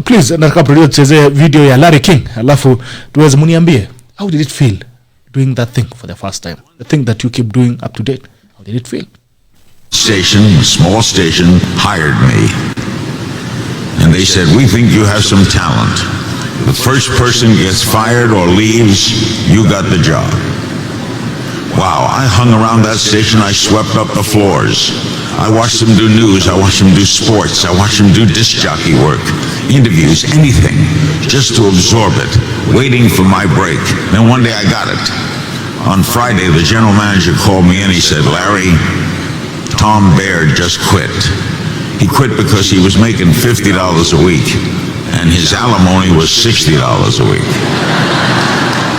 please nataka producer tucheze video ya Larry King alafu tuweze muniambie how did it feel doing that thing for the first time, the thing that you keep doing up to date. How did it feel? A small station hired me and they said, we think you have some talent. The first person gets fired or leaves, you got the job. Wow, I hung around that station, I swept up the floors. I watched them do news, I watched them do sports, I watched them do disc jockey work, interviews, anything, just to absorb it, waiting for my break. Then one day I got it. On Friday, the general manager called me in, he said, Larry, Tom Baird just quit. He quit because he was making $50 a week, and his alimony was $60 a week.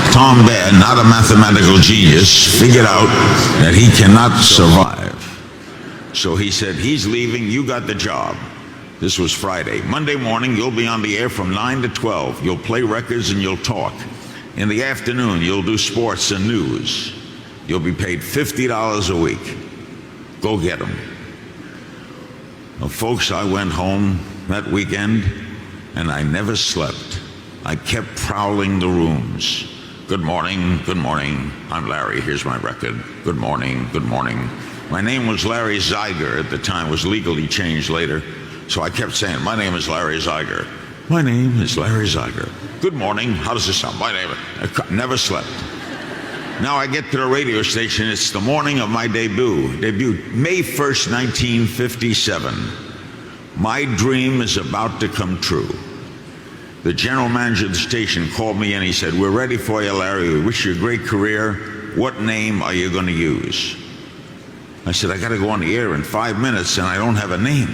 Tom Baird, not a mathematical genius, figured out that he cannot survive. So he said, he's leaving, you got the job. This was Friday. Monday morning, you'll be on the air from 9 to 12. You'll play records and you'll talk. In the afternoon, you'll do sports and news. You'll be paid $50 a week. Go get them. Well, folks, I went home that weekend and I never slept. I kept prowling the rooms. Good morning, I'm Larry, here's my record. Good morning. My name was Larry Zeiger at the time, was legally changed later. So I kept saying, my name is Larry Zeiger. My name is Larry Zeiger. Good morning, how does this sound? My name, I never slept. Now I get to the radio station, it's the morning of my debut, May 1st, 1957. My dream is about to come true. The general manager of the station called me and he said, we're ready for you, Larry. We wish you a great career. What name are you going to use? I said, I got to go on the air in 5 minutes and I don't have a name.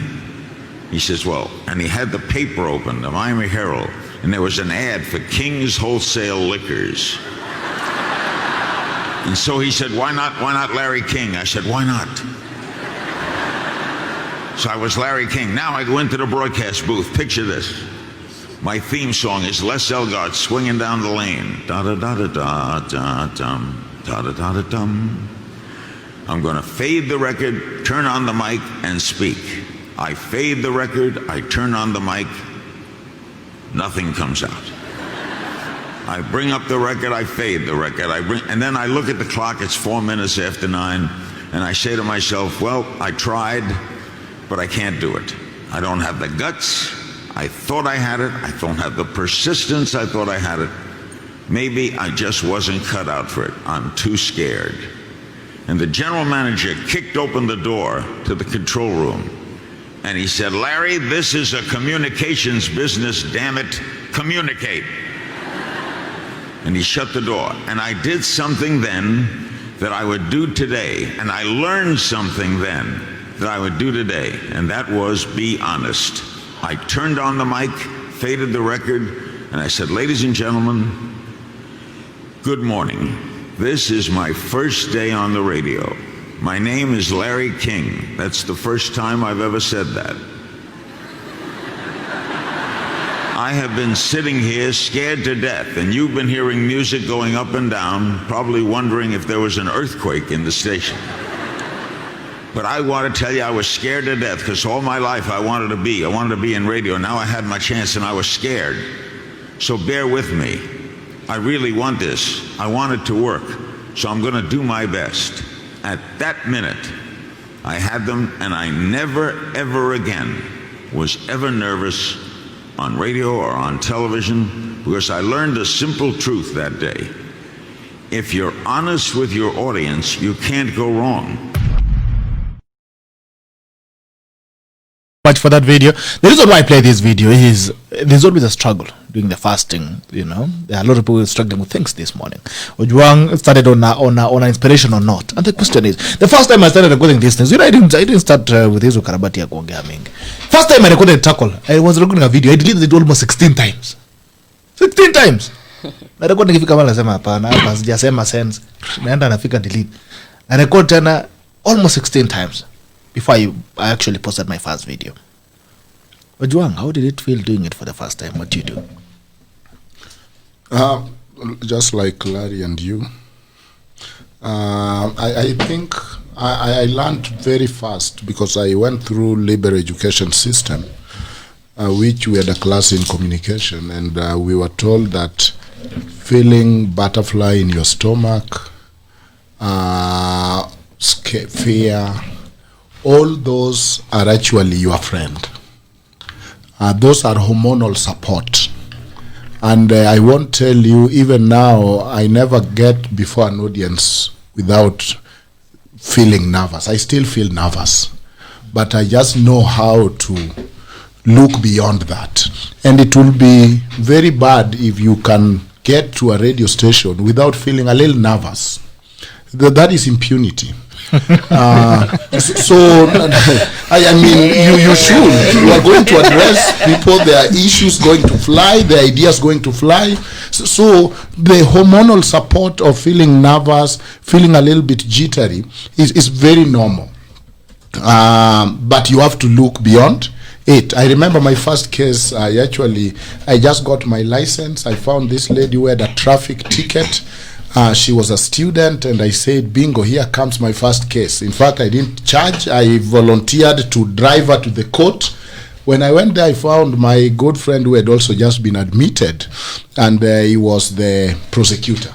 He says, well, and he had the paper open, the Miami Herald, and there was an ad for King's Wholesale Liquors. And so he said, why not Larry King? I said, why not? So I was Larry King. Now I go into the broadcast booth. Picture this. My theme song is Les Elgart swinging down the lane. Da-da-da-da-da-da-dum, da-da-da-da-dum. I'm going to fade the record, turn on the mic, and speak. I fade the record, I turn on the mic, nothing comes out. I bring up the record, I fade the record, and then I look at the clock, it's 4 minutes after 9, and I say to myself, well, I tried, but I can't do it. I don't have the guts. I thought I had it. I don't have the persistence I thought I had it. Maybe I just wasn't cut out for it. I'm too scared. And the general manager kicked open the door to the control room. And he said, Larry, this is a communications business, damn it, communicate. And he shut the door. And I did something then that I would do today. And I learned something then that I would do today. And that was be honest. I turned on the mic, faded the record, and I said, ladies and gentlemen, good morning. This is my first day on the radio. My name is Larry King. That's the first time I've ever said that. I have been sitting here scared to death, and you've been hearing music going up and down, probably wondering if there was an earthquake in the station. But I want to tell you, I was scared to death because all my life I wanted to be in radio. Now I had my chance and I was scared. So bear with me. I really want this. I want it to work. So I'm going to do my best. At that minute, I had them, and I never, ever again was ever nervous on radio or on television because I learned a simple truth that day. If you're honest with your audience, you can't go wrong. Much for that video. The reason why I play this video is there's always a struggle doing the fasting. You know, there are a lot of people struggling with things this morning. Ojwang started on an inspiration or not, and the question is, the first time I started recording these things, you know, I didn't start with this ukarabati ya kuongea mingi. First time I recorded Tackle, I was recording a video. I deleted it almost 16 times. 16 times. Na record nikifika mara nasema hapana, hapa sijasema sense. Naenda nafika delete. I record tena almost 16 times before I actually posted my first video. Ojwang, how did it feel doing it for the first time? What do you do? Just like Larry and you, I think I learned very fast because I went through labor education system, which we had a class in communication, and we were told that feeling butterfly in your stomach, fear, all those are actually your friend. Those are hormonal support. And I won't tell you, even now, I never get before an audience without feeling nervous. I still feel nervous, but I just know how to look beyond that. And it will be very bad if you can get to a radio station without feeling a little nervous. That is impunity. I mean, you should. You are going to address people, there are issues going to fly, the ideas going to fly. So the hormonal support of feeling nervous, feeling a little bit jittery is very normal. But you have to look beyond it. I remember my first case, I just got my license. I found this lady who had a traffic ticket. She was a student, and I said, bingo, here comes my first case. In fact, I didn't charge. I volunteered to drive her to the court. When I went there, I found my good friend who had also just been admitted, and he was the prosecutor.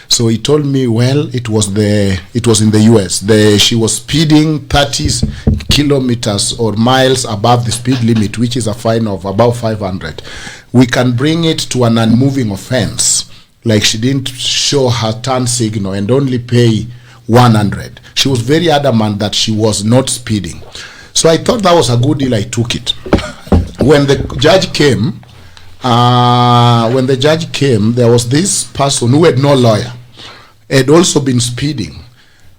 So he told me, well, it was in the US. She was speeding 30 kilometers or miles above the speed limit, which is a fine of about 500. We can bring it to an unmoving offense. Like she didn't show her turn signal and only pay 100. She was very adamant that she was not speeding. So I thought that was a good deal. I took it. When the judge came, there was this person who had no lawyer, had also been speeding,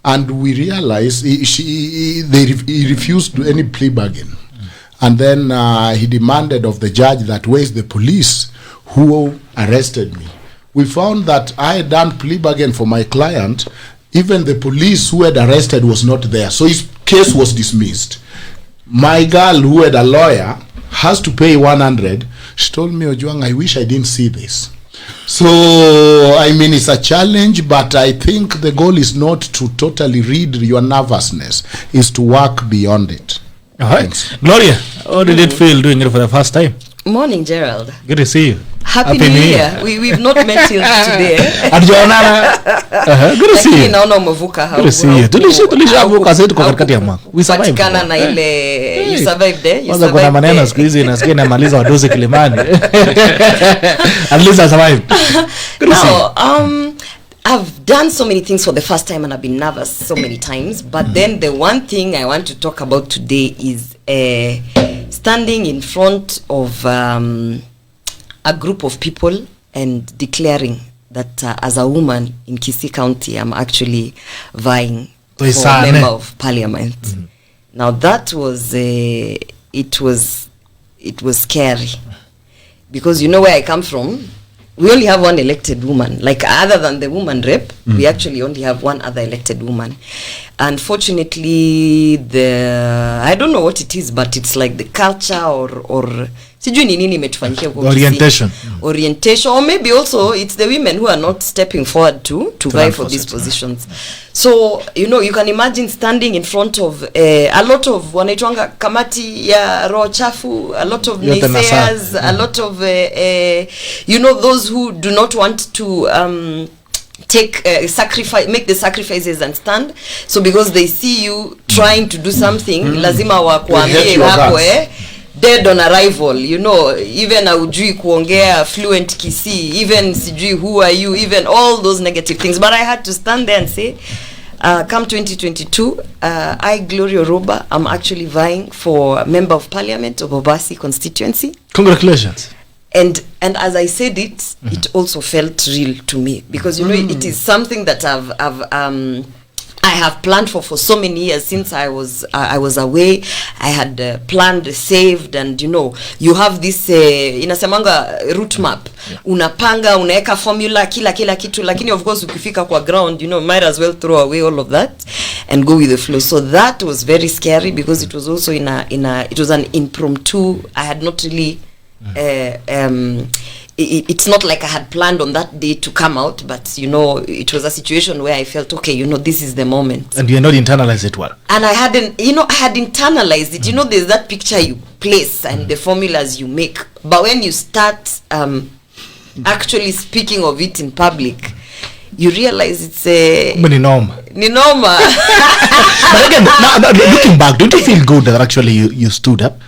and we realized he refused to any plea bargain. And then he demanded of the judge that, where's the police who arrested me? We found that I had done plea bargain for my client. Even the police who had arrested was not there. So his case was dismissed. My girl who had a lawyer has to pay 100. She told me, Ojwang, I wish I didn't see this. So, I mean, it's a challenge, but I think the goal is not to totally read your nervousness, is to work beyond it. All right. Thanks. Gloria, how did it feel doing it for the first time? Morning, Gerald. Good to see you. Happy New Year. We've not met till today. Good to see you. Naona umevuka Good to see you. Tulishavuka sasa tuko katikati ya mwaka. We survived. Patikana na ile you survived there. Kwanza kuna maneno siku hizi nasikia namaliza wadozi Kilimani. At least I survived. Good to see you. I've done so many things for the first time and I've been nervous so many times, but then the one thing I want to talk about today is standing in front of a group of people and declaring that as a woman in Kisii County, I'm actually vying for a member of parliament. Now that was it was scary, because you know where I come from. We only have one elected woman. Like, other than the woman rep, we actually only have one other elected woman. Unfortunately, I don't know what it is, but it's like the culture or sijui ni nini imetufanyikia huko orientation, or maybe also it's the women who are not stepping forward to vie for these positions. So, you know, you can imagine standing in front of a lot of wanaitwanga kamati ya roho chafu, a lot of naysayers, a lot of you know, those who do not want to make the sacrifices and stand. So because they see you trying to do something, lazima wakuambie hapo dead on arrival, you know, even aujui kuongea fluent Kisii, even sijui who are you, even all those negative things. But I had to stand there and say, come 2022, I, Gloria Orwoba, I'm actually vying for Member of Parliament of Obasi constituency. Congratulations. And as I said it, it also felt real to me, because you know it is something that I have planned for so many years. Since I was away, I had planned, saved, and you know, you have this inasemanga route map. Unapanga, unaeka formula, kila kitu, lakini of course ukifika kwa ground, you know, might as well throw away all of that and go with the flow. So that was very scary, because it was also it was an impromptu. I had not really it's not like I had planned on that day to come out, but you know, it was a situation where I felt, okay, you know, this is the moment. And you had not internalized it well. And I hadn't, you know, I had internalized it. You know, there's that picture you place and the formulas you make, but when you start actually speaking of it in public, you realize it's a Ninoma. But again, now, looking back, don't you feel good that actually you stood up?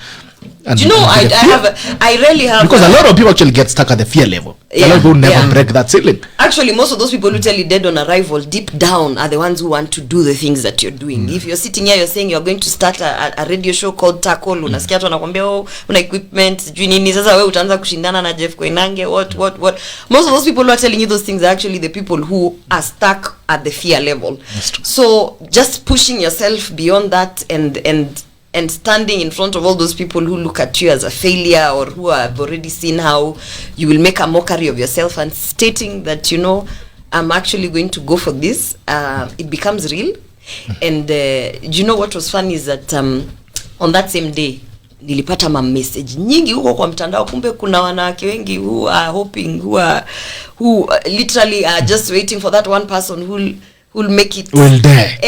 And do you know, I rarely have, because a lot of people actually get stuck at the fear level. A lot of people never break that ceiling. Actually, most of those people who tell you dead on arrival, deep down, are the ones who want to do the things that you're doing. If you're sitting here, you're saying you're going to start a radio show called THETACKLE, unasikia watu wanakuambia una equipment, sijui nini, sasa wewe utaanza kushindana na Jeff Koinange, what. Most of those people who are telling you those things are actually the people who are stuck at the fear level. So just pushing yourself beyond that and standing in front of all those people who look at you as a failure or who have already seen how you will make a mockery of yourself and stating that, you know, I'm actually going to go for this, it becomes real. And you know what was funny is that on that same day, nilipata message nyingi huko kwa mtandao, kumbe kuna wanawake wengi who are hoping, who literally are just waiting for that one person who'll make it. Will dare.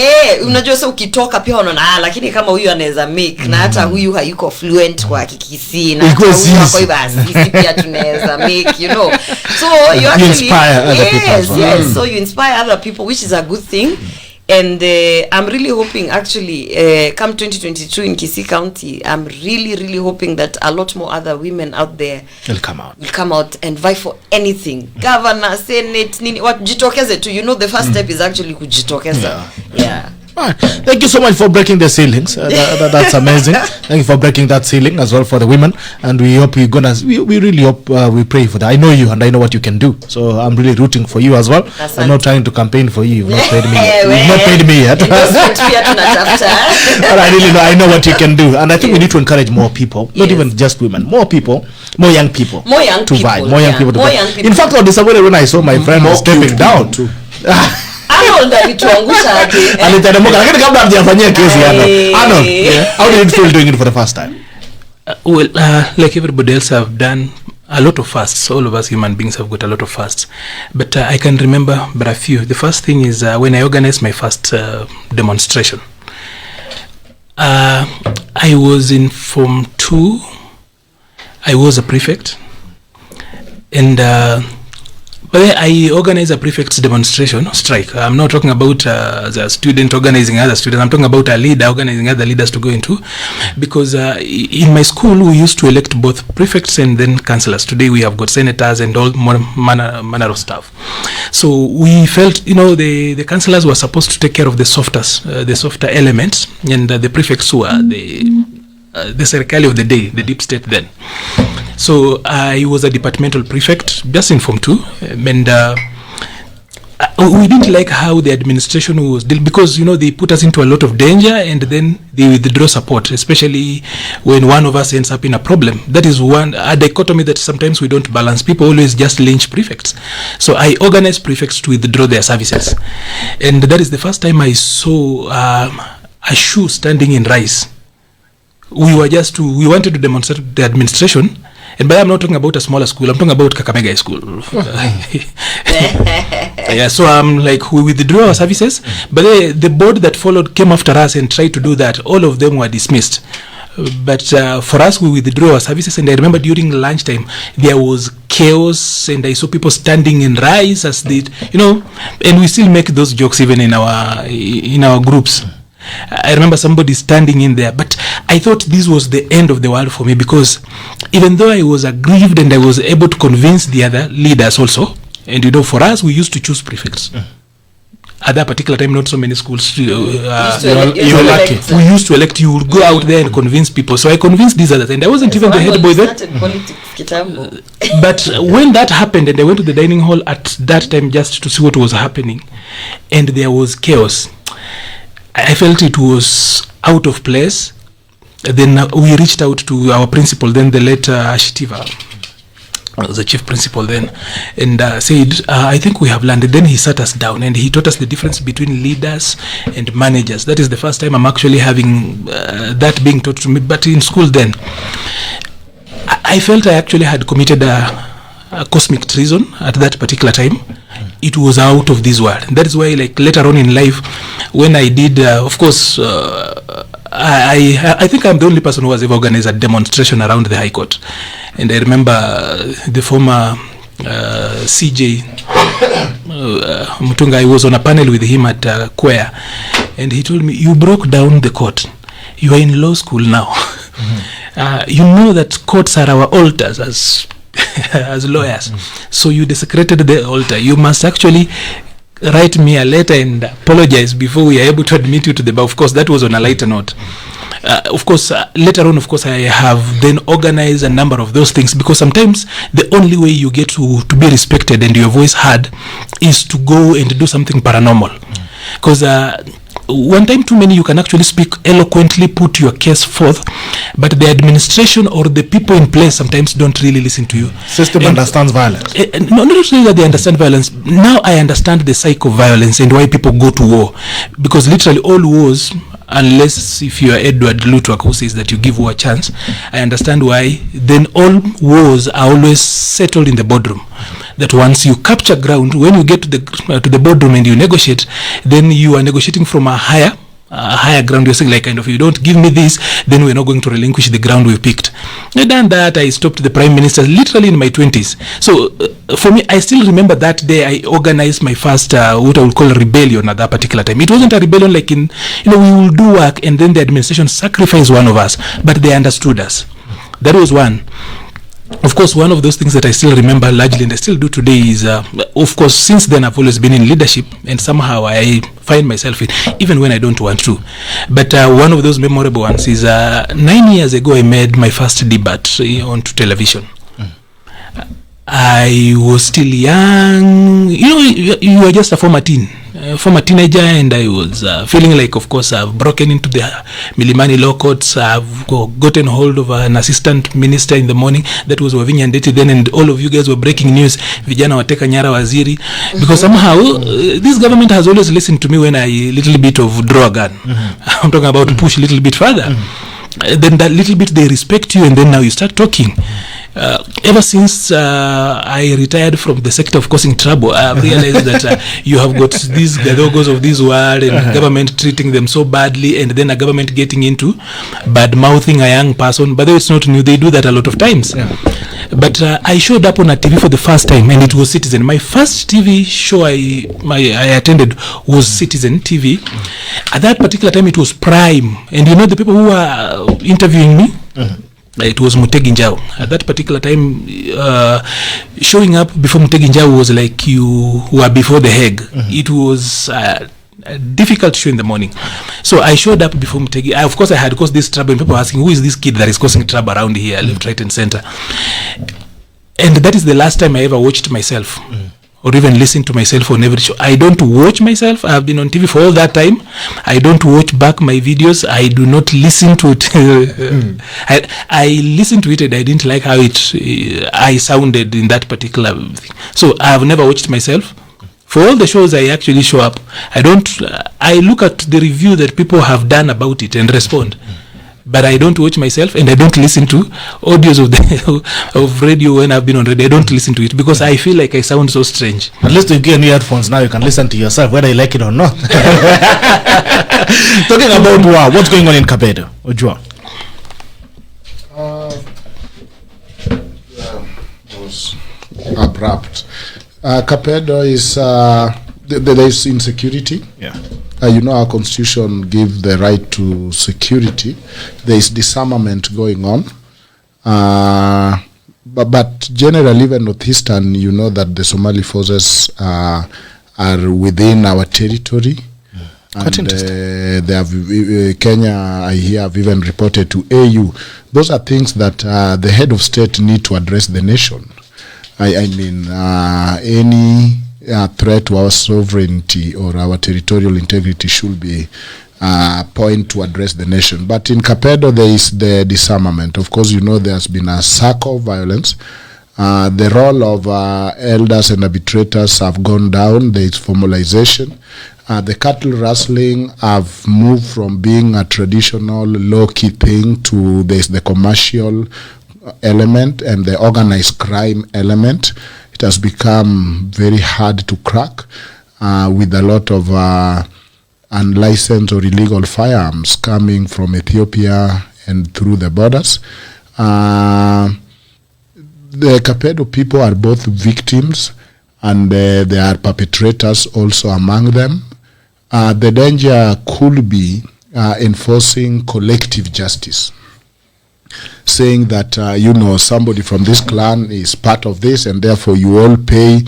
Unajua sasa ukitoka pia unaona lakini kama huyu anaweza make na hata huyu hayuko fluent kwa Kikisi na hata huyu ako hivi sisi pia tunaweza make, you know. So you actually inspire other people. Yes, so you inspire other people, which is a good thing. And I'm really hoping actually come 2022 in Kisii County, I'm really hoping that a lot more other women out there will come out and vie for anything. Governor, Senate, nini, what jitokeze tu. You know, the first step is actually kujitokeza. Yeah. All right. Thank you so much for breaking the ceilings. That's amazing. Thank you for breaking that ceiling as well for the women. And we hope we really hope, we pray for that. I know you and I know what you can do. So I'm really rooting for you as well. I'm not trying to campaign for you. You've not paid me yet. You've not paid me yet. But I really know, I know what you can do. And I think we need to encourage more people, not even just women, more people, more young people to vie. More young people to vie. In fact, on this when I saw my friend stepping down too. Arnold alituangusha aje. Alitademoka lakini kabla hajafanyia kesi Arnold, how did it feel doing it for the first time? Well, like everybody else have done a lot of fasts. All of us human beings have got a lot of fasts. But I can remember but a few. The first thing is when I organized my first demonstration. I was in Form 2. I was a prefect. And I organize a prefect's demonstration strike. I'm not talking about the student organizing other students. I'm talking about a leader organizing other leaders to go into, because in my school we used to elect both prefects and then councillors. Today we have got senators and all manner of stuff. So we felt, you know, the councillors were supposed to take care of the softer elements, and the prefects were the serikali of the day, the deep state then. So I was a departmental prefect just in Form 2, and we didn't like how the administration was dealt, because, you know, they put us into a lot of danger and then they withdraw support, especially when one of us ends up in a problem. That is a dichotomy that sometimes we don't balance. People always just lynch prefects. So I organized prefects to withdraw their services, and that is the first time I saw a shoe standing in rice. We wanted to demonstrate the administration. And by I'm not talking about a smaller school, I'm talking about Kakamega School. Yeah, so I'm like, we withdrew our services, but the board that followed came after us and tried to do that. All of them were dismissed. But for us, we withdrew our services, and I remember during lunchtime, there was chaos, and I saw people standing in rice as they, you know, and we still make those jokes even in our groups. I remember somebody standing in there, but I thought this was the end of the world for me, because even though I was aggrieved and I was able to convince the other leaders also, and you know, for us, we used to choose prefects. At that particular time, not so many schools. You were lucky. We used to elect. You would go out there and convince people. So I convinced these others, and I wasn't even the head boy then. But when that happened, and I went to the dining hall at that time just to see what was happening, and there was chaos, I felt it was out of place. Then we reached out to our principal, then the late Ashitiva, the chief principal then, and said, I think we have landed. Then he sat us down and he taught us the difference between leaders and managers. That is the first time I'm actually having that being taught to me. But in school then, I felt I actually had committed a cosmic treason at that particular time. It was out of this world. That is why, like, later on in life, when I did, of course, I think I'm the only person who has ever organized a demonstration around the High Court. And I remember the former CJ Mutunga, I was on a panel with him at Kwea, and he told me, you broke down the court. You are in law school now. You know that courts are our altars as as lawyers. So you desecrated the altar. You must actually write me a letter and apologize before we are able to admit you to the bar. Of course, that was on a lighter note. Of course, later on, of course, I have then organized a number of those things, because sometimes the only way you get to be respected and your voice heard is to go and do something paranormal. Because one time too many, you can actually speak eloquently, put your case forth, but the administration or the people in place sometimes don't really listen to you. System understands violence. No, not really that they understand violence. Now I understand the cycle of violence and why people go to war. Because literally all wars, unless if you are Edward Lutwak who says that you give war a chance, I understand why. Then all wars are always settled in the boardroom. That once you capture ground, when you get to the boardroom and you negotiate, then you are negotiating from a higher ground. You're saying like, kind of, you don't give me this, then we're not going to relinquish the ground we picked. And then that I stopped the prime minister literally in my 20s. So for me, I still remember that day I organized my first what I would call a rebellion at that particular time. It wasn't a rebellion like in, we will do work and then the administration sacrificed one of us, but they understood us. That was one. Of course, one of those things that I still remember largely, and I still do today, is, of course, since then I've always been in leadership, and somehow I find myself in, even when I don't want to. But one of those memorable ones is 9 years ago, I made my first debate onto television. I was still young. You are just a former teenager, and I was feeling like, of course, I've broken into the Milimani law courts. I've gotten hold of an assistant minister in the morning. That was Wavinya Ndeti then, and all of you guys were breaking news. Vijana wateka nyara waziri. Because somehow, this government has always listened to me when I little bit of draw a gun. I'm talking about push a little bit further. Then that little bit they respect you, and then now you start talking. Ever since I retired from the sector of causing trouble, I've realized that you have got these gadogos of this world and government treating them so badly, and then a government getting into bad-mouthing a young person. But it's not new. They do that a lot of times. But I showed up on a TV for the first time, and it was Citizen. My first TV show I attended was Citizen TV. At that particular time, it was Prime. And the people who were interviewing me, it was Mutegi Njau. At that particular time, showing up before Mutegi Njau was like you were before the Hague. It was a difficult show in the morning. So I showed up before Mutegi. Of course, I had caused this trouble, and people asking, who is this kid that is causing trouble around here, left, right, and center? And that is the last time I ever watched myself. Or even listen to myself on every show. I don't watch myself. I have been on TV for all that time. I don't watch back my videos. I do not listen to it. I listened to it and I didn't like how I sounded in that particular thing. So I have never watched myself. For all the shows I actually show up, I look at the review that people have done about it and respond. But I don't watch myself, and I don't listen to audios of radio when I've been on radio. I don't listen to it because I feel like I sound so strange. At least you get new headphones now, you can listen to yourself whether you like it or not. Talking about war, what's going on in Kapedo, Ojwang? It was abrupt. Kapedo is there is insecurity. Yeah. Our constitution gives the right to security. There is disarmament going on. But generally, even Northeastern, that the Somali forces are within our territory. Quite interesting. They have, Kenya, I hear, have even reported to AU. Those are things that the head of state need to address the nation. I mean, any threat to our sovereignty or our territorial integrity should be point to address the nation. But in Kapedo, there is the disarmament. Of course, there's been a circle of violence. The role of elders and arbitrators have gone down. There is formalization. The cattle rustling have moved from being a traditional low-key thing to there's the commercial element and the organized crime element. It has become very hard to crack with a lot of unlicensed or illegal firearms coming from Ethiopia and through the borders. The Kapedo people are both victims, and there are perpetrators also among them. The danger could be enforcing collective justice, saying that somebody from this clan is part of this, and therefore you all pay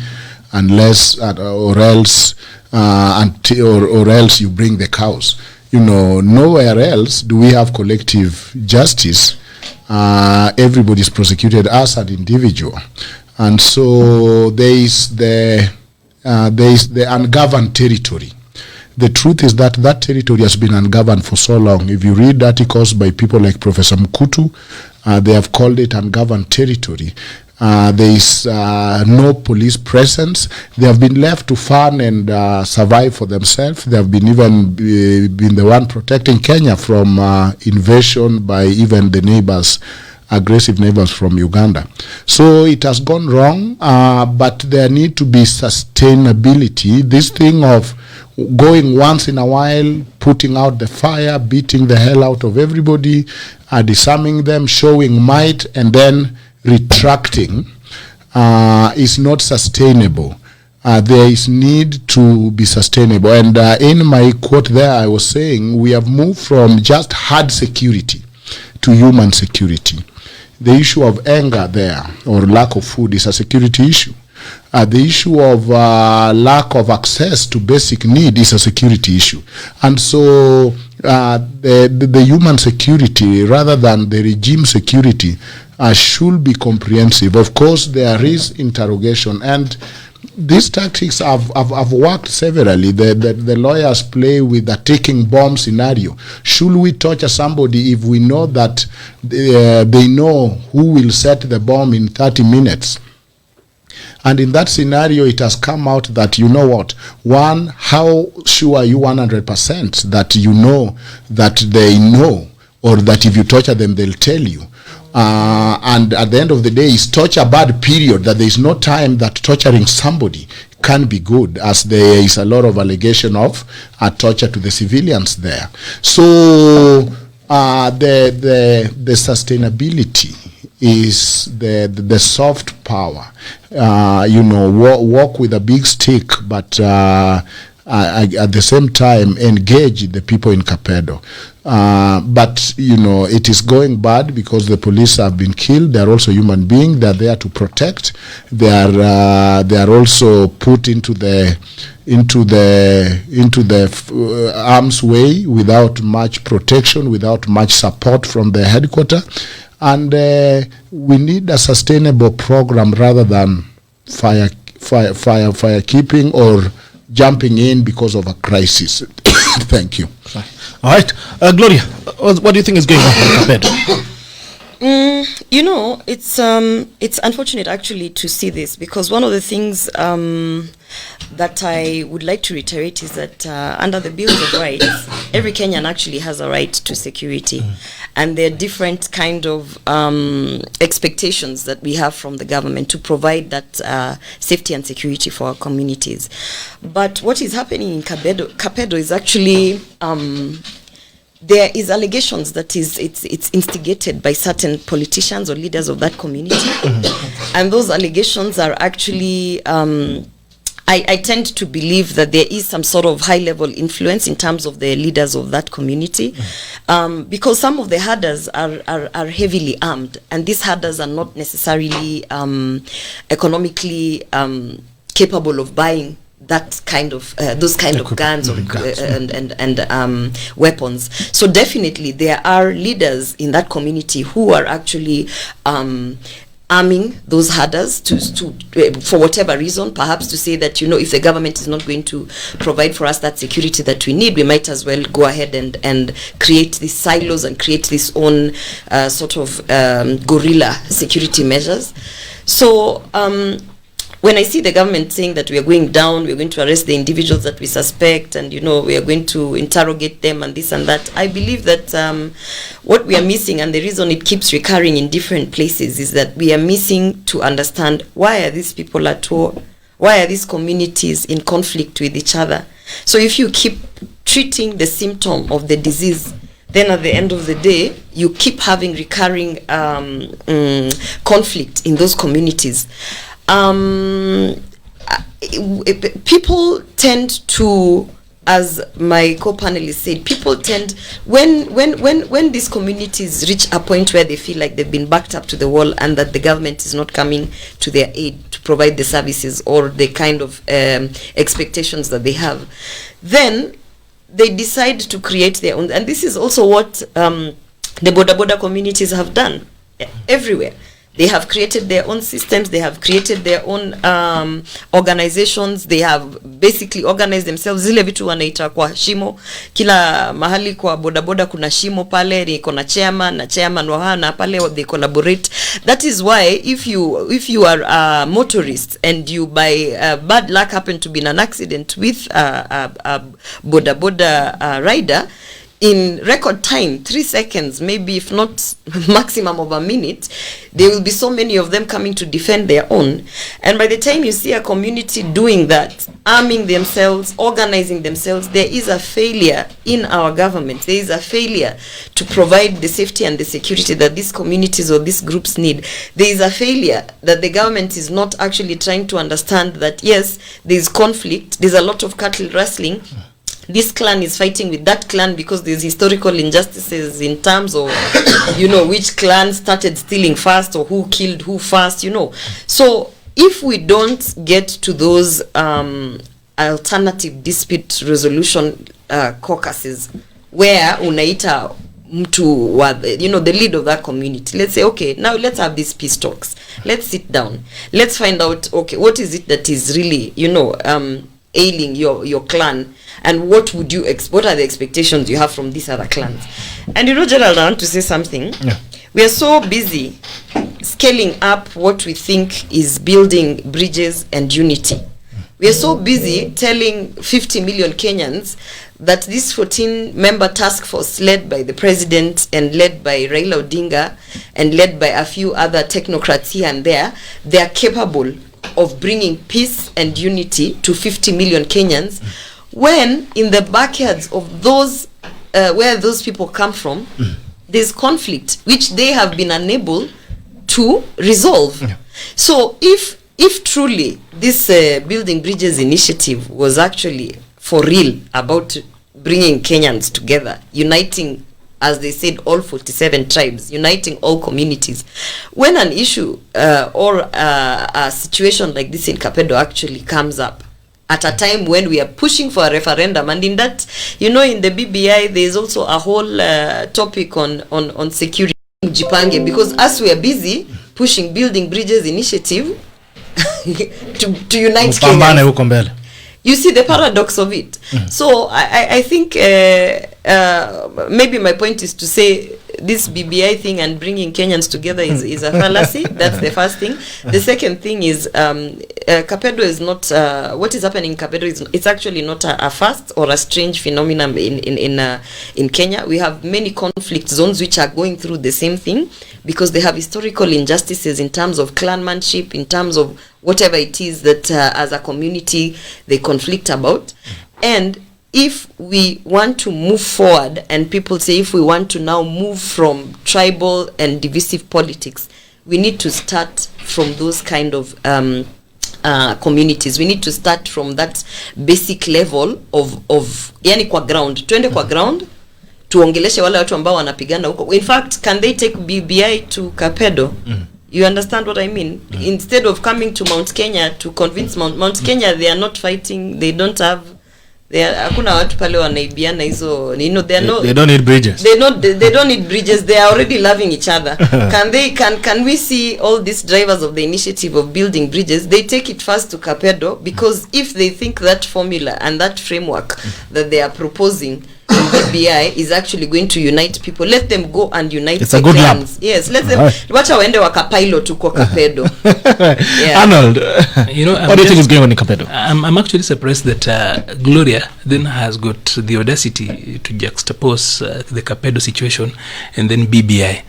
unless or else you bring the cows. Nowhere else do we have collective justice. Everybody is prosecuted as an individual, and so there is the ungoverned territory. The truth is that territory has been ungoverned for so long. If you read articles by people like Professor Mkutu, they have called it ungoverned territory. There is no police presence. They have been left to farm and survive for themselves. They have been the one protecting Kenya from invasion by even the neighbors, aggressive neighbors from Uganda. So it has gone wrong, but there need to be sustainability. This thing of going once in a while, putting out the fire, beating the hell out of everybody, disarming them, showing might, and then retracting is not sustainable. There is need to be sustainable. And in my quote there, I was saying we have moved from just hard security to human security. The issue of anger there, or lack of food, is a security issue. The issue of lack of access to basic need is a security issue. And so the human security, rather than the regime security, should be comprehensive. Of course, there is interrogation, and these tactics have worked severally. The lawyers play with the taking bomb scenario. Should we torture somebody if we know that they know who will set the bomb in 30 minutes? And in that scenario, it has come out that, one, how sure are you 100% that you know that they know, or that if you torture them, they'll tell you? And at the end of the day, is torture bad, period, that there is no time that torturing somebody can be good, as there is a lot of allegation of torture to the civilians there. So the sustainability is the soft power, walk with a big stick, but at the same time engage the people in Kapedo. But it is going bad because the police have been killed. They are also human beings. They are there to protect. They are also put into the arm's way without much protection, without much support from the headquarters. And we need a sustainable program rather than fire keeping or jumping in because of a crisis. Thank you. All right, Gloria, what do you think is going on in Kapedo? It's unfortunate actually to see this, because one of the things that I would like to reiterate is that under the Bill of Rights, every Kenyan actually has a right to security, and there are different kind of expectations that we have from the government to provide that safety and security for our communities. But what is happening in Kapedo is actually there is allegations that it's instigated by certain politicians or leaders of that community, and those allegations are actually I tend to believe that there is some sort of high-level influence in terms of the leaders of that community, because some of the herders are heavily armed, and these herders are not necessarily economically capable of buying that kind of those kind of guns and weapons. So definitely there are leaders in that community who are actually arming those herders to for whatever reason, perhaps to say that if the government is not going to provide for us that security that we need, we might as well go ahead and create these silos and create this own sort of guerrilla security measures. So when I see the government saying that we are going down, we're going to arrest the individuals that we suspect, and we are going to interrogate them and this and that, I believe that what we are missing, and the reason it keeps recurring in different places, is that we are missing to understand, why are these people at war? Why are these communities in conflict with each other? So if you keep treating the symptom of the disease, then at the end of the day, you keep having recurring conflict in those communities. People tend to, as my co-panelist said, people tend, when these communities reach a point where they feel like they've been backed up to the wall and that the government is not coming to their aid to provide the services or the kind of expectations that they have, then they decide to create their own. And this is also what the border communities have done everywhere. They have created their own systems. They have created their own organizations. They have basically organized themselves. Zile vitu wanaita kwa shimo. Kila mahali kwa boda kuna shimo pale. Niko na chairman wahana pale. They collaborate. That is why if you are a motorist and you by bad luck happen to be in an accident with a boda rider, in record time, 3 seconds, maybe if not maximum of a minute, there will be so many of them coming to defend their own. And by the time you see a community doing that, arming themselves, organizing themselves, there is a failure in our government. There is a failure to provide the safety and the security that these communities or these groups need. There is a failure that the government is not actually trying to understand that, yes, there is conflict, there's a lot of cattle rustling. This clan is fighting with that clan because there's historical injustices in terms of, which clan started stealing first or who killed who first, So if we don't get to those alternative dispute resolution caucuses where unaita mtu wa, the lead of that community, let's say, okay, now let's have these peace talks. Let's sit down. Let's find out, okay, what is it that is really, ailing your clan, and what would you what are the expectations you have from these other clans? And Gerald, I want to say something. Yeah. We are so busy scaling up what we think is building bridges and unity. We are so busy telling 50 million Kenyans that this 14-member task force led by the president and led by Raila Odinga and led by a few other technocrats here and there, they are capable of bringing peace and unity to 50 million Kenyans, when in the backyards of those where those people come from, there's conflict which they have been unable to resolve. Yeah. So if truly this Building Bridges initiative was actually for real about bringing Kenyans together, uniting, as they said, all 47 tribes, uniting all communities, when an issue or a situation like this in Kapedo actually comes up at a time when we are pushing for a referendum, and in that, in the BBI, there is also a whole topic on security, because as we are busy pushing Building Bridges initiative to unite Kenya. You see the paradox of it. So I think maybe my point is to say this BBI thing and bringing Kenyans together is a fallacy. That's the first thing. The second thing is Kapedo is not what is happening in Kapedo it's actually not a first or a strange phenomenon in Kenya. We have many conflict zones which are going through the same thing because they have historical injustices in terms of clanmanship, in terms of whatever it is that as a community they conflict about. And if we want to move forward, and people say if we want to now move from tribal and divisive politics, we need to start from those kind of communities. We need to start from that basic level of yani kwa ground. Twende kwa ground, tuongeleshe wale watu ambao wanapigana huko. In fact, can they take BBI to Kapedo? You understand what I mean? Instead of coming to Mount Kenya to convince Mount Kenya, they are not fighting, they don't have, hakuna watu pale wanaibiana hizo, they don't need bridges. They don't need bridges. They are already loving each other. Can we see all these drivers of the initiative of building bridges? They take it first to Kapedo, because if they think that formula and that framework that they are proposing BBI is actually going to unite people. Let them go and unite. It's a good clans. Yes, let them. Wacha waende wakapilo tuko Kapedo. Yeah. Arnold, You know, what do you think is going on in Kapedo? I'm actually surprised that Gloria then has got the audacity to juxtapose the Kapedo situation and then BBI.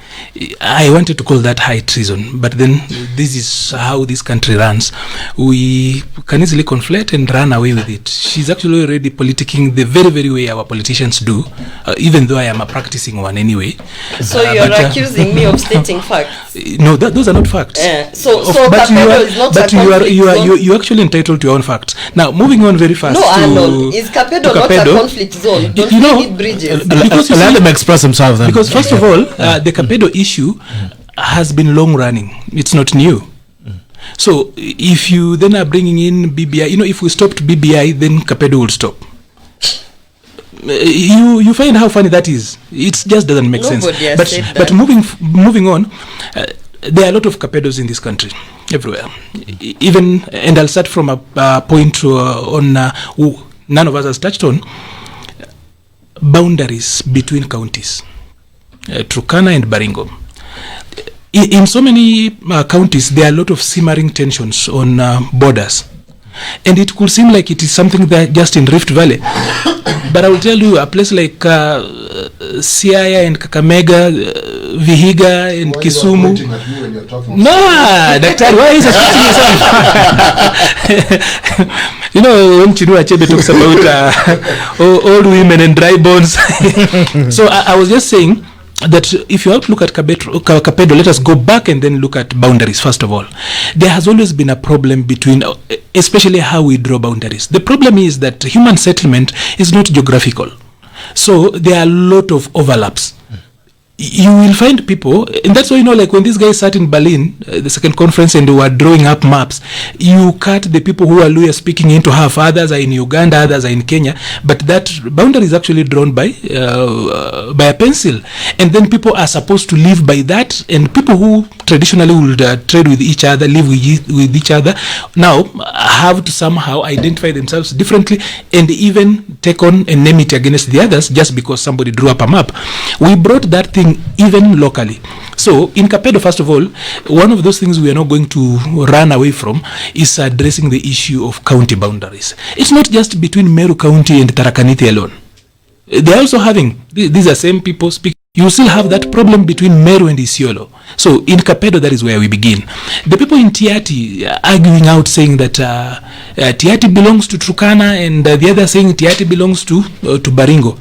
I wanted to call that high treason, but then this is how this country runs. We can easily conflate and run away with it. She's actually already politicking the very, very way our politicians do, even though I am a practicing one anyway. So you're accusing me of stating facts? No, those are not facts. So Kapedo is not a conflict zone? You're actually entitled to your own facts. Now, moving on very fast. No, to Arnold, is Kapedo not a conflict zone? Don't we need bridges? Because Let them express themselves then. Because first of all, the Kapedo issue has been long running. It's not new. So if you then are bringing in BBI, if we stopped BBI, then Kapedo will stop. You find how funny that is. It just doesn't make sense. But moving on, there are a lot of Kapedos in this country, everywhere. Even, and I'll start from a point on none of us has touched on, boundaries between counties, Turkana and Baringo. In so many counties, there are a lot of simmering tensions on borders. And it could seem like it is something that just in Rift Valley. But I will tell you, a place like Siaya and Kakamega, Vihiga and Kisumu. No, Dr. Why is affecting yourself? When Chinua Achebe talks about old women and dry bones. So I was just saying that if you have to look at Kapedo, let us go back and then look at boundaries. First of all, there has always been a problem between, especially how we draw boundaries. The problem is that human settlement is not geographical, so there are a lot of overlaps. You will find people, and that's why, like when these guys sat in Berlin, the second conference, and they were drawing up maps, you cut the people who are Luya speaking into half, others are in Uganda, others are in Kenya, but that boundary is actually drawn by a pencil, and then people are supposed to live by that, and people who traditionally would trade with each other, live with each other, now have to somehow identify themselves differently, and even take on enmity against the others just because somebody drew up a map. We brought that thing even locally. So in Kapedo, first of all, one of those things we are not going to run away from is addressing the issue of county boundaries. It's not just between Meru County and Tharaka Nithi alone. They are also having, these are same people speaking. You still have that problem between Meru and Isiolo. So in Kapedo, that is where we begin. The people in Tiati are arguing out, saying that Tiati belongs to Turkana, and the other saying Tiati belongs to Baringo.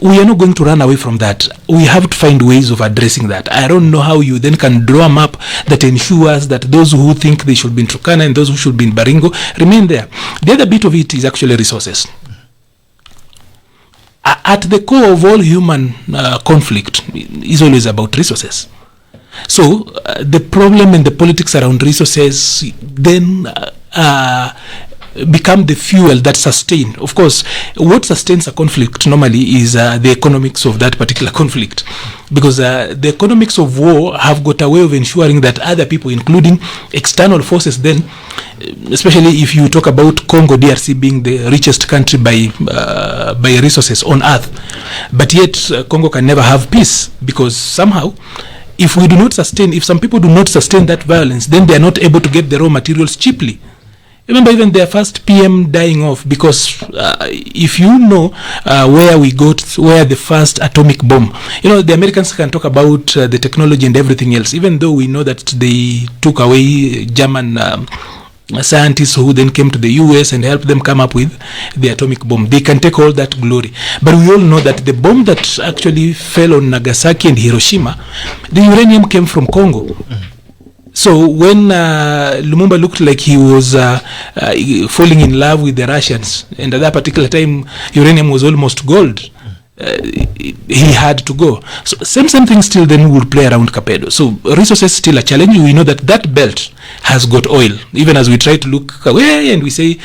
We are not going to run away from that. We have to find ways of addressing that. I don't know how you then can draw a map that ensures that those who think they should be in Turkana and those who should be in Baringo remain there. The other bit of it is actually resources. At the core of all human conflict is always about resources. So the problem and the politics around resources then become the fuel that sustain. Of course, what sustains a conflict normally is the economics of that particular conflict, because the economics of war have got a way of ensuring that other people, including external forces, then, especially if you talk about Congo DRC being the richest country by resources on earth, but yet Congo can never have peace, because somehow if some people do not sustain that violence, then they are not able to get the raw materials cheaply. Remember even their first PM dying off, because if you know where the first atomic bomb, the Americans can talk about the technology and everything else, even though we know that they took away German scientists who then came to the US and helped them come up with the atomic bomb. They can take all that glory. But we all know that the bomb that actually fell on Nagasaki and Hiroshima, the uranium came from Congo. So when Lumumba looked like he was falling in love with the Russians, and at that particular time uranium was almost gold, he had to go. So same thing still then will play around Kapedo. So resources still a challenge. We know that belt has got oil, even as we try to look away and we say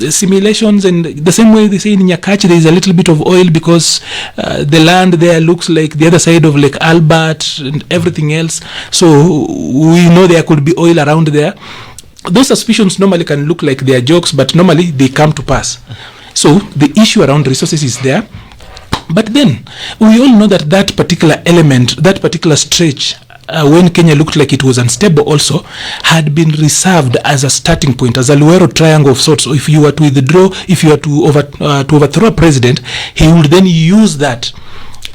simulations, and the same way they say in Nyakachi there is a little bit of oil because the land there looks like the other side of Lake Albert and everything else. So we know there could be oil around there. Those suspicions normally can look like they are jokes, but normally they come to pass. So the issue around resources is there. But then we all know that that particular element, that particular stretch, when Kenya looked like it was unstable also, had been reserved as a starting point, as a Luero triangle of sorts. So if you were to withdraw, if you were to overthrow a president, he would then use that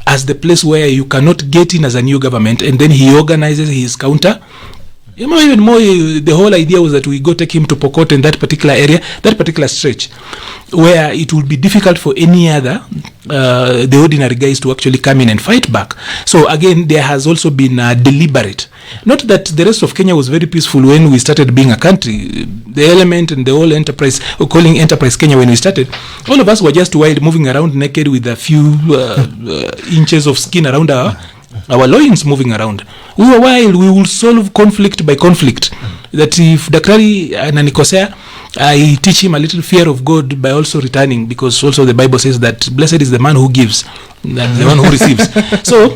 as the place where you cannot get in as a new government, and then he organizes his counter. Even more, the whole idea was that we go take him to Pokot in that particular area, that particular stretch, where it would be difficult for any other, the ordinary guys to actually come in and fight back. So again, there has also been deliberate. Not that the rest of Kenya was very peaceful when we started being a country. The element and the whole enterprise, calling enterprise Kenya when we started, all of us were just wild, moving around naked with a few inches of skin around our loins moving around. We were wild. We will solve conflict by conflict. That if Daktari ananikosea, I teach him a little fear of God by also returning, because also the Bible says that blessed is the man who gives, the one who receives. So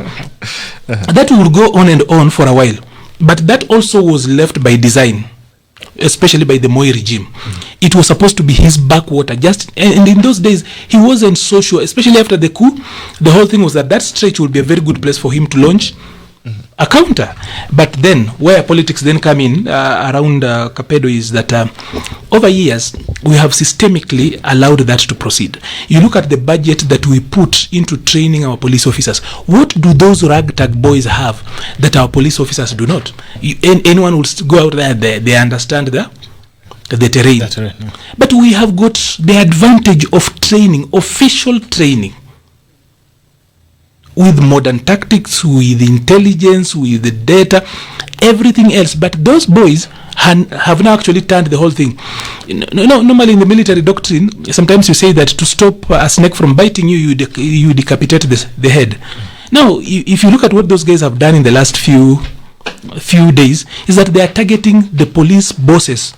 that will go on and on for a while. But that also was left by design, especially by the Moi regime. It was supposed to be his backwater. And in those days, he wasn't so sure, especially after the coup. The whole thing was that that stretch would be a very good place for him to launch a counter. But then, where politics then come in around Kapedo is that over years, we have systemically allowed that to proceed. You look at the budget that we put into training our police officers. What do those ragtag boys have that our police officers do not? Anyone will go out there, they understand the terrain. Yeah. But we have got the advantage of training, official training, with modern tactics, with intelligence, with the data, everything else. But those boys have now actually turned the whole thing. Normally in the military doctrine, sometimes you say that to stop a snake from biting you, you decapitate the head. Now, if you look at what those guys have done in the last few days, is that they are targeting the police bosses.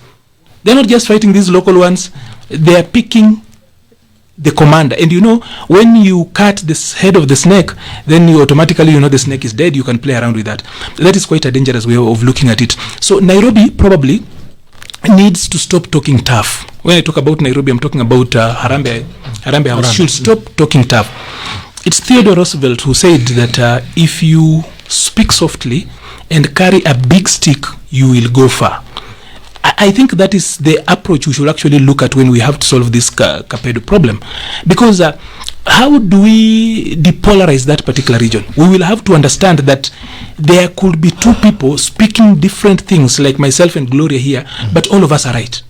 They're not just fighting these local ones, they are picking the commander. And when you cut the head of the snake, then you automatically, the snake is dead. You can play around with that. That is quite a dangerous way of looking at it. So Nairobi probably needs to stop talking tough. When I talk about Nairobi, I'm talking about Harambee House. Should stop talking tough. It's Theodore Roosevelt who said that if you speak softly and carry a big stick, you will go far. I think that is the approach we should actually look at when we have to solve this Kapedo problem. Because how do we depolarize that particular region? We will have to understand that there could be two people speaking different things, like myself and Gloria here, but all of us are right.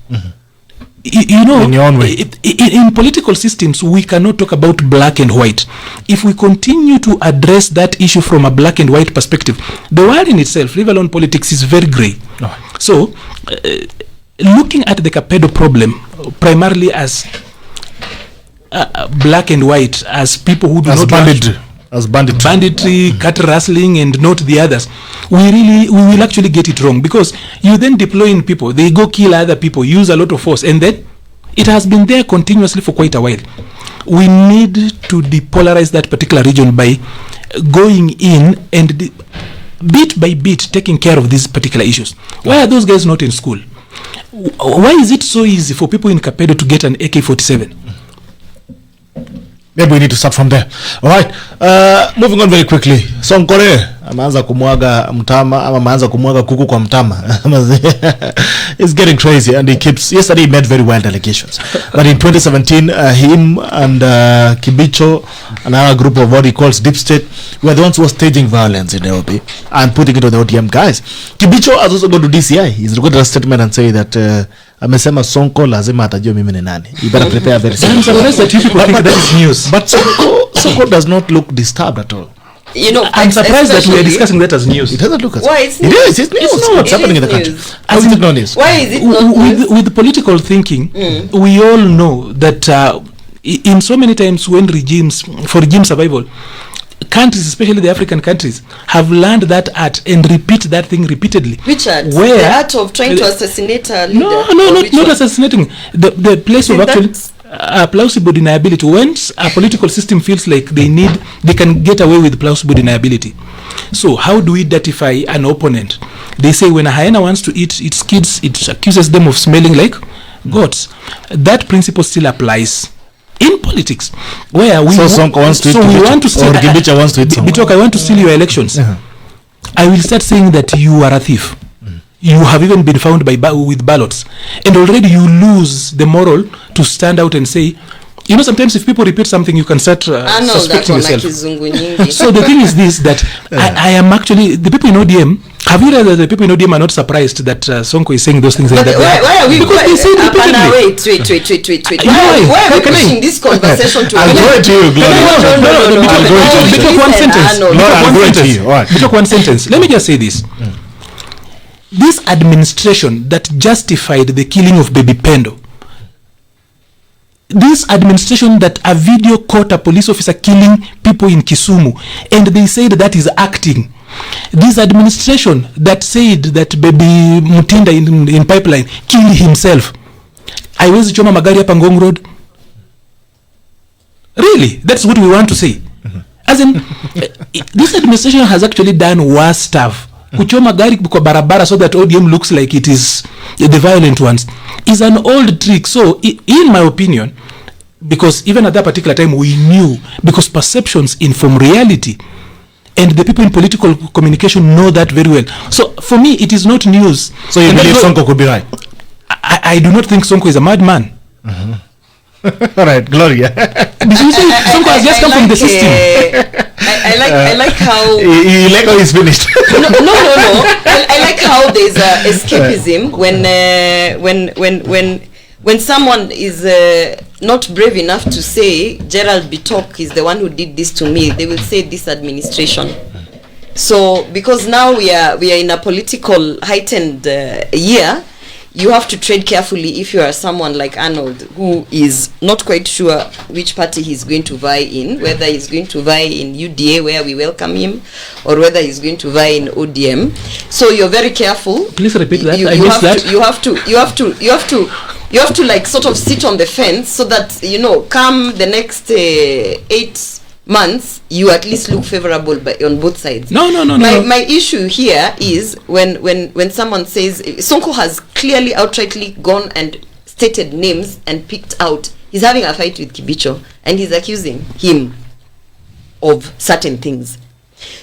In your own way. In political systems, we cannot talk about black and white. If we continue to address that issue from a black and white perspective, the world in itself, leave alone politics, is very gray. So, looking at the Kapedo problem primarily as black and white, as people who do not as banditry, cattle rustling, and not the others, we will actually get it wrong, because you then deploy in people, they go kill other people, use a lot of force, and then it has been there continuously for quite a while. We need to depolarize that particular region by going in and bit by bit taking care of these particular issues. Why are those guys not in school? Why is it so easy for people in Kapedo to get an AK-47? Maybe we need to start from there. All right. Moving on very quickly. Sonkore ameanza kumwaga mtama ama ameanza kumwaga kuku kwa mtama. It's getting crazy, and yesterday he made very wild allegations. But in 2017, him and Kibicho, another group of what he calls Deep State, were the ones who were staging violence in Nairobi and putting it on the ODM guys. Kibicho has also gone to DCI. He's recorded a statement and say that amesema Sonko lazima atajua mimi ni nani. You better prepare very soon. I'm surprised that you people think that is news. But Sonko does not look disturbed at all. I'm surprised that we are discussing that as news. It doesn't look as why it's news. It is. It's news. It's what's happening in the country. How is it not news? Why is it not news? With political thinking, we all know that in so many times when for regime survival, countries, especially the African countries, have learned that art and repeat that thing repeatedly. Which art? Where the art of trying to assassinate a leader? Not assassinating. The place of actually plausible deniability. Once a political system feels like they can get away with plausible deniability. So how do we identify an opponent? They say when a hyena wants to eat its kids, it accuses them of smelling like goats. That principle still applies in politics, where we Sonko wants to so eat we Kibicho, want to steal, or Kibicho wants to eat someone. Bitok, I want to steal your elections. I will start saying that you are a thief. You have even been found with ballots, and already you lose the moral to stand out and say, you know, sometimes if people repeat something, you can start suspecting yourself. So the thing is this, that I am actually, the people in ODM, have you realized that the people in ODM are not surprised that Sonko is saying those things? But that why are we because they say it repeatedly. Wait. Why are we pushing this conversation to I'll go to you, We talk one sentence. Let me just say this. This administration that justified the killing of baby Pendo, this administration that a video caught a police officer killing people in Kisumu, and they said that is acting. This administration that said that baby Mutinda in pipeline killed himself. I was choma magari hapa Ngong Road. Really? That's what we want to say. As in, this administration has actually done worse stuff. Kuchoma gari kwa barabara so that ODM looks like it is the violent ones is an old trick. So in my opinion, because even at that particular time we knew, because perceptions inform reality, and the people in political communication know that very well. So for me, it is not news. So you believe Sonko could be right? I do not think Sonko is a madman. All right, Gloria. Sonko has just come from the system. I like how you like how he's finished. no. I like how there's escapism when someone is not brave enough to say Gerald Bitok is the one who did this to me. They will say this administration. So because now we are in a political heightened year, you have to tread carefully if you are someone like Arnold, who is not quite sure which party he's going to vie in, whether he's going to vie in UDA, where we welcome him, or whether he's going to vie in ODM. So you're very careful. Please repeat that. You have to like sort of sit on the fence so that, you know, come the next 8 months, you at least look favorable on both sides. No. My issue here is when someone says Sonko has clearly outrightly gone and stated names and picked out, he's having a fight with Kibicho and he's accusing him of certain things.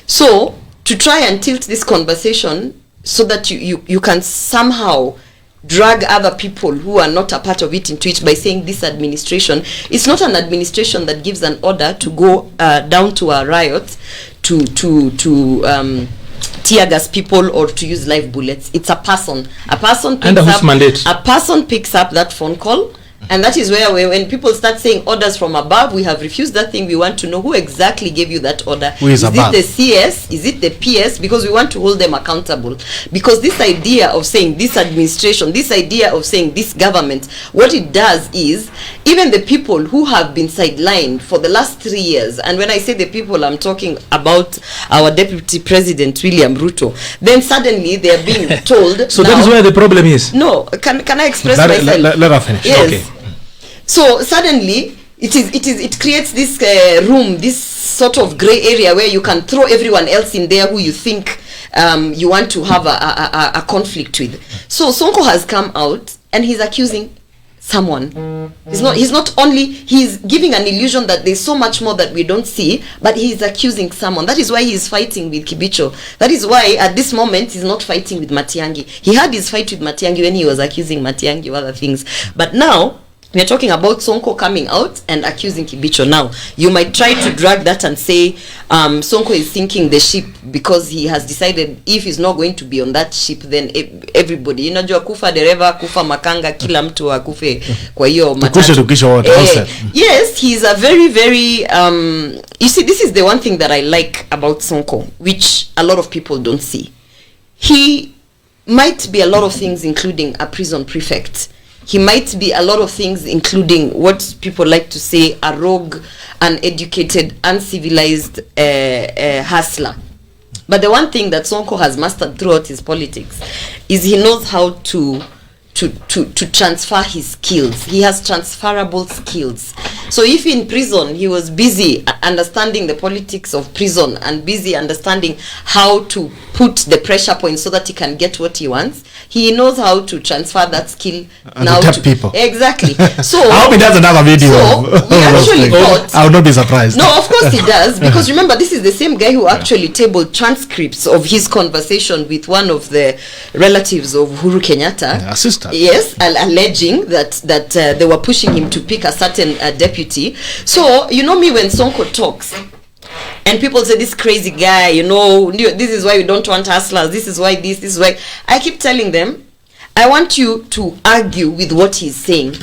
So to try and tilt this conversation so that you can somehow drag other people who are not a part of it into it by saying this administration, it's not an administration that gives an order to go down to a riot to tear gas people or to use live bullets. It's a person picks up that phone call. And that is where when people start saying orders from above, we have refused that thing. We want to know who exactly gave you that order. Who is above? It the CS? Is it the PS? Because we want to hold them accountable. Because this idea of saying this administration, this idea of saying this government, what it does is, even the people who have been sidelined for the last 3 years, and when I say the people, I'm talking about our Deputy President, William Ruto, then suddenly they are being told... So that is where the problem is. No, can I express myself? Let her finish. Yes. Okay. So suddenly it creates this room, this sort of gray area where you can throw everyone else in there who you think you want to have a conflict with. So Sonko has come out and he's accusing someone. He's not only, he's giving an illusion that there's so much more that we don't see, but he's accusing someone. That is why he's fighting with Kibicho. That is why at this moment he's not fighting with Matiang'i. He had his fight with Matiang'i when he was accusing Matiang'i of other things. But now we are talking about Sonko coming out and accusing Kibicho. Now, you might try to drag that and say Sonko is sinking the ship because he has decided if he's not going to be on that ship, then everybody, unajua kufa dereva, kufa makanga, kila mtu akufe kwa hiyo matatu. Yes, he's a very, very, you see, this is the one thing that I like about Sonko, which a lot of people don't see. He might be a lot of things, including a prison prefect. He might be a lot of things, including what people like to say a rogue, uneducated, uncivilized hustler. But the one thing that Sonko has mastered throughout his politics is he knows how to transfer his skills. He has transferable skills. So if in prison he was busy understanding the politics of prison and busy understanding how to put the pressure point so that he can get what he wants, he knows how to transfer that skill And now to tap people. Exactly. So I hope he does another video. So we actually thought, I would not be surprised. no, of course he does, because remember, this is the same guy who actually tabled transcripts of his conversation with one of the relatives of Uhuru Kenyatta. A sister. Yes, alleging that they were pushing him to pick a certain deputy. So you know me, when Sonko talks and people say, this crazy guy, you know, this is why we don't want hustlers, this is why this is why, I keep telling them, I want you to argue with what he's saying.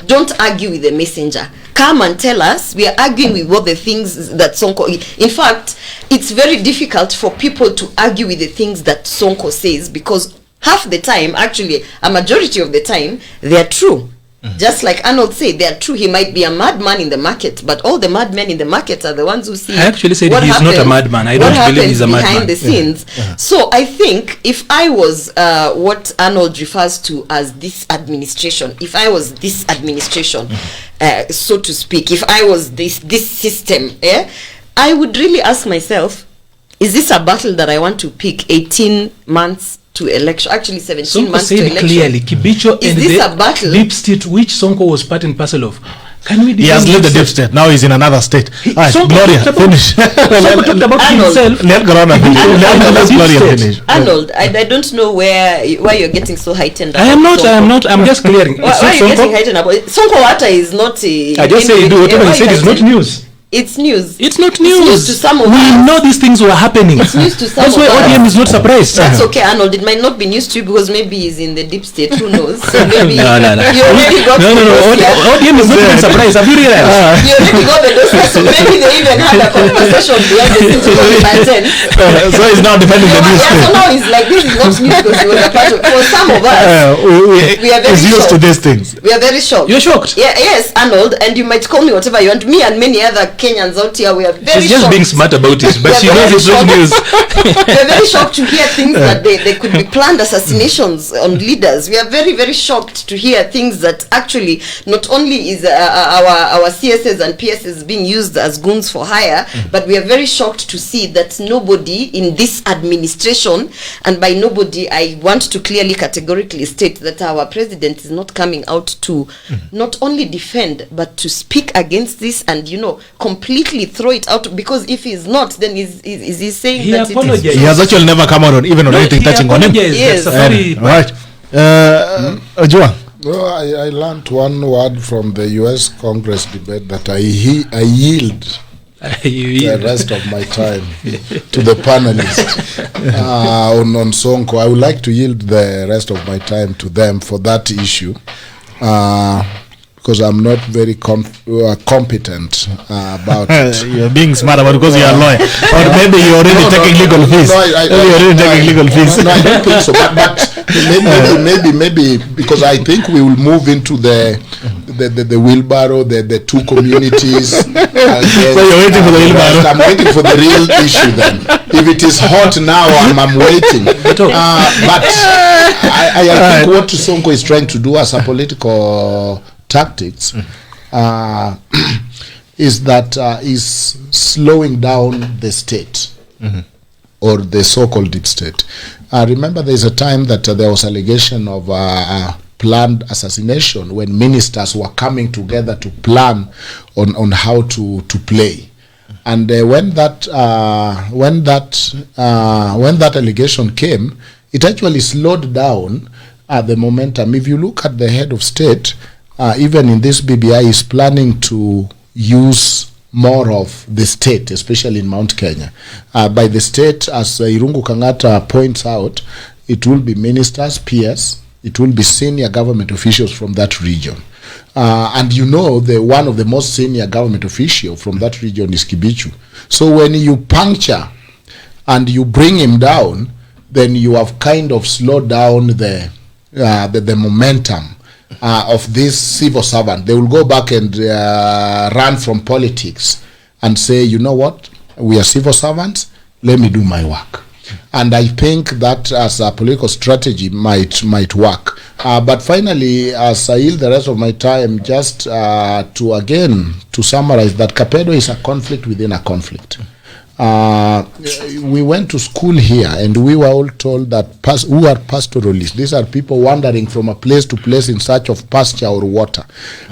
Don't argue with the messenger. Come and tell us. We are arguing with what the things that Sonko... In fact, it's very difficult for people to argue with the things that Sonko says, because half the time, actually, a majority of the time, they are true. Just like Arnold said, they are true. He might be a madman in the market, but all the madmen in the market are the ones who see. I actually said what he's not a happens- madman. I what don't believe he's a happens madman. behind the scenes. So I think if I was what Arnold refers to as this administration, if I was this administration, so to speak, if I was this system, I would really ask myself, is this a battle that I want to pick 18 months to election, actually 17 Sonko months to said election? clearly, Kibicho Is and this the a battle? deep state, which Sonko was part and parcel of. Can we He has defend left the himself? deep state. Now he's in another state. All right, Sonko Gloria, talked about- finish. Sonko talked about Arnold. himself. Let Gloria finish. Let Deep Gloria state. finish. Arnold, I don't know why you're getting so heightened. I am about not, Sonko. I'm just clearing. Why It's are not you getting Sonko. heightened about Sonko Wata is not I just say you do whatever why he said is not heightened? news. It's news. It's not It's news news. to some of We us. know these things were happening. It's news to some That's of why us. ODM is not surprised. That's okay, Arnold. It might not be news to you because maybe he's in the deep state. Who knows? So maybe No. you already got No. the dossier. ODM is not even surprised. Have you realized? You already got the dossier, so maybe they even had a conversation behind the scenes because by 10. So he's now defending the Yeah, news so state. now it's like this is not news because he was a part of. For some of us, we are very He's used to shocked. these things. We are very shocked. You're shocked. Yeah, yes, Arnold, and you might call me whatever you want. Me and many other Kenyans out here, we are very She's just shocked. being smart about it, but We she are knows very it's not shocked. news. We are very shocked to hear things that they could be planned assassinations on leaders. We are very, very shocked to hear things that actually not only is our CSs and PSs being used as goons for hire, but we are very shocked to see that nobody in this administration, and by nobody I want to clearly categorically state that our president is not coming out to not only defend but to speak against this and completely throw it out, because if he's not, then is he saying He that it is apologized. He has actually never come out on anything touching on him. Yes. That's a very All right. Ojwang. No, I learned one word from the U.S. Congress debate that I yield the rest of my time to the panelists on Sonko. I would like to yield the rest of my time to them for that issue because I'm not very competent about it. You're being smart about it because you're a lawyer. Or maybe you're already taking legal fees. Maybe you're already taking legal fees. No, I don't think so. But maybe because I think we will move into the wheelbarrow, the two communities. So you're waiting for the wheelbarrow. I'm waiting for the real issue then. If it is hot now, I'm waiting. But I think what Sonko is trying to do as a political tactics is that is slowing down the state or the so-called deep state. Remember, there's a time that there was allegation of planned assassination when ministers were coming together to plan on how to play. And when that allegation came, it actually slowed down the momentum. If you look at the head of state, even in this BBI, is planning to use more of the state, especially in Mount Kenya. By the state, as Irungu Kangata points out, it will be ministers, PS, it will be senior government officials from that region. And one of the most senior government officials from that region is Kibichu. So when you puncture and you bring him down, then you have kind of slowed down the momentum of this civil servant. They will go back and run from politics and say, you know what, we are civil servants, let me do my work. And I think that as a political strategy might work. But finally, as I yield the rest of my time, just to summarize that Kapedo is a conflict within a conflict. We went to school here and we were all told that who are pastoralists. These are people wandering from a place to place in search of pasture or water.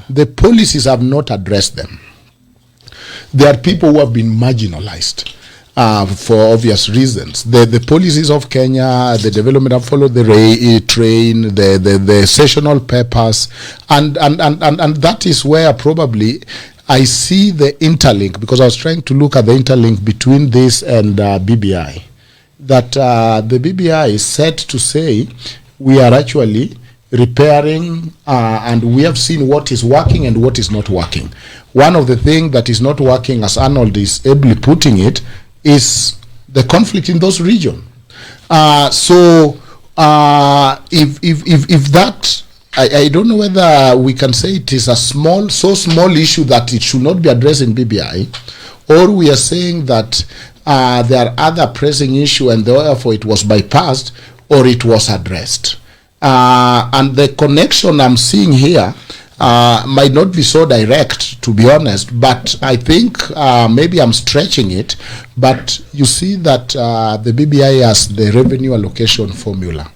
The policies have not addressed them. There are people who have been marginalized for obvious reasons. The policies of Kenya, the development have followed the train, the sessional papers, and that is where probably I see the interlink, because I was trying to look at the interlink between this and BBI. That the BBI is set to say we are actually repairing and we have seen what is working and what is not working. One of the things that is not working, as Arnold is ably putting it, is the conflict in those regions. So if that, I don't know whether we can say it is a so small issue that it should not be addressed in BBI, or we are saying that there are other pressing issues and therefore it was bypassed or it was addressed. And the connection I'm seeing here might not be so direct, to be honest, but I think maybe I'm stretching it. But you see that the BBI has the revenue allocation formula,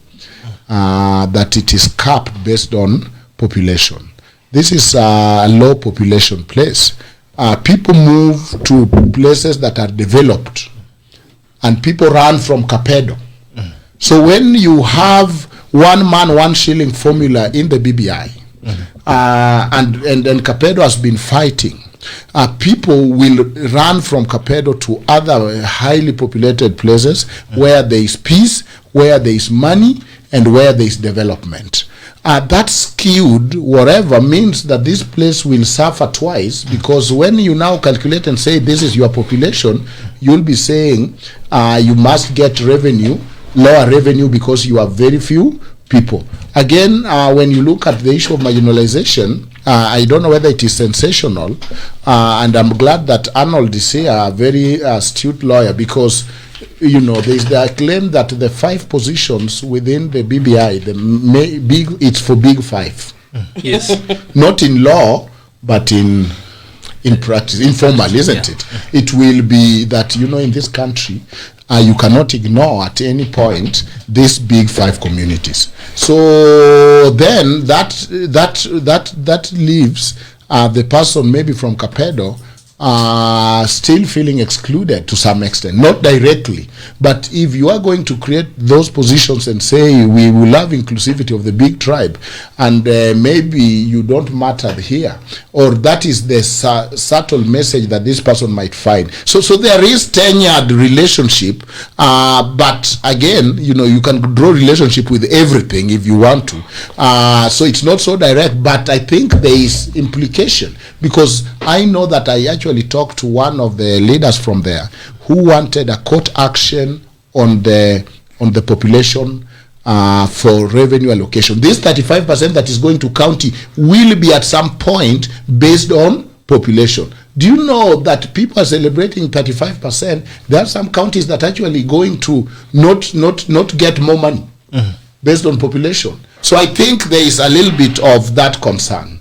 that it is capped based on population. This is a low population place. People move to places that are developed, and people run from Kapedo. So when you have 1 man, 1 shilling formula in the BBI, and Kapedo has been fighting, people will run from Kapedo to other highly populated places where there is peace, where there is money, and where there is development. That skewed whatever means that this place will suffer twice, because when you now calculate and say this is your population, you'll be saying you must get revenue, lower revenue, because you have very few people. Again, when you look at the issue of marginalization, I don't know whether it is sensational, and I'm glad that Arnold is here, a very astute lawyer, because you know there is the claim that the 5 positions within the BBI, it's for big 5. Yes. Not in law, but in practice, informal, isn't it? It will be that, you know, in this country, you cannot ignore at any point these big 5 communities. So then that leaves the person maybe from Kapedo still feeling excluded to some extent, not directly, but if you are going to create those positions and say we will have inclusivity of the big tribe, and maybe you don't matter here, or that is the subtle message that this person might find. So there is tenured relationship, but again, you know, you can draw relationship with everything if you want to. So it's not so direct, but I think there is implication, because I know that I actually talked to one of the leaders from there who wanted a court action on the population for revenue allocation. This 35% that is going to county will be at some point based on population. Do you know that people are celebrating 35%? There are some counties that are actually going to not get more money based on population. So I think there is a little bit of that concern.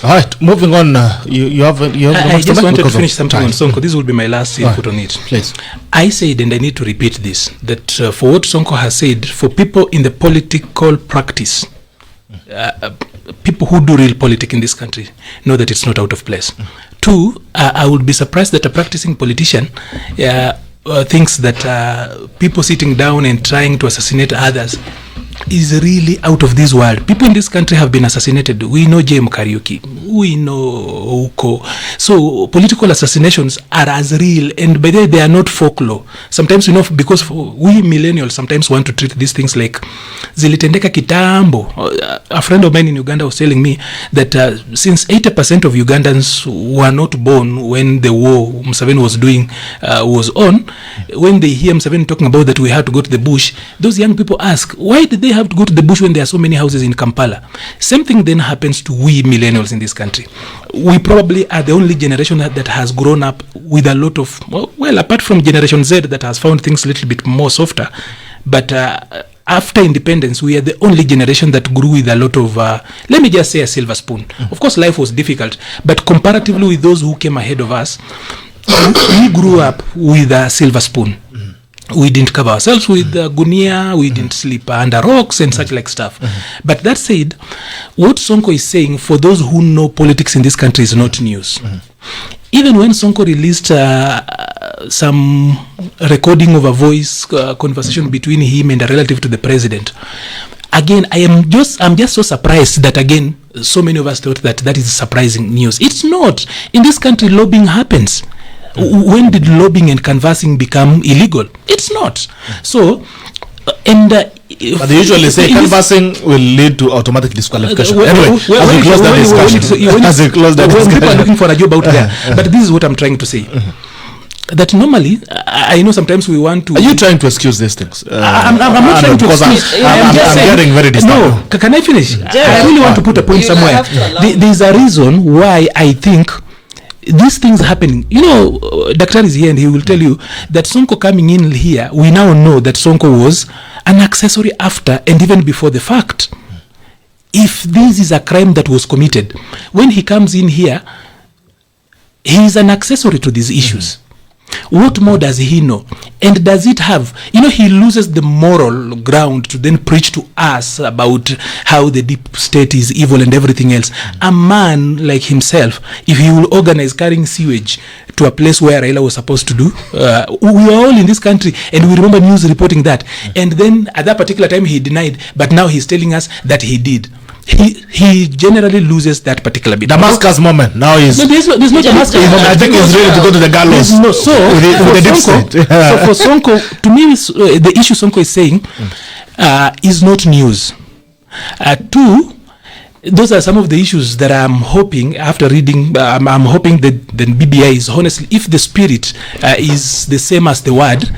All right, moving on. You have I just wanted to finish something on Sonko. This will be my last input on it. Please. I said, and I need to repeat this, that for what Sonko has said, for people in the political practice, people who do real politics in this country know that it's not out of place. 2, I would be surprised that a practicing politician thinks that people sitting down and trying to assassinate others is really out of this world. People in this country have been assassinated. We know J.M. Kariuki. We know Uko. So political assassinations are as real, and by the way, they are not folklore. Sometimes, you know, because we millennials sometimes want to treat these things like zilitendeka kitambo. A friend of mine in Uganda was telling me that since 80% of Ugandans were not born when the war Museveni was doing was on, when they hear Museveni talking about that we had to go to the bush, those young people ask, why did they they have to go to the bush when there are so many houses in Kampala? Same thing then happens to we millennials in this country. We probably are the only generation that has grown up with a lot of, well, apart from Generation Z that has found things a little bit more softer, but after independence, we are the only generation that grew with a lot of, let me just say, a silver spoon. Of course, life was difficult, but comparatively with those who came ahead of us, we grew up with a silver spoon. We didn't cover ourselves with gunia, we didn't sleep under rocks and such like stuff. But that said, what Sonko is saying, for those who know politics in this country, is not news. Even when Sonko released some recording of a voice conversation between him and a relative to the president, again, I'm just so surprised that, again, so many of us thought that is surprising news. It's not. In this country, lobbying happens. When did lobbying and canvassing become illegal? It's not. So, and but they usually say canvassing will lead to automatic disqualification. Anyway, when people are looking for a job out there, but this is what I'm trying to say. That normally, I know sometimes we want to. Are you trying to excuse these things? I'm not trying to excuse. I'm getting very disturbed. No, can I finish? I really want to put a point somewhere. There's a reason why I think these things happening. You know, Dr. is here and he will tell you that Sonko coming in here, we now know that Sonko was an accessory after and even before the fact. If this is a crime that was committed, when he comes in here, he is an accessory to these issues. What more does he know? And does it have, he loses the moral ground to then preach to us about how the deep state is evil and everything else. A man like himself, if he will organize carrying sewage to a place where Raila was supposed to do, we are all in this country and we remember news reporting that. And then at that particular time he denied, but now he's telling us that he did. He generally loses that particular bit. Damascus moment. Now he's there's no Damascus moment. I think he's ready to go to the gallows. No, so for Sonko, to me, the issue Sonko is saying is not news. Two, those are some of the issues that I'm hoping, after reading, I'm hoping that the BBI is honestly, if the spirit is the same as the word,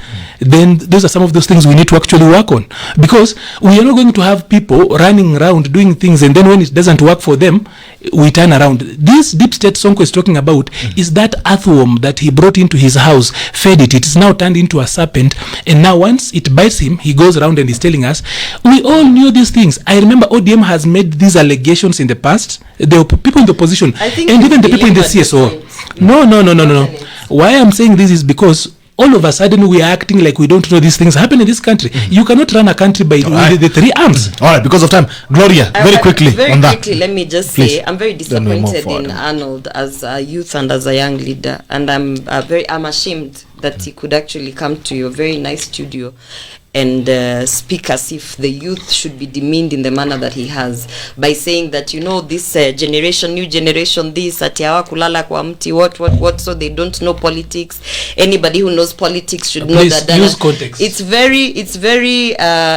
then those are some of those things we need to actually work on. Because we are not going to have people running around doing things and then when it doesn't work for them, we turn around. This deep state Sonko is talking about is that earthworm that he brought into his house, fed it. It is now turned into a serpent. And now once it bites him, he goes around and is telling us, we all knew these things. I remember ODM has made these allegations in the past. The people in the opposition and even the people in the CSO. No. Why I'm saying this is because all of a sudden we are acting like we don't know these things happen in this country. You cannot run a country by the three arms. All right, because of time. Gloria, very quickly on that. Let me just say, I'm very disappointed in Arnold as a youth and as a young leader, and I'm ashamed that he could actually come to your very nice studio and speak as if the youth should be demeaned in the manner that he has, by saying that, this generation, new generation, this ati hawakulala kwa mti, what, so they don't know politics. Anybody who knows politics should know that. Use context.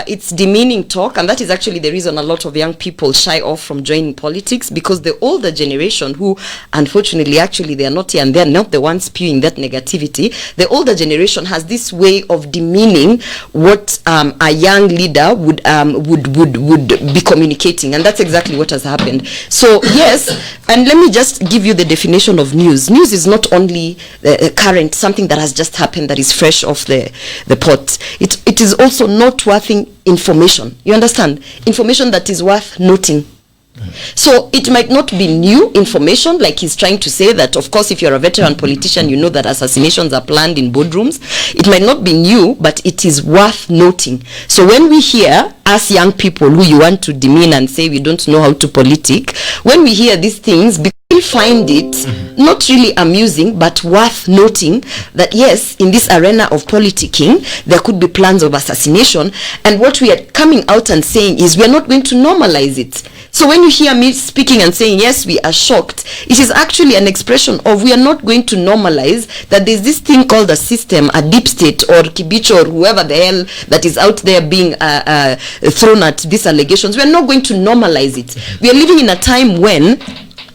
It's demeaning talk, and that is actually the reason a lot of young people shy off from joining politics, because the older generation, who unfortunately actually they are not here and they're not the ones spewing that negativity, the older generation has this way of demeaning what a young leader would be communicating, and that's exactly what has happened. So yes, and let me just give you the definition of news. News is not only current, something that has just happened that is fresh off the pot. It is also noteworthy information. You understand? Information that is worth noting. So it might not be new information, like he's trying to say that, of course, if you're a veteran politician, you know that assassinations are planned in boardrooms. It might not be new, but it is worth noting. So when we hear, as young people who you want to demean and say we don't know how to politic, when we hear these things, we find it not really amusing, but worth noting that yes, in this arena of politicking, there could be plans of assassination, and what we are coming out and saying is we are not going to normalize it. So when you hear me speaking and saying, yes, we are shocked, it is actually an expression of we are not going to normalize that there's this thing called a system, a deep state, or Kibicho, or whoever the hell that is out there being thrown at these allegations. We are not going to normalize it. We are living in a time when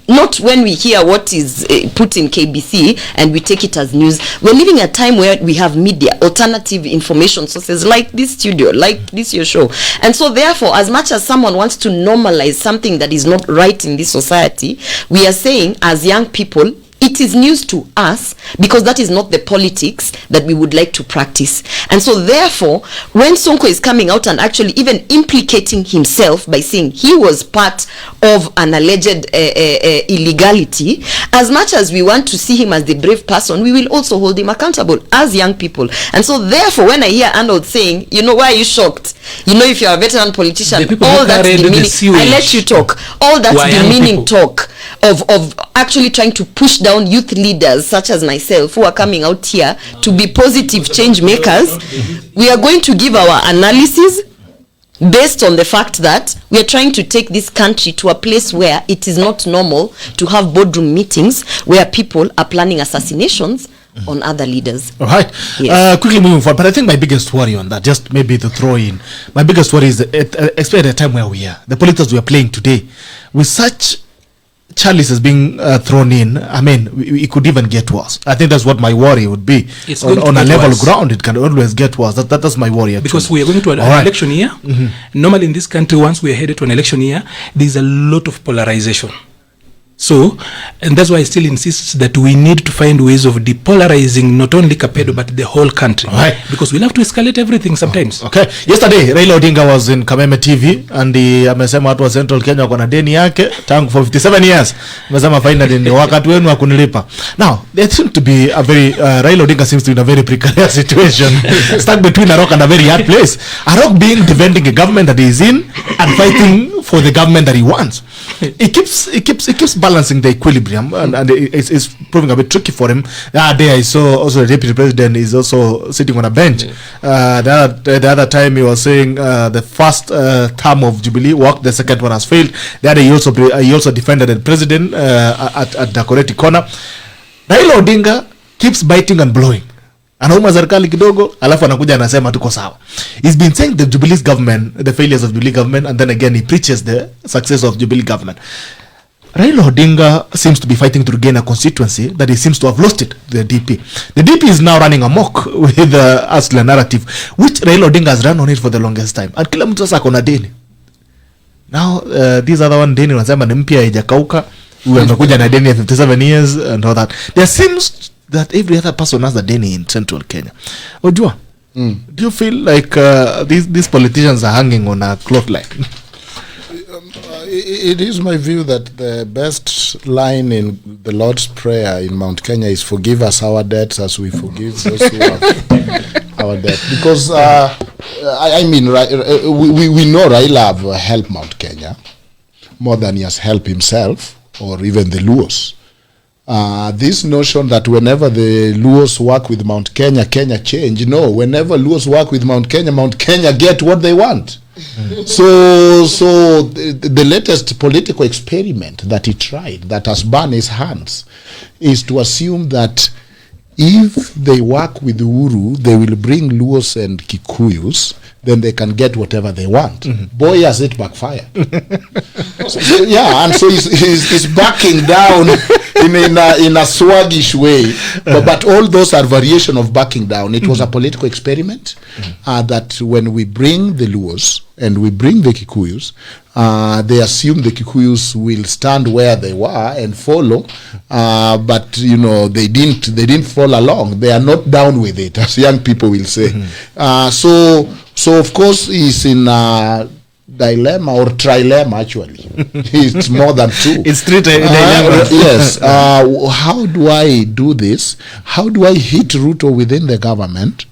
not when we hear what is put in KBC and we take it as news. We're living a time where we have media, alternative information sources like this studio, like this your show. And so therefore, as much as someone wants to normalize something that is not right in this society, we are saying as young people, it is news to us because that is not the politics that we would like to practice. And so therefore, when Sonko is coming out and actually even implicating himself by saying he was part of an alleged illegality, as much as we want to see him as the brave person, we will also hold him accountable as young people. And so therefore, when I hear Arnold saying, you know, why are you shocked? You know, if you're a veteran politician, all that's demeaning, I let you talk, all that's demeaning talk of actually trying to push down youth leaders such as myself who are coming out here to be positive change makers. We are going to give our analysis based on the fact that we are trying to take this country to a place where it is not normal to have boardroom meetings where people are planning assassinations on other leaders. All right. Yes. Quickly moving forward, but I think my biggest worry on that, just maybe to throw in, my biggest worry is especially at a time where we are, the politics we are playing today, with such chalices being thrown in, I mean, it could even get worse. I think that's what my worry would be. On a level ground, it can always get worse. That's my worry. Actually. Because we are going to an election year. Normally in this country, once we are headed to an election year, there's a lot of polarization. So, and that's why I still insist that we need to find ways of depolarizing not only Kapedo but the whole country. Right. Because we'll have to escalate everything sometimes. Okay. Yesterday, Raila Odinga was in Kameme TV and amesema watu wa Central Kenya wako na deni yake tangu for 57 years. Amesema finally ni wakati wenu wa kunilipa. Now, there seems to be a very Raila Odinga seems to be in a very precarious situation, stuck between a rock and a very hard place. A rock being defending a government that he is in and fighting for the government that he wants. It keeps balancing the equilibrium, and it's proving a bit tricky for him. That day I saw also the deputy president is also sitting on a bench. The other time he was saying the first term of Jubilee worked, the second one has failed. The other he also defended the president at the correct corner. Raila Odinga keeps biting and blowing. Anauma serikali kidogo alafu anakuja anasema tuko sawa. He's been saying the Jubilee's government, the failures of Jubilee government, and then again he preaches the success of Jubilee government. Raila Odinga seems to be fighting to regain a constituency that he seems to have lost it, the DP. The DP is now running amok with the Asla narrative, which Raila Odinga has run on it for the longest time. And kila mtu sasa kona deni. Now, these other one deni wanasema ni mpya haijakauka. We amekuja na deni ya 57 years and all that. There seems that every other person has a deni in Central Kenya. Ojwa, do you feel like these politicians are hanging on a cloth line? It is my view that the best line in the Lord's Prayer in Mount Kenya is forgive us our debts as we forgive those who have our debt. Because, I mean, we know Raila have helped Mount Kenya more than he has helped himself or even the Luos. This notion that whenever the Luos work with Mount Kenya, Kenya change. No, whenever Luos work with Mount Kenya get what they want. So the latest political experiment that he tried, that has burned his hands, is to assume that if they work with Uhuru, they will bring Luos and Kikuyus, then they can get whatever they want. Boy, has it backfired. And so he's backing down in a swaggish way. But all those are variation of backing down. It was a political experiment that when we bring the Luos and we bring the Kikuyus, they assume the Kikuyus will stand where they were and follow, but you know they didn't fall along. They are not down with it, as young people will say. So of course he's in a dilemma or trilemma actually. It's more than two. It's three dilemmas. Yes. How do I do this? How do I hit Ruto within the government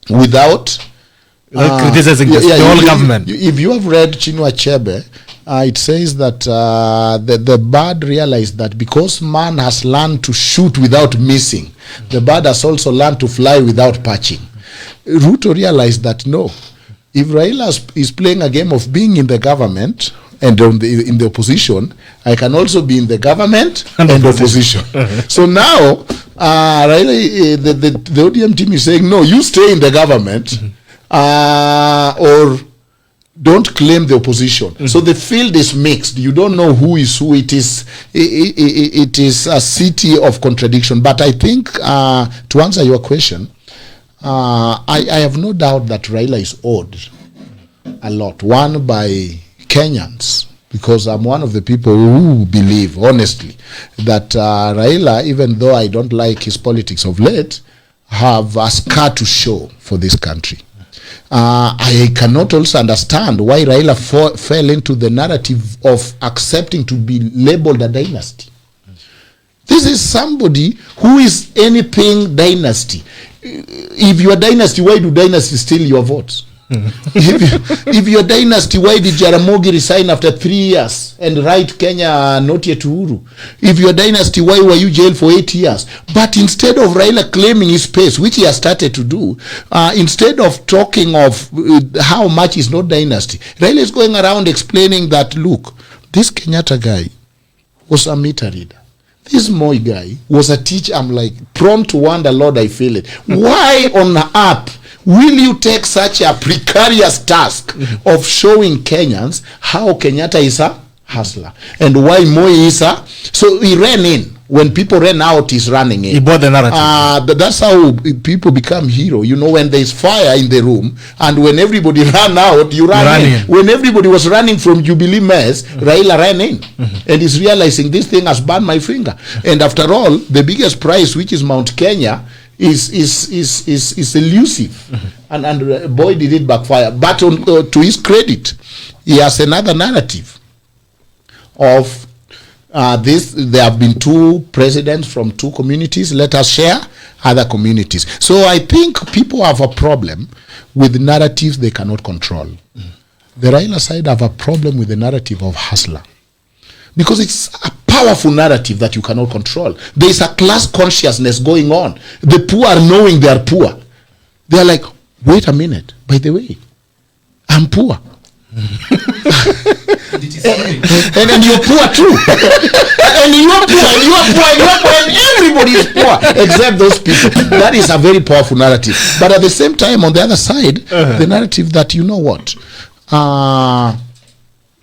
without criticizing the whole government? If you have read Chinua Achebe, it says that the bird realized that because man has learned to shoot without missing, the bird has also learned to fly without perching. Ruto realized that no, if Raila is playing a game of being in the government and in the opposition, I can also be in the government and opposition. So now Raila, the ODM team is saying, no, you stay in the government, or don't claim the opposition. So the field is mixed. You don't know who is who. It is a city of contradiction. But I think to answer your question, I have no doubt that Raila is owed a lot. One, by Kenyans, because I'm one of the people who believe, honestly, that Raila, even though I don't like his politics of late, have a scar to show for this country. I cannot also understand why Raila fell into the narrative of accepting to be labeled a dynasty. This is somebody who is anything dynasty. If you are dynasty, why do dynasty steal your votes? if you're dynasty, why did Jaramogi resign after 3 years and write Kenya not yet Uhuru? If you're dynasty, why were you jailed for 8 years? But instead of Raila claiming his space, which he has started to do, instead of talking of how much is not dynasty, Raila is going around explaining that, look, this Kenyatta guy was a meter reader. This Moi guy was a teacher. I'm like, prone to wonder, Lord, I feel it. Why on earth will you take such a precarious task of showing Kenyans how Kenyatta is a hustler and why Moi is a... So he ran in. When people ran out, he's running in. He bought the narrative. That's how people become hero. You know, when there's fire in the room and when everybody ran out, you ran in. When everybody was running from Jubilee mess, Raila ran in. And he's realizing this thing has burned my finger. And after all, the biggest prize, which is Mount Kenya, is elusive. And boy, did it backfire. But to his credit, he has another narrative of there have been 2 presidents from 2 communities. Let us share other communities. So I think people have a problem with narratives they cannot control. The Raila side have a problem with the narrative of hustler, because it's a powerful narrative that you cannot control. There is a class consciousness going on. The poor are knowing they are poor. They are like, wait a minute, by the way, I'm poor. and you're poor too. And you're poor, and everybody is poor except those people. That is a very powerful narrative. But at the same time, on the other side, the narrative that, you know what,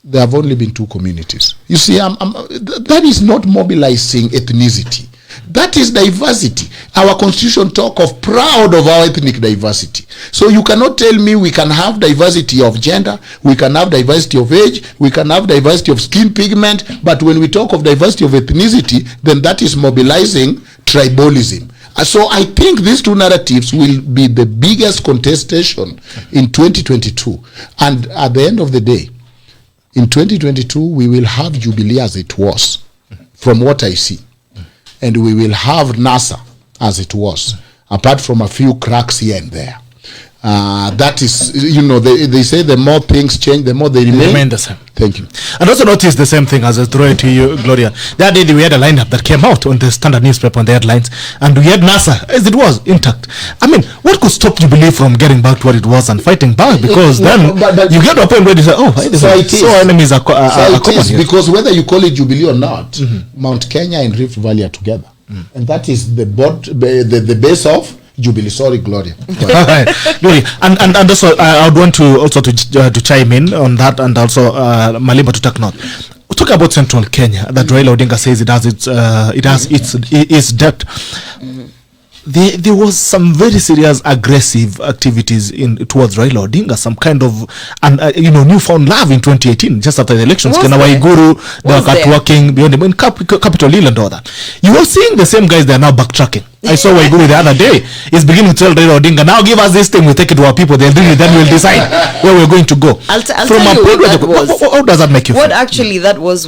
there have only been 2 communities. You see, that is not mobilizing ethnicity. That is diversity. Our constitution talk of proud of our ethnic diversity. So you cannot tell me we can have diversity of gender, we can have diversity of age, we can have diversity of skin pigment, but when we talk of diversity of ethnicity, then that is mobilizing tribalism. So I think these 2 narratives will be the biggest contestation in 2022. And at the end of the day, in 2022, we will have Jubilee as it was, from what I see. And we will have NASA as it was, apart from a few cracks here and there. That is, you know, they say the more things change, the more they remain the same. Thank you. And also notice the same thing as I throw it to you, Gloria. That day we had a lineup that came out on the Standard newspaper on the headlines, and we had NASA as it was intact. I mean, what could stop Jubilee from getting back to what it was and fighting back? Because then but you get to a point where you say, oh, so enemies are common. Because whether you call it Jubilee or not, Mount Kenya and Rift Valley are together. And that is the base of Jubilee. Sorry, Gloria. Right. And also I would want to also to chime in on that, and also Maliba to take note. Talk about Central Kenya that Raila Odinga says it has its depth. There was some very serious aggressive activities towards Raila Odinga, some kind of newfound love in 2018, just after the elections. Kena Waiguru, they were catwalking beyond the Capitol Hill and all that. You are seeing the same guys, they are now backtracking. I saw Waiguru the other day. He's beginning to tell Raila Odinga, now give us this thing, we'll take it to our people, then we'll decide where we're going to go. I'll tell you how does that make you feel? What actually that was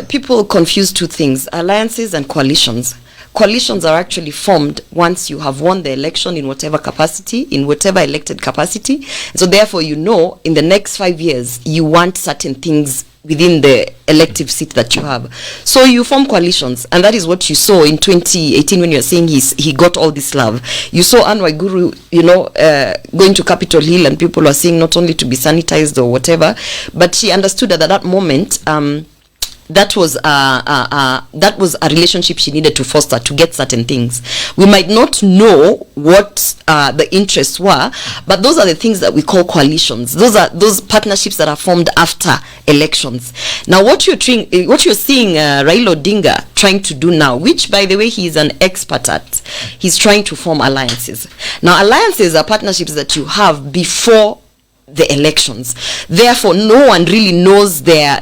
people confused 2 things, alliances and coalitions. Coalitions are actually formed once you have won the election in whatever capacity, in whatever elected capacity. So therefore, you know, in the next 5 years, you want certain things within the elective seat that you have. So you form coalitions, and that is what you saw in 2018 when you're saying he got all this love. You saw Anne Waiguru, going to Capitol Hill, and people were saying not only to be sanitized or whatever, but she understood that at that moment, that was a relationship she needed to foster to get certain things. We might not know what the interests were, but those are the things that we call coalitions. Those are those partnerships that are formed after elections. Now, what you're seeing Raila Odinga trying to do now, which, by the way, he is an expert at, he's trying to form alliances. Now, alliances are partnerships that you have before the elections. Therefore, no one really knows their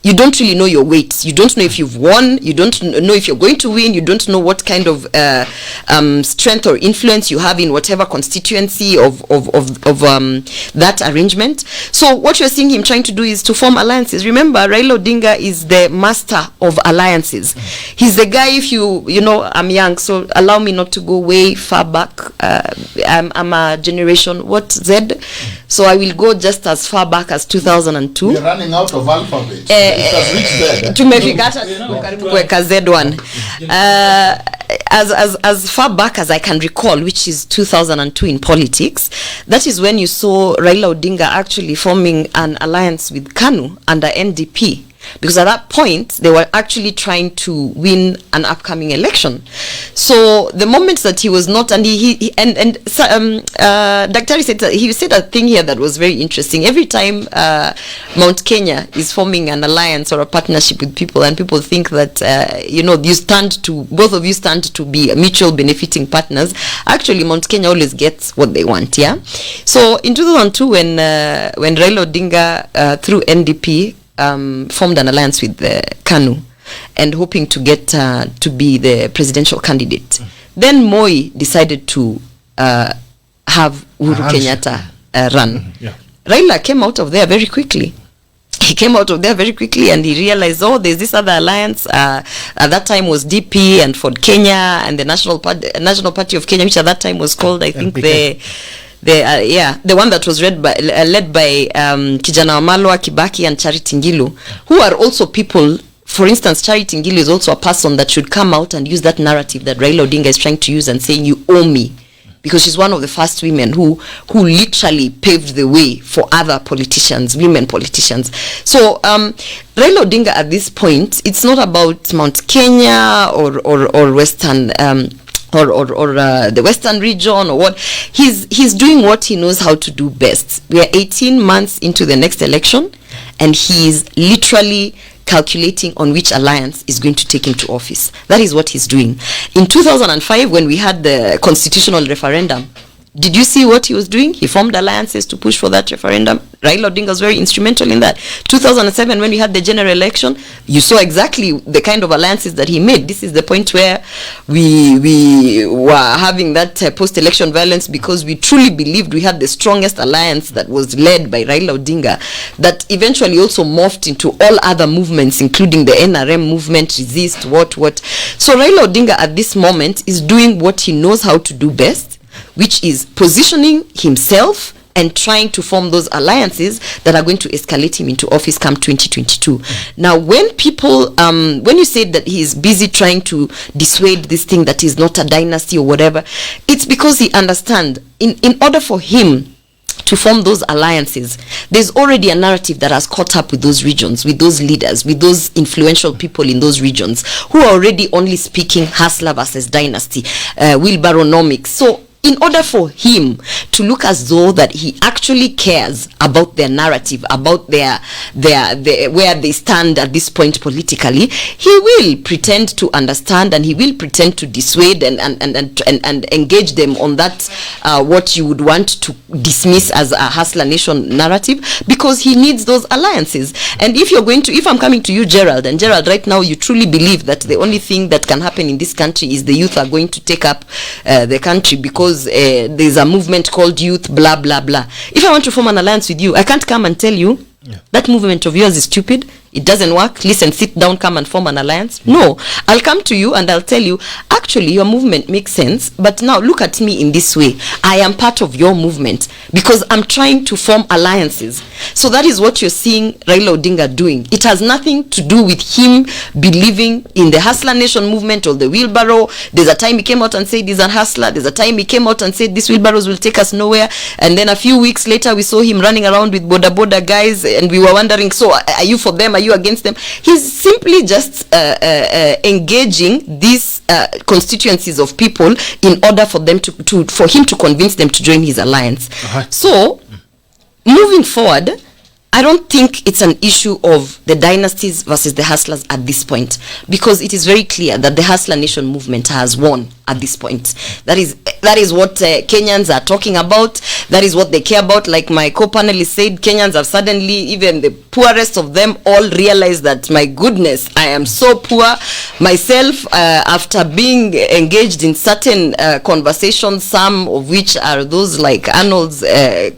you don't really know your weight. You don't know if you've won. You don't know if you're going to win. You don't know what kind of strength or influence you have in whatever constituency of that arrangement. So what you're seeing him trying to do is to form alliances. Remember, Raila Odinga is the master of alliances. He's the guy, if you know, I'm young, so allow me not to go way far back. I'm a generation, Z? So I will go just as far back as 2002. We're running out of alphabet. Tumefikata karibu kuweka Z1. As far back as I can recall, which is 2002 in politics, that is when you saw Raila Odinga actually forming an alliance with KANU under NDP. Because at that point, they were actually trying to win an upcoming election. So the moment that he was not, and Daktari said that, he said a thing here that was very interesting. Every time Mount Kenya is forming an alliance or a partnership with people, and people think that both of you stand to be mutual benefiting partners. Actually, Mount Kenya always gets what they want. Yeah. So in 2002, when Raila Odinga through NDP formed an alliance with KANU and hoping to get to be the presidential candidate. Then Moi decided to have Uhuru Kenyatta run. Raila came out of there very quickly. He came out of there very quickly and he realized, there's this other alliance. At that time was DP and Ford Kenya and the National Party of Kenya, which at that time was called, I think, the one that was led by Kijana Wamalwa, Kibaki and Charity Ngilu, who are also people. For instance, Charity Ngilu is also a person that should come out and use that narrative that Raila Odinga is trying to use and saying, you owe me. Because she's one of the first women who literally paved the way for other politicians, women politicians. So Raila Odinga at this point, it's not about Mount Kenya or Western the Western region or what. He's doing what he knows how to do best. We are 18 months into the next election, and he's literally calculating on which alliance is going to take him to office. That is what he's doing. In 2005, when we had the constitutional referendum, did you see what he was doing? He formed alliances to push for that referendum. Raila Odinga was very instrumental in that. 2007, when we had the general election, you saw exactly the kind of alliances that he made. This is the point where we were having that post-election violence, because we truly believed we had the strongest alliance that was led by Raila Odinga, that eventually also morphed into all other movements, including the NRM movement, Resist, what. So Raila Odinga at this moment is doing what he knows how to do best, which is positioning himself and trying to form those alliances that are going to escalate him into office come 2022. Now, when people, when you said that he is busy trying to dissuade this thing that is not a dynasty or whatever, it's because he understands in order for him to form those alliances, there's already a narrative that has caught up with those regions, with those leaders, with those influential people in those regions who are already only speaking hustler versus dynasty, wheelbarrownomics. So in order for him to look as though that he actually cares about their narrative, about their where they stand at this point politically, he will pretend to understand, and he will pretend to dissuade and engage them on that what you would want to dismiss as a hustler nation narrative, because he needs those alliances. And if I'm coming to you, Gerald, and Gerald, right now you truly believe that the only thing that can happen in this country is the youth are going to take up the country because there's a movement called youth, blah blah blah. If I want to form an alliance with you, I can't come and tell you that movement of yours is stupid, it doesn't work, listen, sit down, come and form an alliance. No, I'll come to you and I'll tell you, actually actually your movement makes sense, but now look at me in this way. I am part of your movement because I'm trying to form alliances. So that is what you're seeing Raila Odinga doing. It has nothing to do with him believing in the Hustler Nation movement or the wheelbarrow. There's a time he came out and said he's a hustler. There's a time he came out and said these wheelbarrows will take us nowhere. And then a few weeks later, we saw him running around with boda guys, and we were wondering, so are you for them? Are you against them? He's simply just engaging these constituencies of people in order for them for him to convince them to join his alliance. So moving forward, I don't think it's an issue of the dynasties versus the hustlers at this point, because it is very clear that the Hustler Nation movement has won at this point. That is what Kenyans are talking about. That is what they care about. Like my co-panelist said, Kenyans have suddenly, even the poorest of them, all realized that, my goodness, I am so poor myself. After being engaged in certain conversations, some of which are those like Arnold's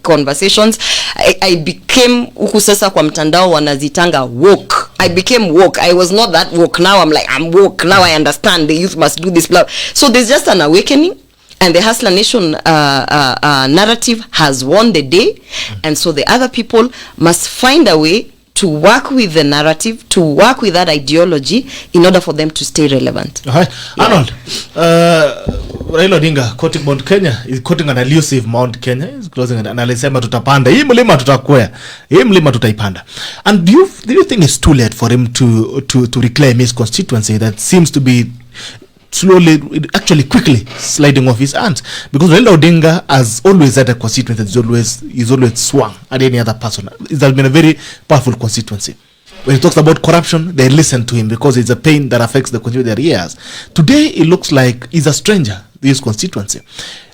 conversations, I became, huku sasa kwa mtandao wanazitanga woke. I became woke. I was not that woke. Now I'm like, I'm woke. Now I understand the youth must do this. Blah. So there's just an awakening, and the Hustler Nation narrative has won the day. And so the other people must find a way to work with the narrative, to work with that ideology in order for them to stay relevant. Arnold, Raila Odinga quoting Mount Kenya, is quoting an elusive Mount Kenya, is closing an analisema tutapanda, hii mlima tutakwea, hii mlima tutaipanda. And do you think it's too late for him to reclaim his constituency that seems to be slowly, actually quickly sliding off his hands? Because Raila Odinga has always had a constituency that is always swung at any other person. It has been a very powerful constituency. When he talks about corruption, they listen to him because it's a pain that affects the constituency that he has. Today, it looks like he's a stranger, this constituency.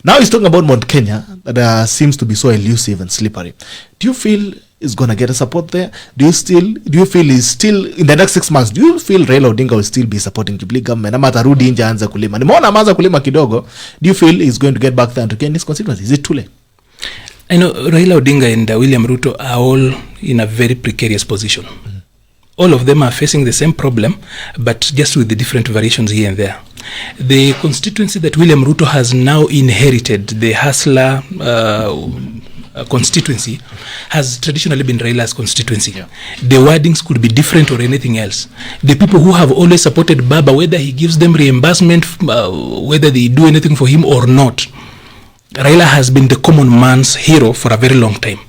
Now he's talking about Mount Kenya that seems to be so elusive and slippery. Do you feel is going to get a support there? Do you feel he's still in the next 6 months? Do you feel Raila Odinga will still be supporting Jubilee government? Ama atarudi nje aanze kulima. Nimeona ameanza kulima kidogo. Do you feel he's going to get back there to Kenya's constituency? Is it too late? I know Raila Odinga and William Ruto are all in a very precarious position. All of them are facing the same problem, but just with the different variations here and there. The constituency that William Ruto has now inherited, the Hustler constituency, has traditionally been Raila's constituency. Yeah. The wordings could be different or anything else. The people who have always supported Baba, whether he gives them reimbursement, whether they do anything for him or not, Raila has been the common man's hero for a very long time.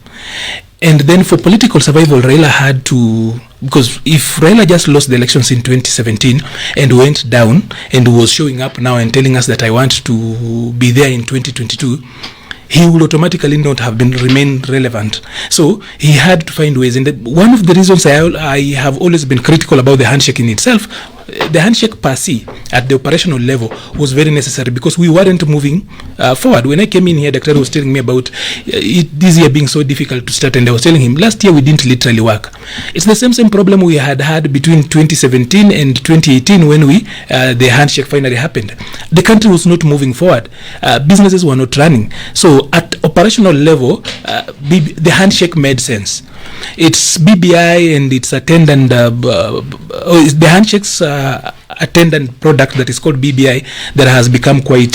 And then for political survival, Raila had to, because if Raila just lost the elections in 2017 and went down and was showing up now and telling us that I want to be there in 2022, he would automatically not have remained relevant. So he had to find ways. And one of the reasons I have always been critical about the handshake in itself, the handshake per se at the operational level was very necessary because we weren't moving forward. When I came in here, Dr. was telling me about this year being so difficult to start, and I was telling him last year we didn't literally work. It's the same problem we had between 2017 and 2018 when the handshake finally happened. The country was not moving forward. Businesses were not running. So at operational level, the handshake made sense. It's BBI and its attendant, the handshake's attendant product that is called BBI that has become quite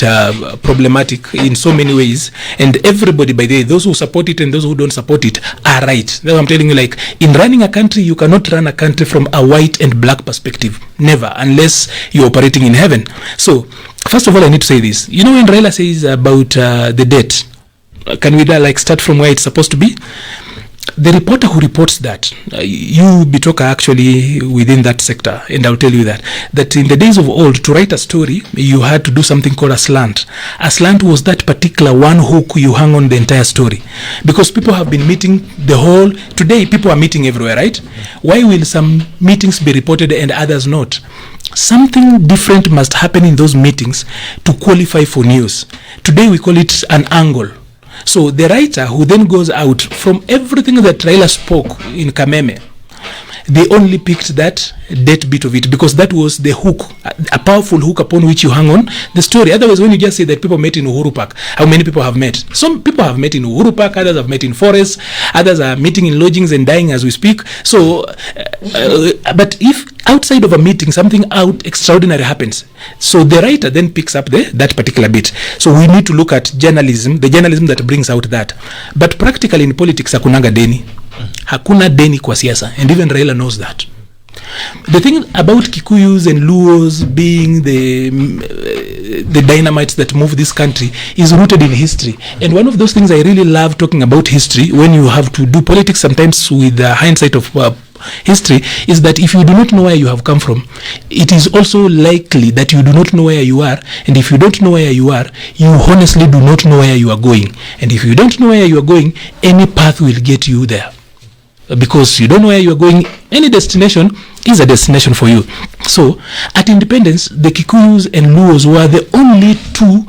problematic in so many ways. And everybody, by the way, those who support it and those who don't support it are right. That's what I'm telling you, like in running a country, you cannot run a country from a white and black perspective. Never, unless you're operating in heaven. So, first of all, I need to say this. You know, when Raila says about the debt, can we start from where it's supposed to be? The reporter who reports that, you Bitoka actually within that sector, and I'll tell you that in the days of old, to write a story, you had to do something called a slant. A slant was that particular one hook you hang on the entire story. Because people have been meeting today people are meeting everywhere, right? Why will some meetings be reported and others not? Something different must happen in those meetings to qualify for news. Today we call it an angle. So the writer who then goes out from everything that Raila spoke in Kameme, they only picked that debt bit of it because that was the hook, a powerful hook upon which you hang on the story. Otherwise, when you just say that people met in Uhuru Park, how many people have met? Some people have met in Uhuru Park, others have met in forests, others are meeting in lodgings and dying as we speak. So, but if outside of a meeting something extraordinary happens, so the writer then picks up that particular bit. So we need to look at journalism, the journalism that brings out that. But practically in politics, hakunanga deni. Hakuna deni kwa siasa, and even Raila knows that. The thing about Kikuyus and Luos being the dynamites that move this country is rooted in history. And one of those things I really love talking about history, when you have to do politics sometimes with the hindsight of history, is that if you do not know where you have come from, it is also likely that you do not know where you are. And if you don't know where you are, you honestly do not know where you are going. And if you don't know where you are going, any path will get you there. Because you don't know where you are going, any destination is a destination for you. So at independence, the Kikuyus and Luos were the only two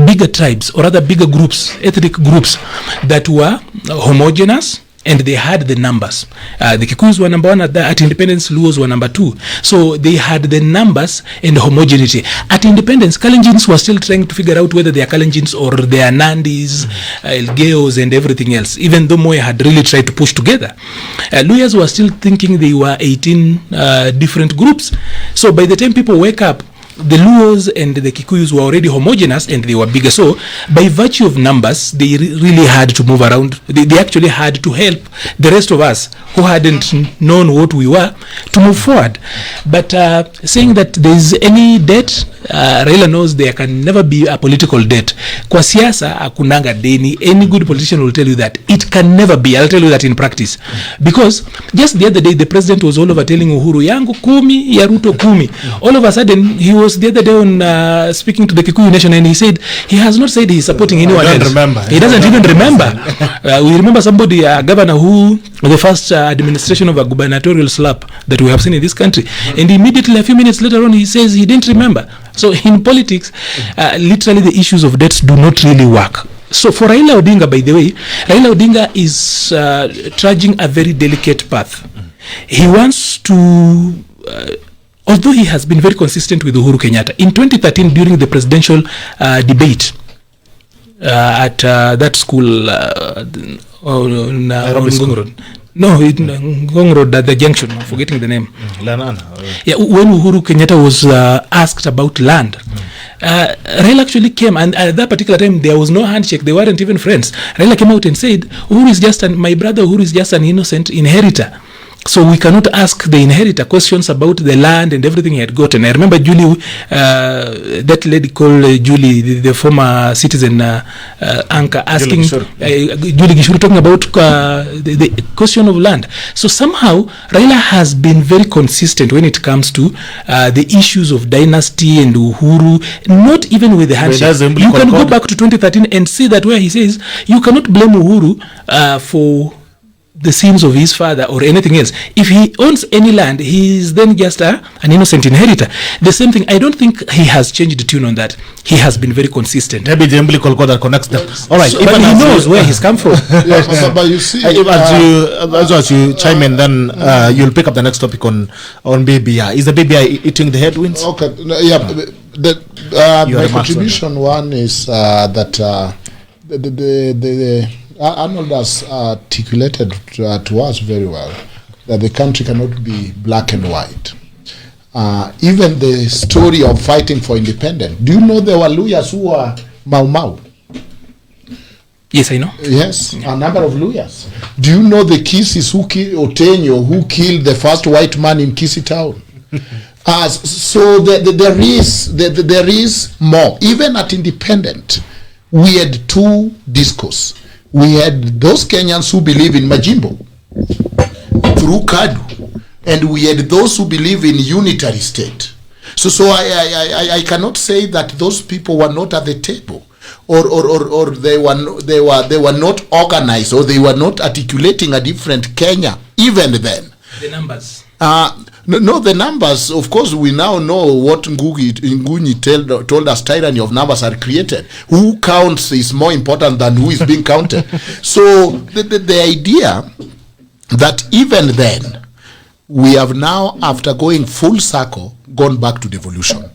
bigger tribes, or rather bigger groups, ethnic groups, that were homogeneous, and they had the numbers. The Kikuyus were number one at independence, Luos were number two. So they had the numbers and homogeneity. At independence, Kalenjins were still trying to figure out whether they are Kalenjins or they are Nandis, Elgeos and everything else, even though Moi had really tried to push together. Luyas were still thinking they were 18 different groups. So by the time people wake up, the Luos and the Kikuyus were already homogeneous and they were bigger. So by virtue of numbers, they really had to move around. They actually had to help the rest of us who hadn't known what we were to move forward. But saying that there is any debt, Raila knows there can never be a political debt. Kwa siasa hakunanga deni. Any good politician will tell you that. It can never be. I'll tell you that in practice. Because just the other day, the president was all over telling Uhuru, yangu 10, ya Ruto 10. All of a sudden, he was the other day on speaking to the Kikuyu nation, and he said he has not said he's supporting anyone else. He doesn't even remember. We remember somebody, a governor who, the first administration of a gubernatorial slap that we have seen in this country, and immediately a few minutes later on, he says he didn't remember. So in politics, literally the issues of debts do not really work. So for Raila Odinga, by the way, Raila Odinga is trudging a very delicate path. He wants to... although he has been very consistent with Uhuru Kenyatta, in 2013 during the presidential debate at that school on Ngong Road. No, Ngong Road at the junction, I'm forgetting the name. Yeah, when Uhuru Kenyatta was asked about land, Raila actually came, and at that particular time there was no handshake, they weren't even friends. Raila came out and said, Uhuru is just my brother Uhuru is just an innocent inheritor. So we cannot ask the inheritor questions about the land and everything he had gotten. I remember Julie, that lady called Julie, the former citizen anchor, asking Julie Gishuru talking about the question of land. So somehow Raila has been very consistent when it comes to the issues of dynasty and Uhuru, not even with the handshake. You can go back to 2013 and see that where he says you cannot blame Uhuru for the sins of his father or anything else. If he owns any land, he is then just an innocent inheritor. The same thing, I don't think he has changed the tune on that. He has been very consistent. Maybe the umbilical cord that connects them. All right, so, but he knows where he's come from. Yes, but you see, as you chime in, then you'll pick up the next topic on BBI. Is the BBI eating the headwinds? Okay, yeah. My contribution one is that Arnold has articulated to us very well that the country cannot be black and white. Even the story of fighting for independence. Do you know there were Luyas who were Mau Mau? Yes, I know. Yes, a number of Luyas. Do you know the Kisis who killed Otenyo, who killed the first white man in Kisii town? So there is more. Even at independent, we had two discourse. We had those Kenyans who believe in Majimbo through KADU, and we had those who believe in unitary state. So I cannot say that those people were not at the table, or they were not organized, or they were not articulating a different Kenya even then. The numbers. No, the numbers, of course, we now know what Ngunyi told us, tyranny of numbers are created. Who counts is more important than who is being counted. So the idea that even then, we have now, after going full circle, gone back to devolution.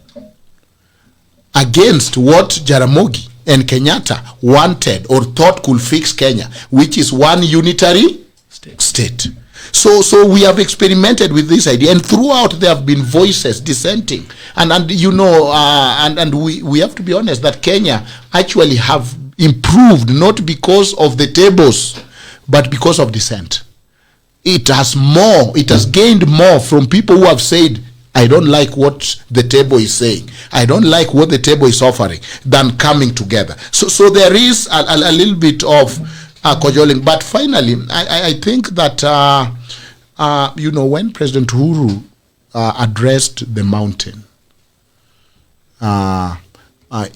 Against what Jaramogi and Kenyatta wanted or thought could fix Kenya, which is one unitary state. So we have experimented with this idea, and throughout there have been voices dissenting, and you know, and we have to be honest that Kenya actually have improved not because of the tables, but because of dissent. It has gained more from people who have said, I don't like what the table is saying, I don't like what the table is offering, than coming together. So there is a little bit of cajoling. But finally, I think that you know, when President Uhuru addressed the mountain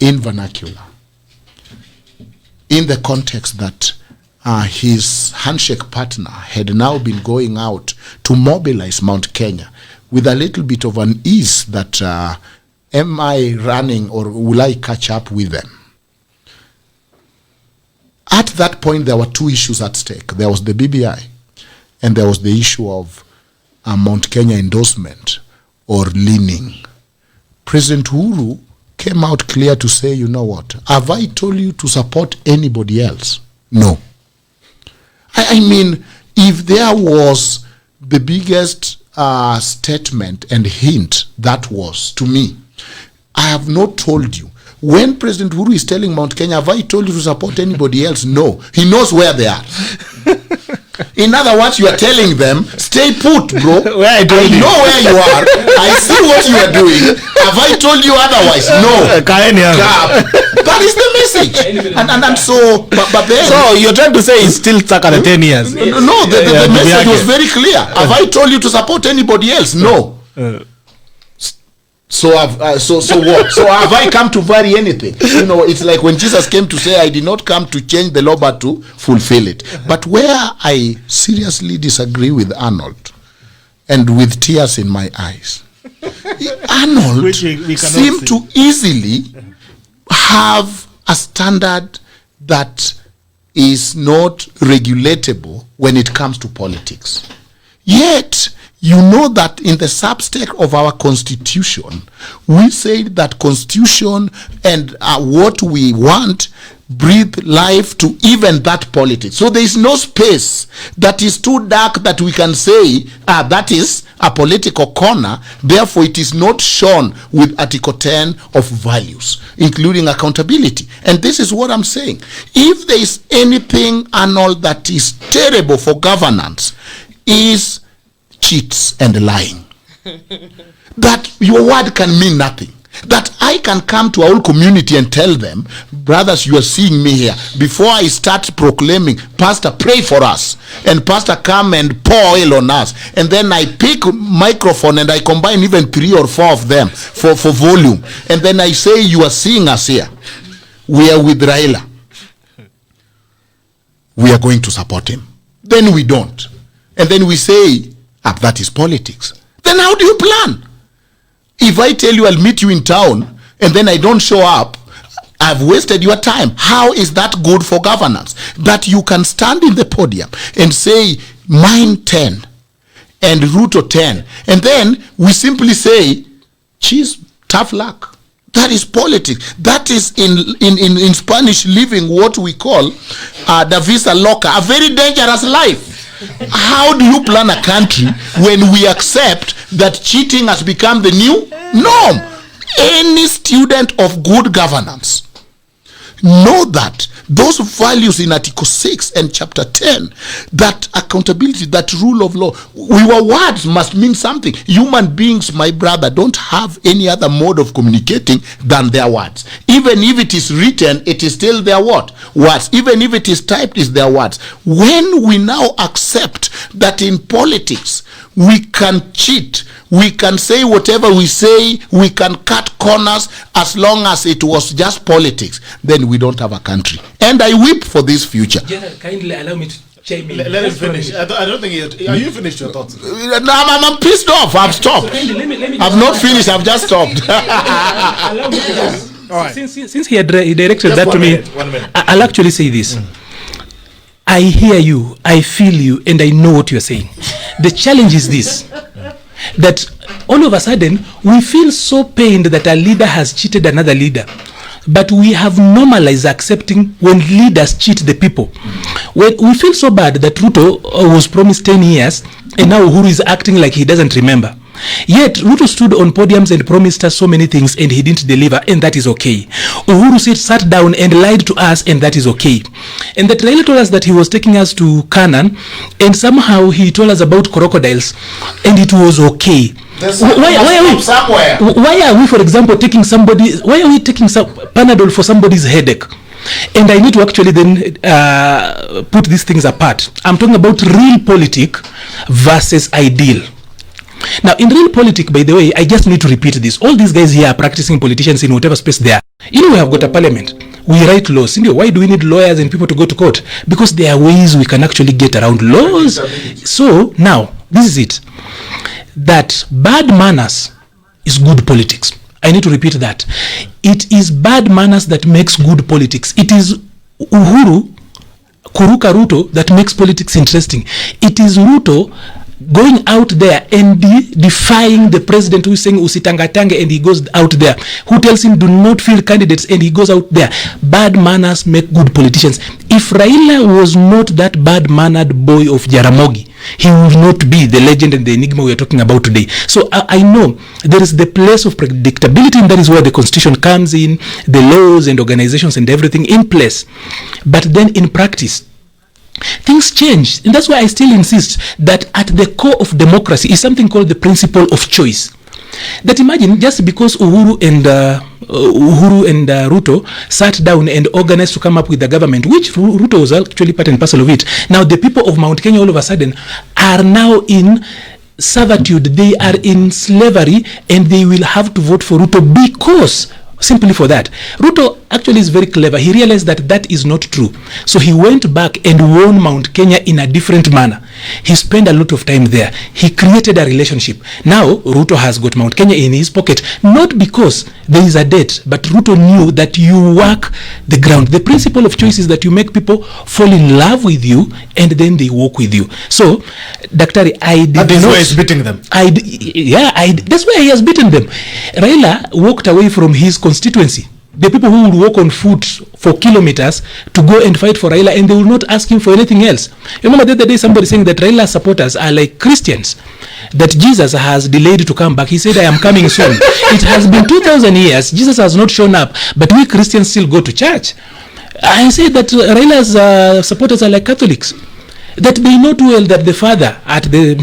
in vernacular, in the context that his handshake partner had now been going out to mobilize Mount Kenya with a little bit of an ease that am I running or will I catch up with them? At that point, there were two issues at stake. There was the BBI, and there was the issue of Mount Kenya endorsement or leaning. President Uhuru came out clear to say, you know what, have I told you to support anybody else? No. I mean, if there was the biggest statement and hint, that was, to me, I have not told you. When President Uhuru is telling Mount Kenya, have I told you to support anybody else? No. He knows where they are. In other words, you are telling them, stay put, bro. I know where you are. I see what you are doing. Have I told you otherwise? No. That is the message. And so, but then... So you're trying to say it's still stuck at the 10 years? No, the message was very clear. Have I told you to support anybody else? No. So what? So have I come to vary anything? You know, it's like when Jesus came to say, I did not come to change the law but to fulfill it. But where I seriously disagree with Arnold, and with tears in my eyes, Arnold we seemed to easily have a standard that is not regulatable when it comes to politics. Yet, you know that in the subtext of our constitution, we said that constitution and what we want breathe life to even that politics. So there is no space that is too dark that we can say, that is a political corner, therefore it is not shown with Article 10 of values, including accountability. And this is what I'm saying. If there is anything, Arnold, that is terrible for governance, is cheats and lying. That your word can mean nothing. That I can come to our whole community and tell them, brothers, you are seeing me here. Before I start proclaiming, Pastor, pray for us. And Pastor, come and pour oil on us. And then I pick microphone and I combine even 3 or 4 of them for volume. And then I say, you are seeing us here. We are with Raila. We are going to support him. Then we don't. And then we say, that is politics. Then how do you plan? If I tell you I'll meet you in town and then I don't show up, I've wasted your time. How is that good for governance? That you can stand in the podium and say, mine 10 and Ruto 10. And then we simply say, geez, tough luck. That is politics. That is in Spanish living what we call the visa loca, a very dangerous life. How do you plan a country when we accept that cheating has become the new norm? Any student of good governance know that those values in Article 6 and Chapter 10, that accountability, that rule of law, our words must mean something. Human beings, my brother, don't have any other mode of communicating than their words. Even if it is written, it is still their what? Words. Even if it is typed, it's their words. When we now accept that in politics, we can cheat, we can say whatever we say, we can cut corners as long as it was just politics, then we don't have a country. And I weep for this future. General, kindly allow me to chime in. Let him finish. I don't think are you finished your thoughts? I'm pissed off. I've stopped. So let me I've not finished. I've just stopped. Allow me to just, All right. All right. since he directed Just that 1 to me, minute, 1 minute. I'll actually say this. I hear you, I feel you, and I know what you're saying. The challenge is this, that all of a sudden, we feel so pained that a leader has cheated another leader. But we have normalized accepting when leaders cheat the people. When we feel so bad that Ruto was promised 10 years, and now Uhuru is acting like he doesn't remember. Yet Ruto stood on podiums and promised us so many things, and he didn't deliver, and that is okay. Uhuru sat down and lied to us, and that is okay. And that Raila told us that he was taking us to Canaan, and somehow he told us about crocodiles, and it was okay. Why are we, for example, taking some Panadol for somebody's headache? And I need to actually then put these things apart. I'm talking about real politic versus ideal. Now, in real politic, by the way, I just need to repeat this. All these guys here are practicing politicians in whatever space they are. We have got a parliament. We write laws. Why do we need lawyers and people to go to court? Because there are ways we can actually get around laws. So, now, this is it. That bad manners is good politics. I need to repeat that. It is bad manners that makes good politics. It is Uhuru, Kuruka Ruto that makes politics interesting. It is Ruto going out there and defying the president who is saying usitangatange, and he goes out there, who tells him do not field candidates, and he goes out there. Bad manners make good politicians. If Raila was not that bad-mannered boy of Jaramogi, he will not be the legend and the enigma we are talking about today. So I know there is the place of predictability, and that is where the constitution comes in, the laws and organizations and everything in place. But then in practice, things change. And that's why I still insist that at the core of democracy is something called the principle of choice. That imagine just because Uhuru and Ruto sat down and organized to come up with the government, which Ruto was actually part and parcel of it. Now the people of Mount Kenya all of a sudden are now in servitude. They are in slavery, and they will have to vote for Ruto because simply for that. Ruto actually is very clever. He realized that that is not true. So he went back and won Mount Kenya in a different manner. He spent a lot of time there. He created a relationship. Now, Ruto has got Mount Kenya in his pocket, not because there is a debt, but Ruto knew that you work the ground. The principle of choice is that you make people fall in love with you, and then they walk with you. So, Daktari, I did not... That is why he's beating them. That's why he has beaten them. Raila walked away from his constituency. The people who will walk on foot for kilometers to go and fight for Raila, and they will not ask him for anything else. You remember the other day somebody saying that Raila supporters are like Christians, that Jesus has delayed to come back. He said, I am coming soon. It has been 2,000 years. Jesus has not shown up, but we Christians still go to church. I say that Raila's supporters are like Catholics, that they know too well that the father at the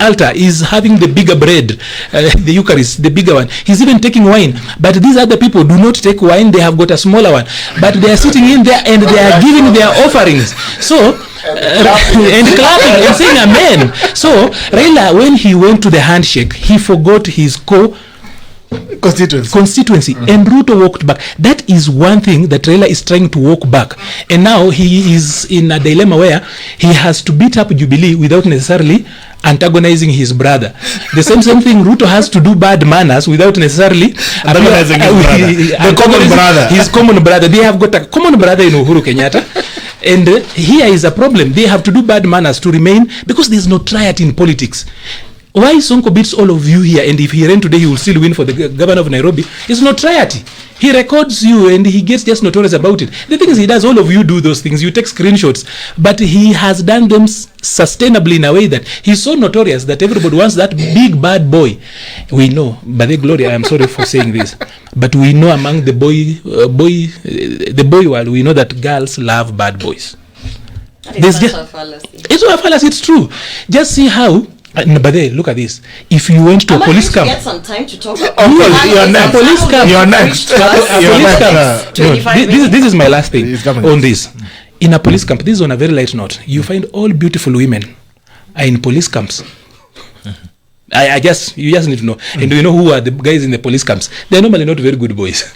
altar is having the bigger bread, the Eucharist, the bigger one. He's even taking wine. But these other people do not take wine. They have got a smaller one. But they are sitting in there and they are giving their offerings. So, and clapping and saying amen. So, Raila, when he went to the handshake, he forgot his constituency. And Ruto walked back. That is one thing that Raila is trying to walk back. And now he is in a dilemma where he has to beat up Jubilee without necessarily antagonizing his brother. The same thing Ruto has to do bad manners without necessarily antagonizing his common brother. They have got a common brother in Uhuru Kenyatta. And here is a problem. They have to do bad manners to remain, because there is no triad in politics. Why Sonko beats all of you here, and if he ran today, he will still win for the governor of Nairobi? It's notoriety. He records you, and he gets just notorious about it. The thing is, he does, all of you do those things. You take screenshots, but he has done them sustainably in a way that he's so notorious that everybody wants that big bad boy. We know, but the Gloria, I am sorry for saying this, but we know among the boy world, we know that girls love bad boys. It's a fallacy. It's true. Just see how. But then, look at this. If you went to a police camp, get some time to talk about you're next. This is my last thing on this. In a police camp, this is on a very light note. You find all beautiful women are in police camps. You just need to know. And do you know who are the guys in the police camps? They're normally not very good boys.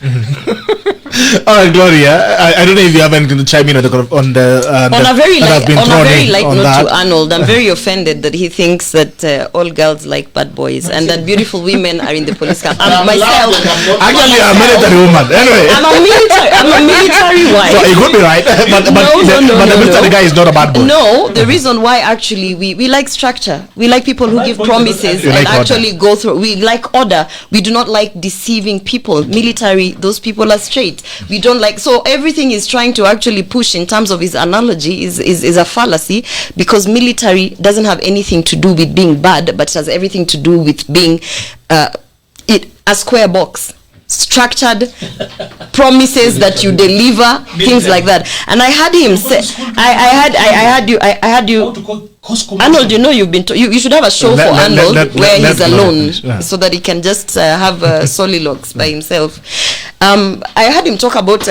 All right, Gloria. I don't know if you have anything to chime in on a very light note that. to Arnold. I'm very offended that he thinks that all girls like bad boys and that beautiful women are in the police camp. Myself, actually, I'm a military woman. Anyway, I'm a military wife. So it could be right, but the military guy is not a bad boy. No, the reason why actually we like structure. We like people who give promises and actually go through. We like order. We do not like deceiving people. Military, those people are straight. We don't like, so everything is trying to actually push in terms of his analogy is a fallacy, because military doesn't have anything to do with being bad, but it has everything to do with being a square box. Structured promises that you deliver, things like that. And I had him say, I had you Arnold, you know, you should have a show for Arnold where he's alone, so that he can just have soliloquies by himself. I had him talk about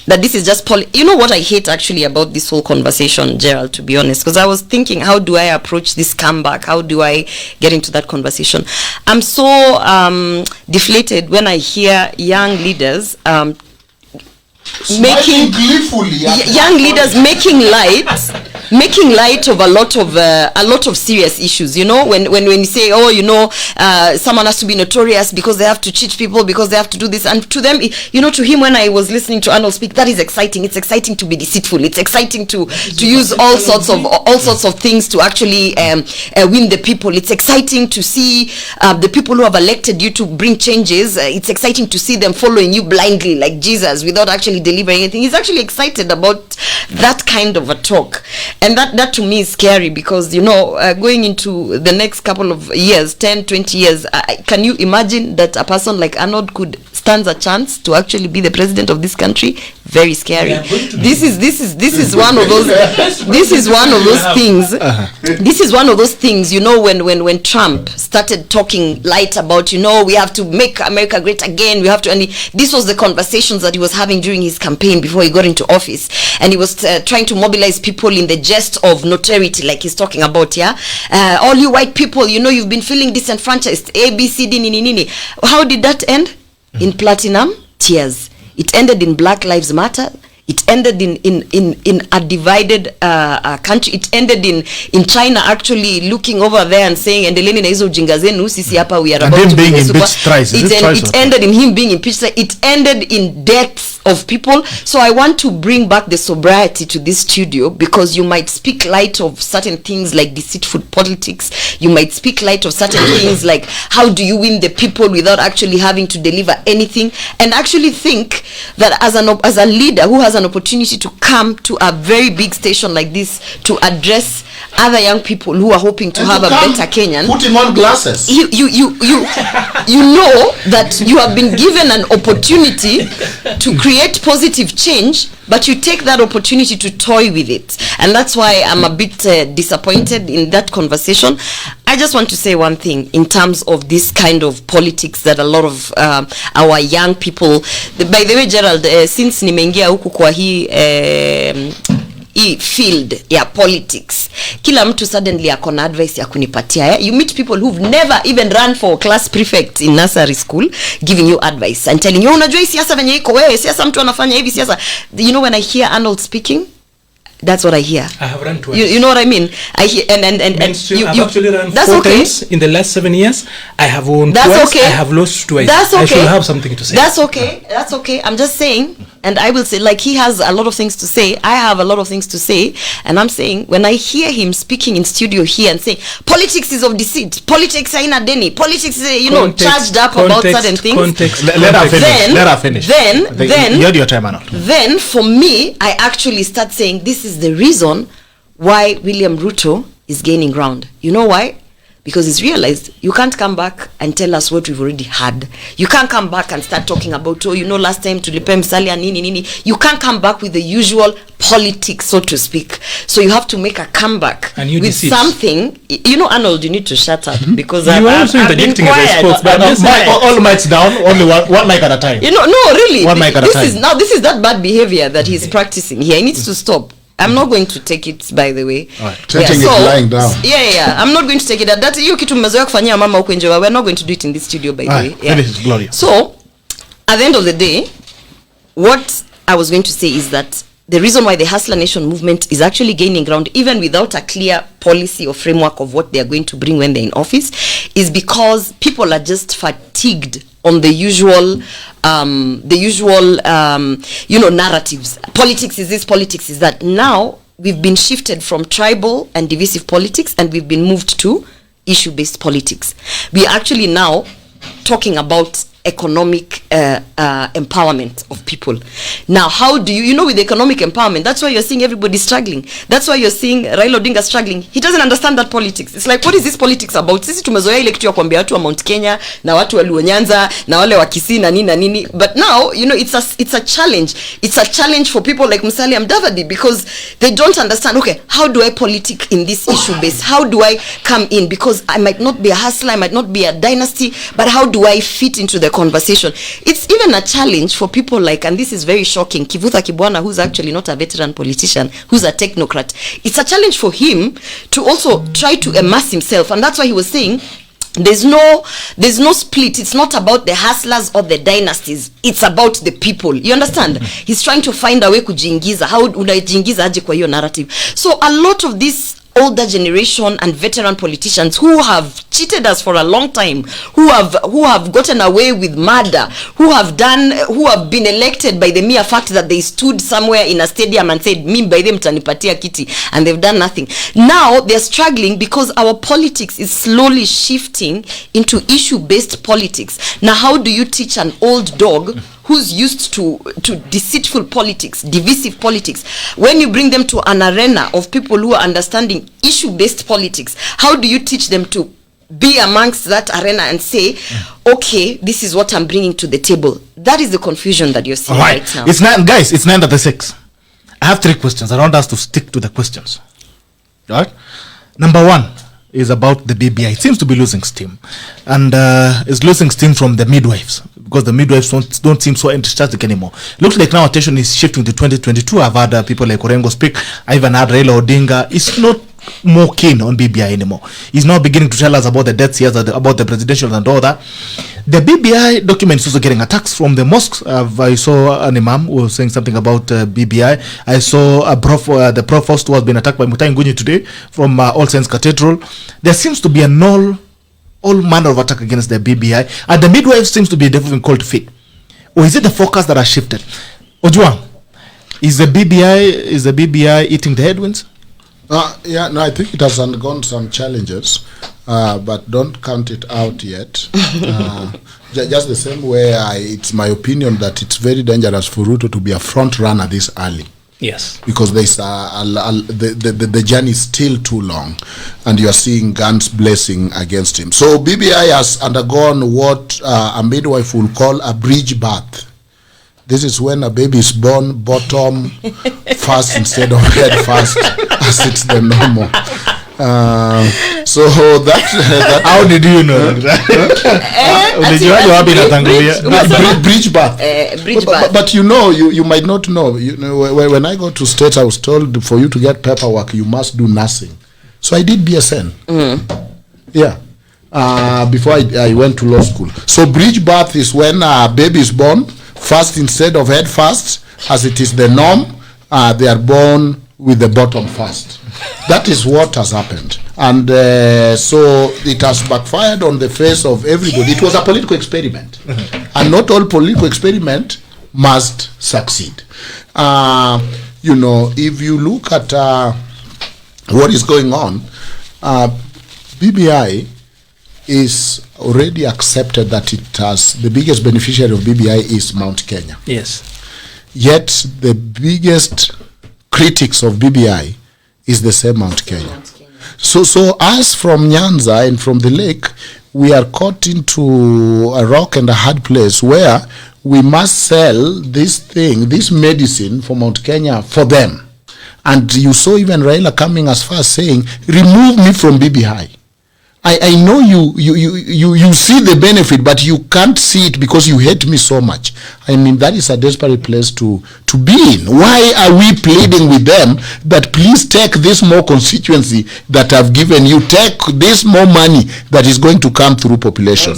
that this is just you know what I hate actually about this whole conversation, Gerald, to be honest, because I was thinking, how do I approach this comeback? How do I get into that conversation? I'm so deflated when I hear young leaders making light of a lot of serious issues. You know, when you say, oh, you know, someone has to be notorious because they have to cheat people, because they have to do this, and to them, you know, to him, when I was listening to Arnold speak, that is exciting. It's exciting to be deceitful. It's exciting to use all sorts of things to actually win the people. It's exciting to see the people who have elected you to bring changes. It's exciting to see them following you blindly like Jesus without actually delivering anything. He's actually excited about that kind of a talk, and that to me is scary, because, you know, going into the next couple of years, 10-20 years, can you imagine that a person like Arnold could stand a chance to actually be the president of this country? Very scary. This is one of those things. This is one of those things, you know, when Trump started talking light about, you know, we have to make America great again, we have to, and this was the conversations that he was having during his campaign before he got into office, and he was trying to mobilize people in the jest of notoriety, like he's talking about. All you white people, you know, you've been feeling disenfranchised, ABCD nini. How did that end? In platinum tears. It ended in Black Lives Matter. It ended in a divided country. It ended in China actually looking over there and saying, endeleni na hizo ujinga zenu, sisi hapa we are about to be impeached thrice. It ended in him being impeached. It ended in deaths of people. So I want to bring back the sobriety to this studio, because you might speak light of certain things like deceitful politics. You might speak light of certain things like how do you win the people without actually having to deliver anything, and actually think that as a leader who has an opportunity to come to a very big station like this to address other young people who are hoping to have a better Kenyan, putting on glasses, you know that you have been given an opportunity to create positive change, but you take that opportunity to toy with it, and that's why I'm a bit disappointed in that conversation. I just want to say one thing in terms of this kind of politics that a lot of our young people, by the way, Gerald, since nimeingia huku kwa hii field politics, kila mtu suddenly akona advice ya kunipatia. You meet people who've never even run for class prefect in nursery school giving you advice and telling you, unajua siasa venye iko wewe, siasa mtu anafanya hivi siasa. You know, when I hear Arnold speaking, that's what I hear. I have run twice. You know what I mean? I hear and I've actually run that's 4 okay. times in the last 7 years. I have won that's twice. Okay. I have lost twice. That's okay. I should have something to say. That's okay. That's okay. I'm just saying, and I will say, like, he has a lot of things to say. I have a lot of things to say, and I'm saying, when I hear him speaking in studio here and saying politics is of deceit, politics are in a deni, politics is, you know, charged up about certain things. Let her finish. Then you had your time, Arnold. Then for me, I actually start saying this is the reason why William Ruto is gaining ground. You know why? Because he's realized you can't come back and tell us what we've already had. You can't come back and start talking about, oh, you know, last time tulipe msali nini. You can't come back with the usual politics, so to speak. So you have to make a comeback with something. You know, Arnold, you need to shut up, because I've been quiet. You know, no, really. One mic at a time. This is that bad behavior that he's practicing here. He needs to stop. I'm not going to take it, by the way. Taking it lying down. Yeah. I'm not going to take it. That hiyo kitu mmezoea kufanyia mama huko nje. We're not going to do it in this studio, by the way. Finish, Gloria. So, at the end of the day, what I was going to say is that the reason why the Hustler Nation movement is actually gaining ground, even without a clear policy or framework of what they are going to bring when they're in office, is because people are just fatigued on the usual narratives. Politics is this, politics is that. Now we've been shifted from tribal and divisive politics, and we've been moved to issue-based politics. We are actually now talking about economic empowerment of people. Now, how do you know, with economic empowerment, that's why you're seeing everybody struggling. That's why you're seeing Raila Odinga struggling. He doesn't understand that politics. It's like, what is this politics about? Sisi tumezoea ile kitu ya kuambia watu wa Mount Kenya na watu wa Luo Nyanza na wale wa Kisii na nini. But now, it's a challenge. It's a challenge for people like Musalia Mudavadi, because they don't understand, okay, how do I politic in this issue base? How do I come in? Because I might not be a hustler, I might not be a dynasty, but how do I fit into the conversation? It's even a challenge for people like, and this is very shocking, Kivutha Kibwana, who's actually not a veteran politician, who's a technocrat. It's a challenge for him to also try to immerse himself, and that's why he was saying there's no split. It's not about the hustlers or the dynasties, it's about the people. You understand? He's trying to find a way kujiingiza. How unajiingiza aje kwa hiyo narrative? So a lot of this older generation and veteran politicians who have cheated us for a long time, who have gotten away with murder, who have been elected by the mere fact that they stood somewhere in a stadium and said, "Mi by them mtanipatia kiti," and they've done nothing. Now they're struggling because our politics is slowly shifting into issue-based politics. Now, how do you teach an old dog who's used to deceitful politics, divisive politics, when you bring them to an arena of people who are understanding issue-based politics? How do you teach them to be amongst that arena and say, okay, this is what I'm bringing to the table? That is the confusion that you're seeing right now. It's 9:36. I have 3 questions. I want us to stick to the questions. All right? Number 1 is about the BBI. It seems to be losing steam, and it's losing steam from the midwives, because the midwives don't seem so enthusiastic anymore. Looks like now attention is shifting to 2022. I've had people like Orengo speak. I even had Raila Odinga. It's not more keen on BBI anymore. He's now beginning to tell us about the deaths, about the presidential and all that. The BBI document is also getting attacks from the mosques. I saw an imam who was saying something about BBI. I saw the provost who has been attacked by Mutai Ngunyi today from All Saints Cathedral. There seems to be all manner of attack against the BBI, and the midwives seems to be developing cold feet. Or is it the focus that has shifted? Ojwang, is the BBI eating the headwinds? I think it has undergone some challenges, but don't count it out yet. Just the same way, it's my opinion that it's very dangerous for Ruto to be a front runner this early. Yes, because there's the journey is still too long, and you are seeing guns blazing against him. So BBI has undergone what a midwife will call a bridge birth. This is when a baby is born bottom first instead of head first, as it's the normal. So that how did you know that? Bridge birth. But you might not know. When I go to States, I was told for you to get paperwork, you must do nursing. So I did BSN. Yeah. Before I went to law school. So bridge birth is when a baby is born first instead of head first, as it is the norm. They are born with the bottom first. That is what has happened, and so it has backfired on the face of everybody. It was a political experiment, and not all political experiment must succeed. If you look at what is going on, BBI is already accepted that it has the biggest beneficiary of BBI is Mount Kenya. Yes. Yet the biggest critics of BBI is the same Mount Kenya. So us from Nyanza and from the lake, we are caught into a rock and a hard place where we must sell this medicine for Mount Kenya for them. And you saw even Raila coming as far as saying, remove me from BBI. I know you see the benefit, but you can't see it because you hate me so much. I mean, that is a desperate place to to be in. Why are we pleading with them that please take this more constituency that I've given you, take this more money that is going to come through population?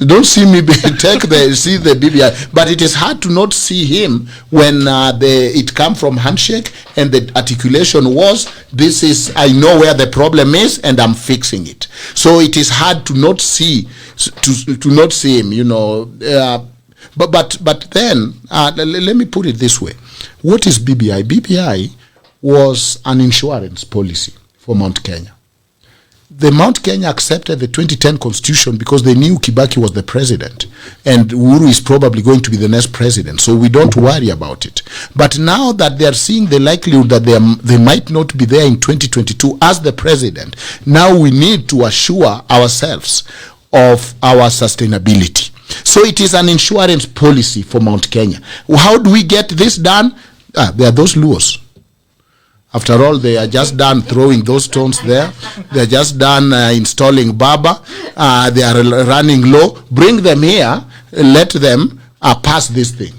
Don't see me, see the BBI. But it is hard to not see him when it come from handshake and the articulation was, this is, I know where the problem is and I'm fixing it. So it is hard to not see, to not see him, you know. But then, let me put it this way. What is BBI? BBI was an insurance policy for Mount Kenya. The Mount Kenya accepted the 2010 constitution because they knew Kibaki was the president and Uhuru is probably going to be the next president, so we don't worry about it. But now that they are seeing the likelihood that they might not be there in 2022 as the president, now we need to assure ourselves of our sustainability. So it is an insurance policy for Mount Kenya. How do we get this done? There are those Luos. After all, they are just done throwing those stones there. They are just done installing Baba. They are running low. Bring them here. Let them pass this thing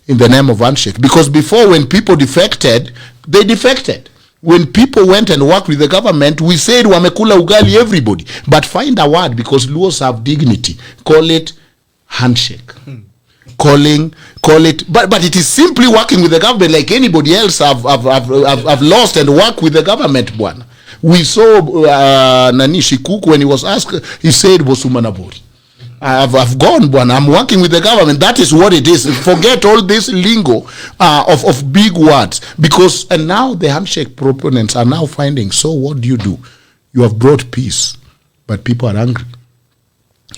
in the name of handshake. Because before, when people defected, they defected. When people went and worked with the government, we said, wamekula ugali everybody. But find a word, because Luos have dignity. Call it handshake. Call it, but it is simply working with the government like anybody else have lost and work with the government, bwana. We saw Nanishi Kuku, when he was asked, he said, Bosumanabori. I've gone, bwana. I'm working with the government. That is what it is. Forget all this lingo of big words. Because, and now the handshake proponents are now finding, so what do? You have brought peace, but people are angry.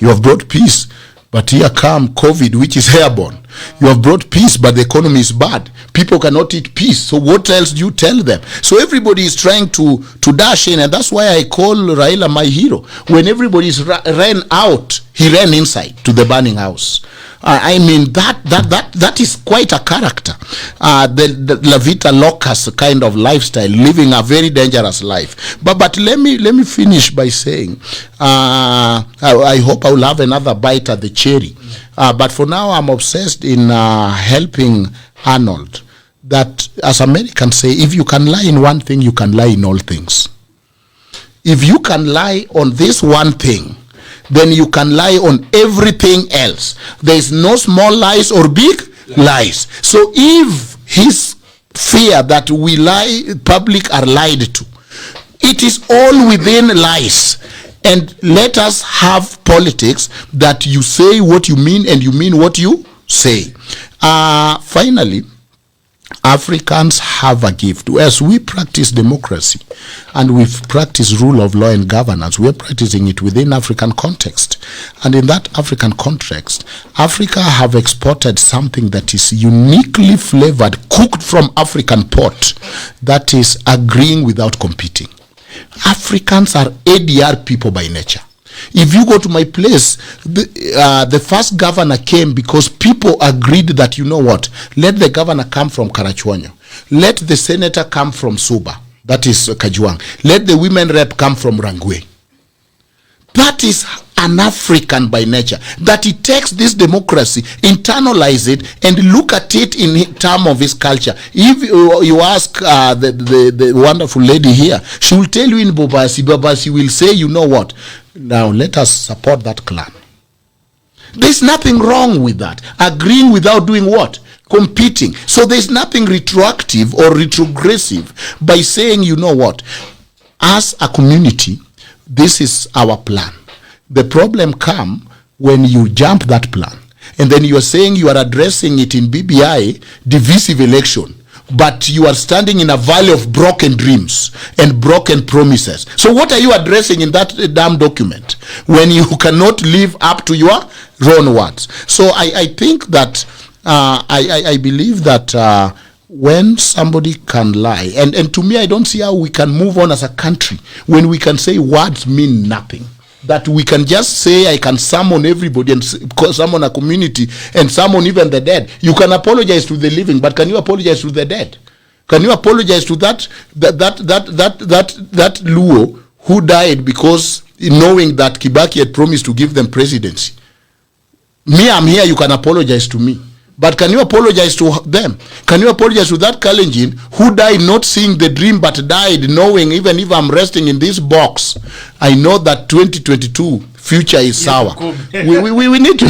You have brought peace, but here come COVID, which is airborne. You have brought peace, but the economy is bad. People cannot eat peace. So what else do you tell them? So everybody is trying to dash in, and that's why I call Raila my hero. When everybody ran out, he ran inside to the burning house. I mean, that is quite a character. The La Vita Locus kind of lifestyle, living a very dangerous life. But let me finish by saying, I hope I will have another bite at the cherry. But for now, I'm obsessed in helping Arnold. That, as Americans say, if you can lie in one thing, you can lie in all things. If you can lie on this one thing, then you can lie on everything else. There is no small lies or big lies. So if his fear that we lie, public are lied to, it is all within lies. And let us have politics that you say what you mean and you mean what you say. Finally, Africans have a gift. As we practice democracy and we practice rule of law and governance, we are practicing it within African context. And in that African context, Africa have exported something that is uniquely flavored, cooked from African pot, that is agreeing without competing. Africans are ADR people by nature. If you go to my place, the first governor came because people agreed that, you know what, let the governor come from Karachuonyo. Let the senator come from Suba, that is Kajuang. Let the women rep come from Rangwe. That is an African by nature, that he takes this democracy, internalize it, and look at it in terms of his culture. If you ask the wonderful lady here, she will tell you in Babasi will say, you know what, now let us support that clan. There's nothing wrong with that. Agreeing without doing what? Competing. So there's nothing retroactive or retrogressive by saying, you know what, as a community, this is our plan. The problem comes when you jump that plan. And then you are saying you are addressing it in BBI, divisive election. But you are standing in a valley of broken dreams and broken promises. So what are you addressing in that damn document when you cannot live up to your own words? So I think that, I believe that when somebody can lie, and to me, I don't see how we can move on as a country when we can say words mean nothing. That we can just say, I can summon everybody and summon a community and summon even the dead. You can apologize to the living, but can you apologize to the dead? Can you apologize to that Luo who died because knowing that Kibaki had promised to give them presidency? Me, I'm here, you can apologize to me. But can you apologize to them? Can you apologize to that Kalenjin who died not seeing the dream but died knowing even if I'm resting in this box, I know that 2022 future is sour. we need to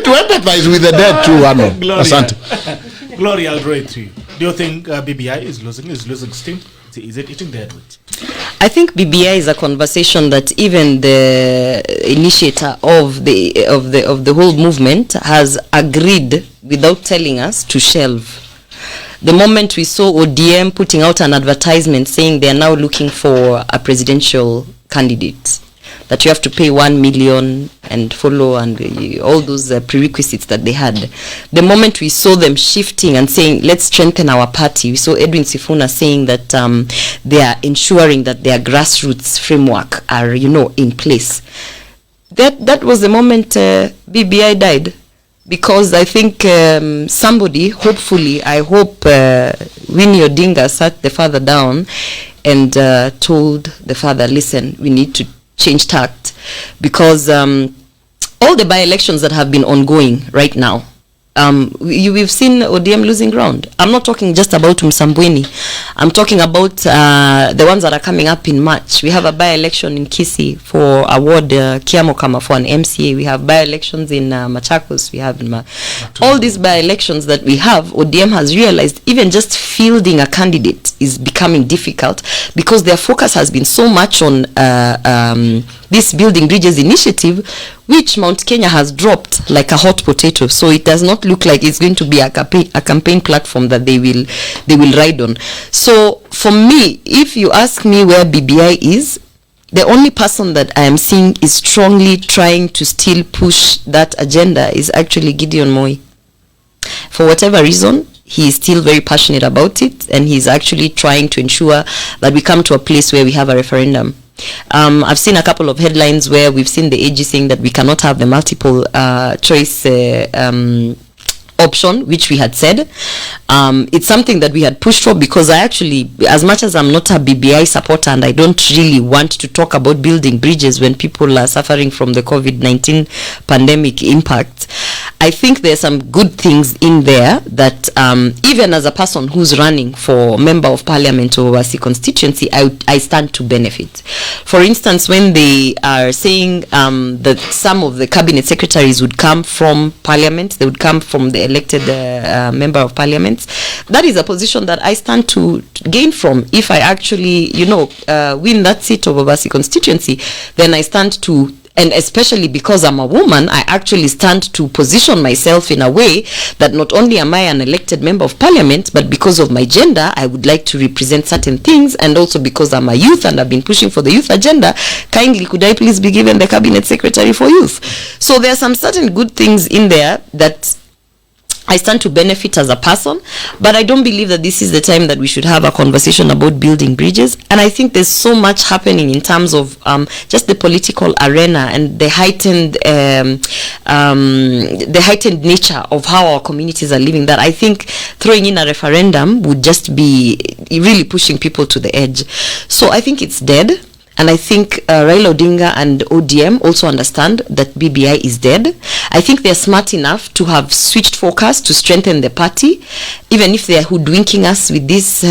empathize with the dead too, Arnold. Gloria, Gloria, I'll draw it to you. Do you think BBI is losing steam? Is it eating the headwinds? I think BBI is a conversation that even the initiator of the whole movement has agreed without telling us to shelve. The moment we saw ODM putting out an advertisement saying they are now looking for a presidential candidate, that you have to pay 1 million and follow and all those prerequisites that they had. The moment we saw them shifting and saying, let's strengthen our party, we saw Edwin Sifuna saying that they are ensuring that their grassroots framework are, in place. That was the moment BBI died. Because I think somebody, hopefully, I hope Winnie Odinga sat the father down and told the father, listen, we need to change tact, because all the by-elections that have been ongoing right now, we've seen ODM losing ground. I'm not talking just about Msambweni. I'm talking about the ones that are coming up in March. We have a by-election in Kisii for award Kiamo Kama for an MCA. We have by-elections in Machakos. We have all these by-elections that we have. ODM has realized even just fielding a candidate is becoming difficult because their focus has been so much on this Building Bridges initiative, which Mount Kenya has dropped like a hot potato. So it does not look like it's going to be a campaign platform that they will ride on. So for me, if you ask me where BBI is, the only person that I am seeing is strongly trying to still push that agenda is actually Gideon Moi. For whatever reason, he is still very passionate about it, and he's actually trying to ensure that we come to a place where we have a referendum. I've seen a couple of headlines where we've seen the AG saying that we cannot have the multiple choice option, which we had said. It's something that we had pushed for, because I actually, as much as I'm not a BBI supporter and I don't really want to talk about building bridges when people are suffering from the COVID-19 pandemic impact, I think there's some good things in there that even as a person who's running for member of parliament or Wasi constituency, I stand to benefit. For instance, when they are saying that some of the cabinet secretaries would come from parliament, they would come from the elected member of parliament, that is a position that I stand to gain from. If I actually, win that seat of Wasi constituency, then I stand to, and especially because I'm a woman, I actually stand to position myself in a way that not only am I an elected member of parliament, but because of my gender, I would like to represent certain things, and also because I'm a youth and I've been pushing for the youth agenda, kindly could I please be given the cabinet secretary for youth? So there are some certain good things in there that I stand to benefit as a person, but I don't believe that this is the time that we should have a conversation about building bridges. And I think there's so much happening in terms of just the political arena and the heightened nature of how our communities are living, that I think throwing in a referendum would just be really pushing people to the edge. So I think it's dead. And I think Raila Odinga and ODM also understand that BBI is dead. I think they're smart enough to have switched focus to strengthen the party, even if they're hoodwinking us with this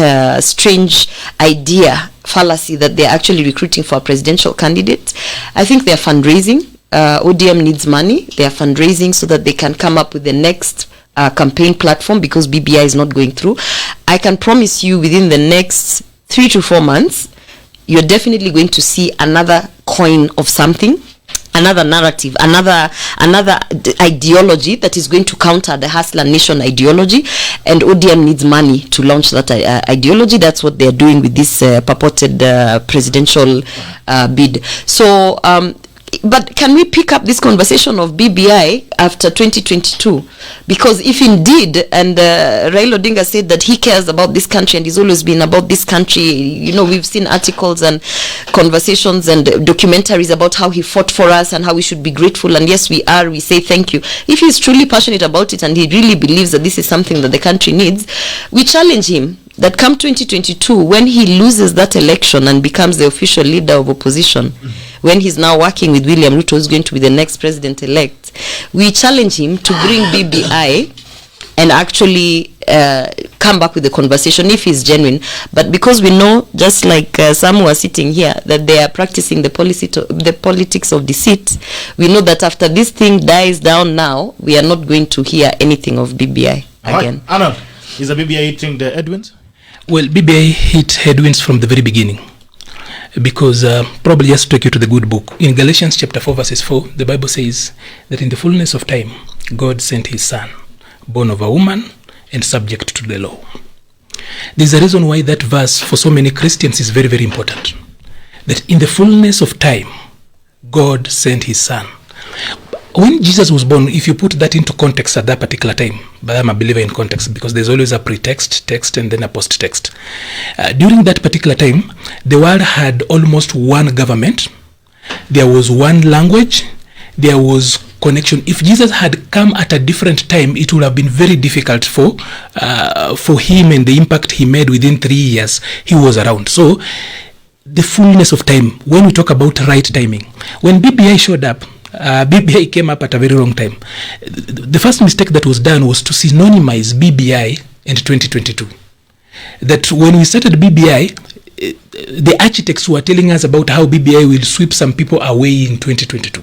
strange idea, fallacy, that they're actually recruiting for a presidential candidate. I think they're fundraising. ODM needs money. They are fundraising so that they can come up with the next campaign platform, because BBI is not going through. I can promise you within the next 3 to 4 months, you're definitely going to see another coin of something, another narrative, another ideology that is going to counter the Hustler Nation ideology, and ODM needs money to launch that ideology. That's what they're doing with this purported presidential bid. So but can we pick up this conversation of BBI after 2022? Because if indeed, and Raila Odinga said that he cares about this country and he's always been about this country, we've seen articles and conversations and documentaries about how he fought for us and how we should be grateful, and yes, we are, we say thank you. If he's truly passionate about it and he really believes that this is something that the country needs, we challenge him that come 2022, when he loses that election and becomes the official leader of opposition, when he's now working with William Ruto, who's going to be the next president-elect, we challenge him to bring BBI and actually come back with the conversation if he's genuine. But because we know, just like some who are sitting here, that they are practicing the politics of deceit, we know that after this thing dies down now, we are not going to hear anything of BBI again. Arnold, is the BBI hitting the headwinds? Well, BBI hit headwinds from the very beginning. Because probably just to take you to the good book. In Galatians chapter 4 verses 4, the Bible says that in the fullness of time, God sent his son, born of a woman and subject to the law. There's a reason why that verse for so many Christians is very, very important. That in the fullness of time, God sent his son. When Jesus was born, if you put that into context at that particular time, but I'm a believer in context because there's always a pretext, text, and then a post-text. During that particular time, the world had almost one government. There was one language. There was connection. If Jesus had come at a different time, it would have been very difficult for him and the impact he made within 3 years he was around. So the fullness of time, when we talk about right timing, when BBI showed up, BBI came up at a very wrong time. The first mistake that was done was to synonymize BBI and 2022. That when we started BBI, the architects were telling us about how BBI will sweep some people away in 2022.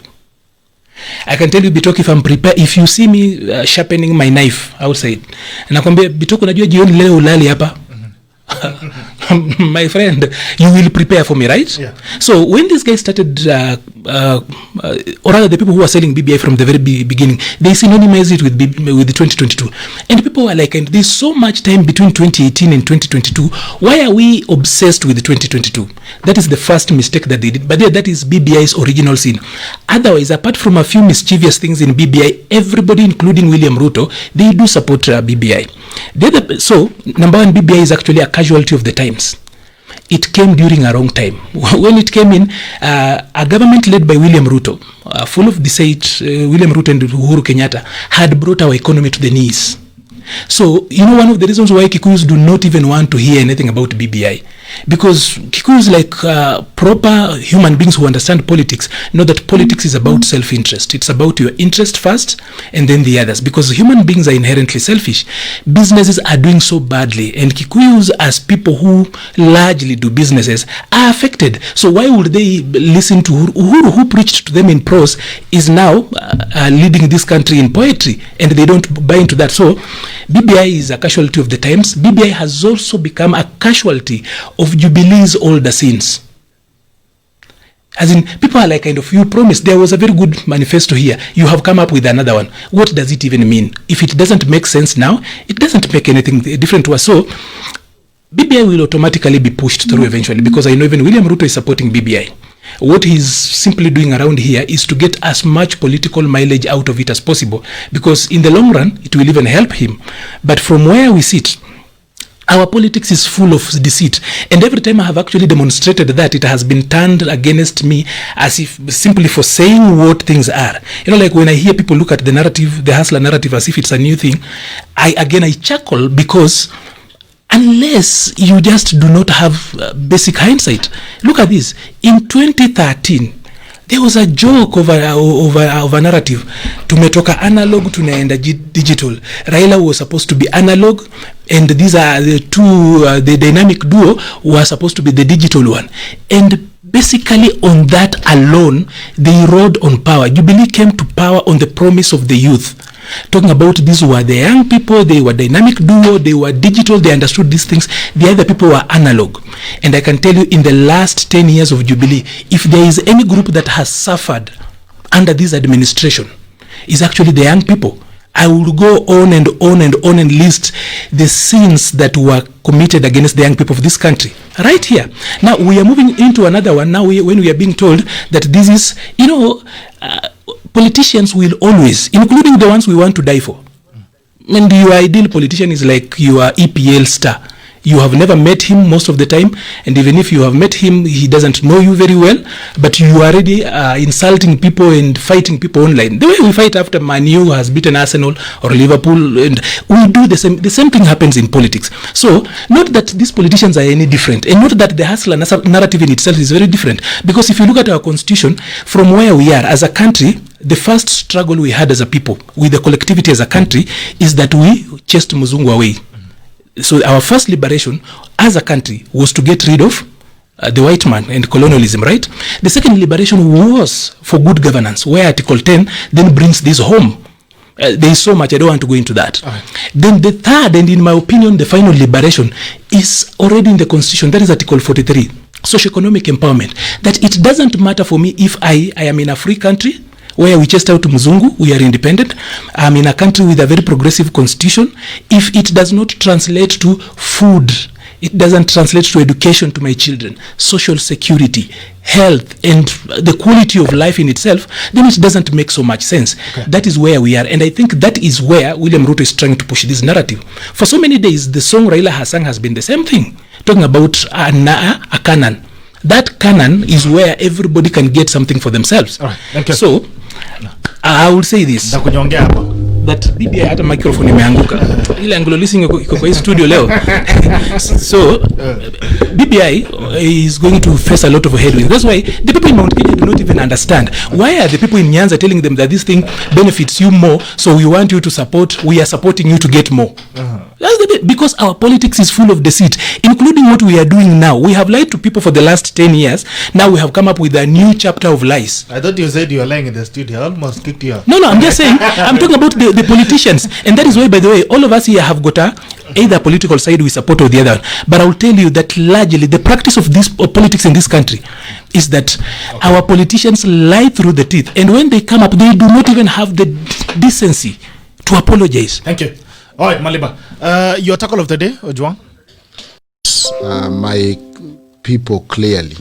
I can tell you, Bitok, if I'm prepared, if you see me sharpening my knife outside, nakwambia Bitok, unajua jioni leo ulali hapa. My friend, you will prepare for me, right? Yeah. So when this guy started, or rather the people who were selling BBI from the very beginning, they synonymized it with the 2022. And people were like, and there's so much time between 2018 and 2022. Why are we obsessed with 2022? That is the first mistake that they did. But that is BBI's original sin. Otherwise, apart from a few mischievous things in BBI, everybody, including William Ruto, they do support BBI. So, number one, BBI is actually a casualty of the times. It came during a wrong time. When it came in, a government led by William Ruto, full of deceit, William Ruto and Uhuru Kenyatta, had brought our economy to the knees. So, you know, one of the reasons why Kikuyus do not even want to hear anything about BBI, because Kikuyus, like proper human beings who understand politics, know that politics is about self-interest. It's about your interest first and then the others, because human beings are inherently selfish. Businesses are doing so badly, and Kikuyus, as people who largely do businesses, are affected. So why would they listen to Uhuru, who preached to them in prose, is now leading this country in poetry, and they don't buy into that. So BBI is a casualty of the times. BBI has also become a casualty of Jubilee's older sins. As in, people are like, kind of, you promised, there was a very good manifesto here, you have come up with another one. What does it even mean? If it doesn't make sense now, it doesn't make anything different to us. So BBI will automatically be pushed through eventually, because I know even William Ruto is supporting BBI. What he's simply doing around here is to get as much political mileage out of it as possible, because in the long run, it will even help him. But from where we sit, our politics is full of deceit. And every time I have actually demonstrated that, it has been turned against me as if simply for saying what things are. You know, like when I hear people look at the narrative, the hustler narrative, as if it's a new thing, I chuckle, because unless you just do not have basic hindsight. Look at this. In 2013, there was a joke over a narrative. Tumetoka analog tunaenda digital. Raila was supposed to be analog, and these are the two, the dynamic duo were supposed to be the digital one. And basically on that alone, they rode on power. Jubilee came to power on the promise of the youth. Talking about these were the young people, they were dynamic duo, they were digital, they understood these things. The other people were analog. And I can tell you, in the last 10 years of Jubilee, if there is any group that has suffered under this administration, is actually the young people. I will go on and on and on and list the sins that were committed against the young people of this country. Right here. Now, we are moving into another one. Now, when we are being told that this is, you know, politicians will always, including the ones we want to die for. And your ideal politician is like your EPL star. You have never met him most of the time, and even if you have met him, he doesn't know you very well, but you are already insulting people and fighting people online. The way we fight after Man U has beaten Arsenal or Liverpool, and we do the same. The same thing happens in politics. So, not that these politicians are any different, and not that the hustler narrative in itself is very different, because if you look at our constitution, from where we are as a country, the first struggle we had as a people with the collectivity as a country is that we chased Muzungu away. So our first liberation as a country was to get rid of the white man and colonialism, right? The second liberation was for good governance, where Article 10 then brings this home. There is so much, I don't want to go into that. Right. Then the third, and in my opinion, the final liberation is already in the Constitution. That is Article 43, socio-economic empowerment. That it doesn't matter for me if I am in a free country, where we chased out Muzungu, we are independent. I'm in a country with a very progressive constitution. If it does not translate to food, it doesn't translate to education to my children, social security, health, and the quality of life in itself, then it doesn't make so much sense. Okay. That is where we are. And I think that is where William Ruto is trying to push this narrative. For so many days, the song Raila has sung has been the same thing, talking about a canon. That canon is where everybody can get something for themselves. All right. Thank you. So, I will say this. That BBI hata microphone imeanguka. Ile angulo listening iko kwa studio leo. So BBI is going to face a lot of headwinds. That's why the people in Mount Kenya do not even understand. Why are the people in Nyanza telling them that this thing benefits you more, so we want you to support, we are supporting you to get more? That's the bit, because our politics is full of deceit, including what we are doing now. We have lied to people for the last 10 years. Now we have come up with a new chapter of lies. I thought you said you were lying in the studio. I almost kicked you out. No, I'm just saying, I'm talking about the politicians. And that is why, by the way, all of us here have got either political side we support or the other. But I will tell you that largely the practice of this politics in this country is that our politicians lie through the teeth. And when they come up, they do not even have the decency to apologize. Thank you. All right, Maliba. Your tackle of the day, Ojwang? My people clearly.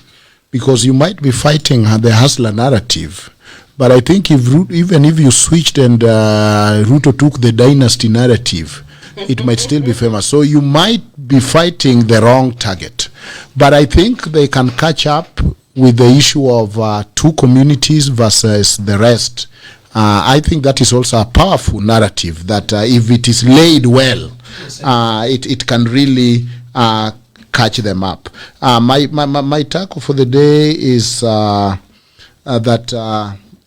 Because you might be fighting the hustler narrative. But I think even if you switched and Ruto took the dynasty narrative, it might still be famous. So you might be fighting the wrong target. But I think they can catch up with the issue of two communities versus the rest. I think that is also a powerful narrative that if it is laid well, it can really catch them up. My tackle for the day is that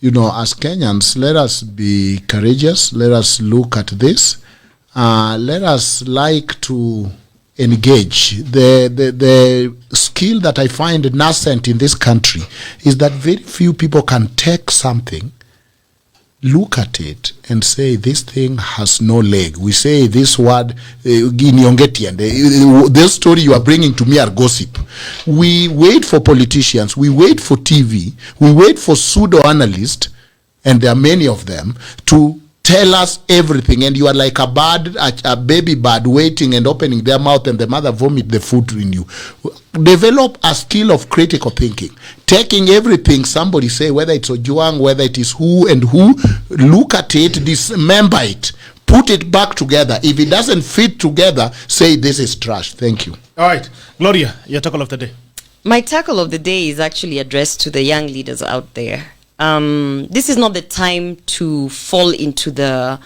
you know, as Kenyans, let us be courageous. Let us look at this. Let us like to engage. The skill that I find nascent in this country is that very few people can take something, look at it, and say this thing has no leg. We say this word, this story you are bringing to me are gossip. We wait for politicians, we wait for TV, we wait for pseudo-analysts, and there are many of them, to tell us everything, and you are like a bird, a baby bird waiting and opening their mouth, and the mother vomit the food in you. Develop a skill of critical thinking, taking everything somebody say, whether it's Ojwang, whether it is who and who, look at it, dismember it, put it back together. If it doesn't fit together, say this is trash. Thank you. All right, Gloria, your tackle of the day. My tackle of the day is actually addressed to the young leaders out there. This is not the time to fall into the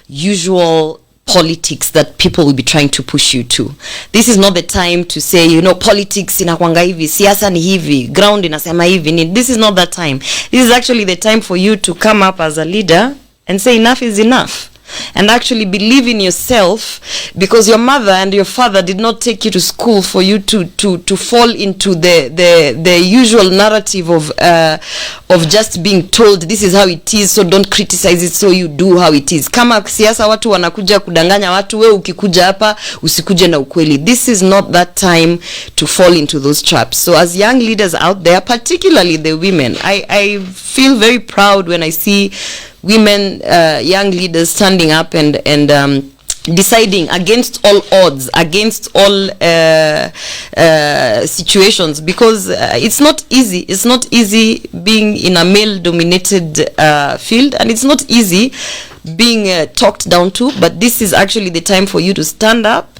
usual politics that people will be trying to push you to. This is not the time to say, you know, politics inakwanga hivi, siasa ni hivi, ground inasema hivi. This is not that time. This is actually the time for you to come up as a leader and say enough is enough. And actually believe in yourself, because your mother and your father did not take you to school for you to fall into the usual narrative of just being told this is how it is, so don't criticize it, so you do how it is. Kama siasa watu wanakuja kudanganya watu, wewe ukikuja hapa usikuje na ukweli. This is not that time to fall into those traps. So as young leaders out there, particularly the women, I feel very proud when I see women, young leaders standing up and deciding against all odds, against all situations, because it's not easy. It's not easy being in a male-dominated field, and it's not easy being talked down to. But this is actually the time for you to stand up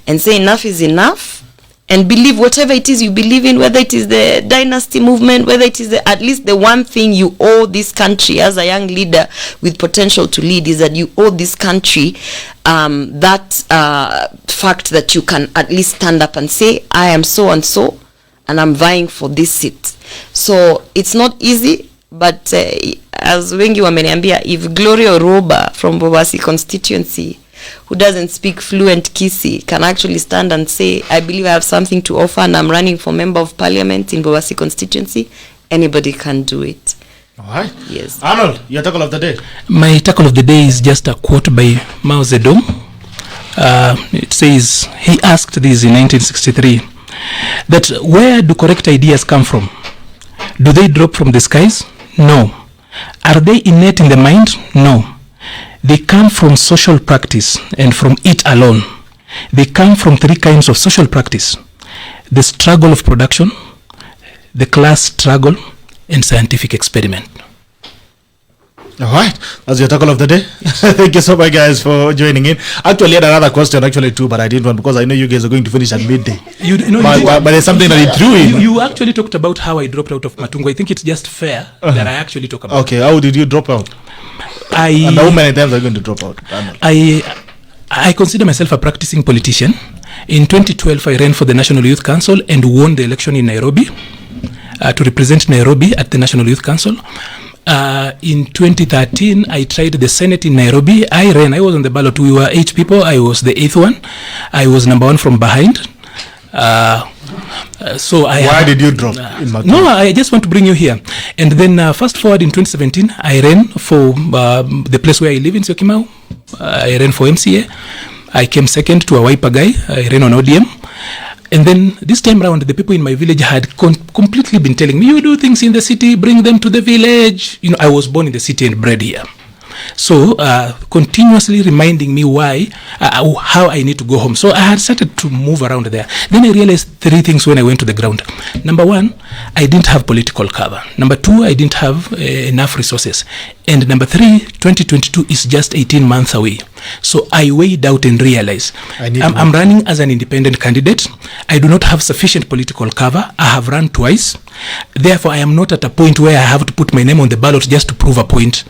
and say enough is enough, and believe whatever it is you believe in, whether it is the dynasty movement, whether it is at least the one thing you owe this country as a young leader with potential to lead, is that you owe this country that fact that you can at least stand up and say, I am so and so, and I'm vying for this seat. So it's not easy, but as wengi wameniambia, if Gloria Orwoba from Bobasi constituency, who doesn't speak fluent Kisi, can actually stand and say, I believe I have something to offer and I'm running for member of parliament in Bobasi constituency, anybody can do it. All right. Yes. Arnold, your tackle of the day. My tackle of the day is just a quote by Mao Zedong. It says, he asked this in 1963, that where do correct ideas come from? Do they drop from the skies? No. Are they innate in the mind? No. They come from social practice and from it alone. They come from three kinds of social practice: the struggle of production, the class struggle, and scientific experiment. All right, that's your tackle of the day. Thank you so much, guys, for joining in. Actually, I had another question, actually, too, but I didn't want, because I know you guys are going to finish at midday. But there's something that it threw in. You actually talked about how I dropped out of Matungo. I think it's just fair that I actually talk about. Okay, how did you drop out? And how many times are you going to drop out? I consider myself a practicing politician. In 2012, I ran for the National Youth Council and won the election in Nairobi to represent Nairobi at the National Youth Council. In 2013, I tried the Senate in Nairobi. I was on the ballot. We were 8 people. I was the 8th one. I was number 1 from behind. Why did you drop? No, I just want to bring you here. And then fast forward in 2017, I ran for the place where I live in Syokimau. I ran for MCA. I came second to a Wiper guy. I ran on ODM. And then this time around, the people in my village had completely been telling me, you do things in the city, bring them to the village. You know, I was born in the city and bred here. So continuously reminding me how I need to go home. So I had started to move around there. Then I realized 3 things when I went to the ground. Number 1, I didn't have political cover. Number 2, I didn't have enough resources. And number 3, 2022 is just 18 months away. So I weighed out and realized I'm running as an independent candidate. I do not have sufficient political cover. I have run twice. Therefore, I am not at a point where I have to put my name on the ballot just to prove a point.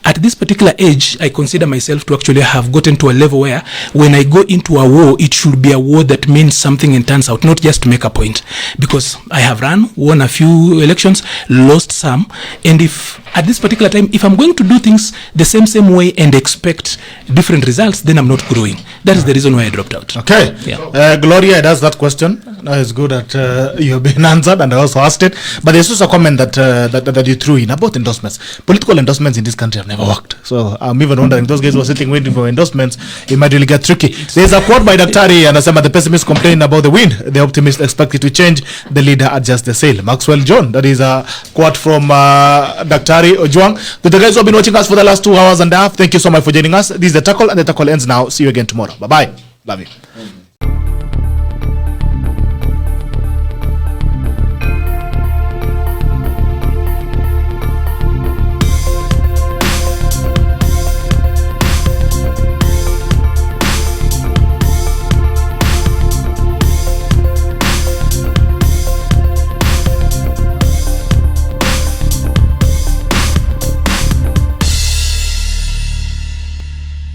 At this particular age, I consider myself to actually have gotten to a level where when I go into a war, it should be a war that means something and turns out, not just to make a point. Because I have won a few elections, lost some, and if at this particular time, if I'm going to do things the same way and expect different results, then I'm not growing. That is the reason why I dropped out. Okay. Yeah. Gloria, it asked that question. It's good that you've been answered, and I also asked it. But there's also a comment that you threw in about endorsements. Political endorsements in this country have never worked. So I'm even wondering if those guys were sitting waiting for endorsements, it might really get tricky. There's a quote by Daktari, and the pessimist complain about the wind. The optimist expect it to change. The leader adjusts the sail. Maxwell John. That is a quote from Daktari Ojwang. To the guys who have been watching us for the last 2 hours and a half, thank you so much for joining us. This is The Tackle, and The Tackle ends now. See you again tomorrow. Bye-bye. Love you.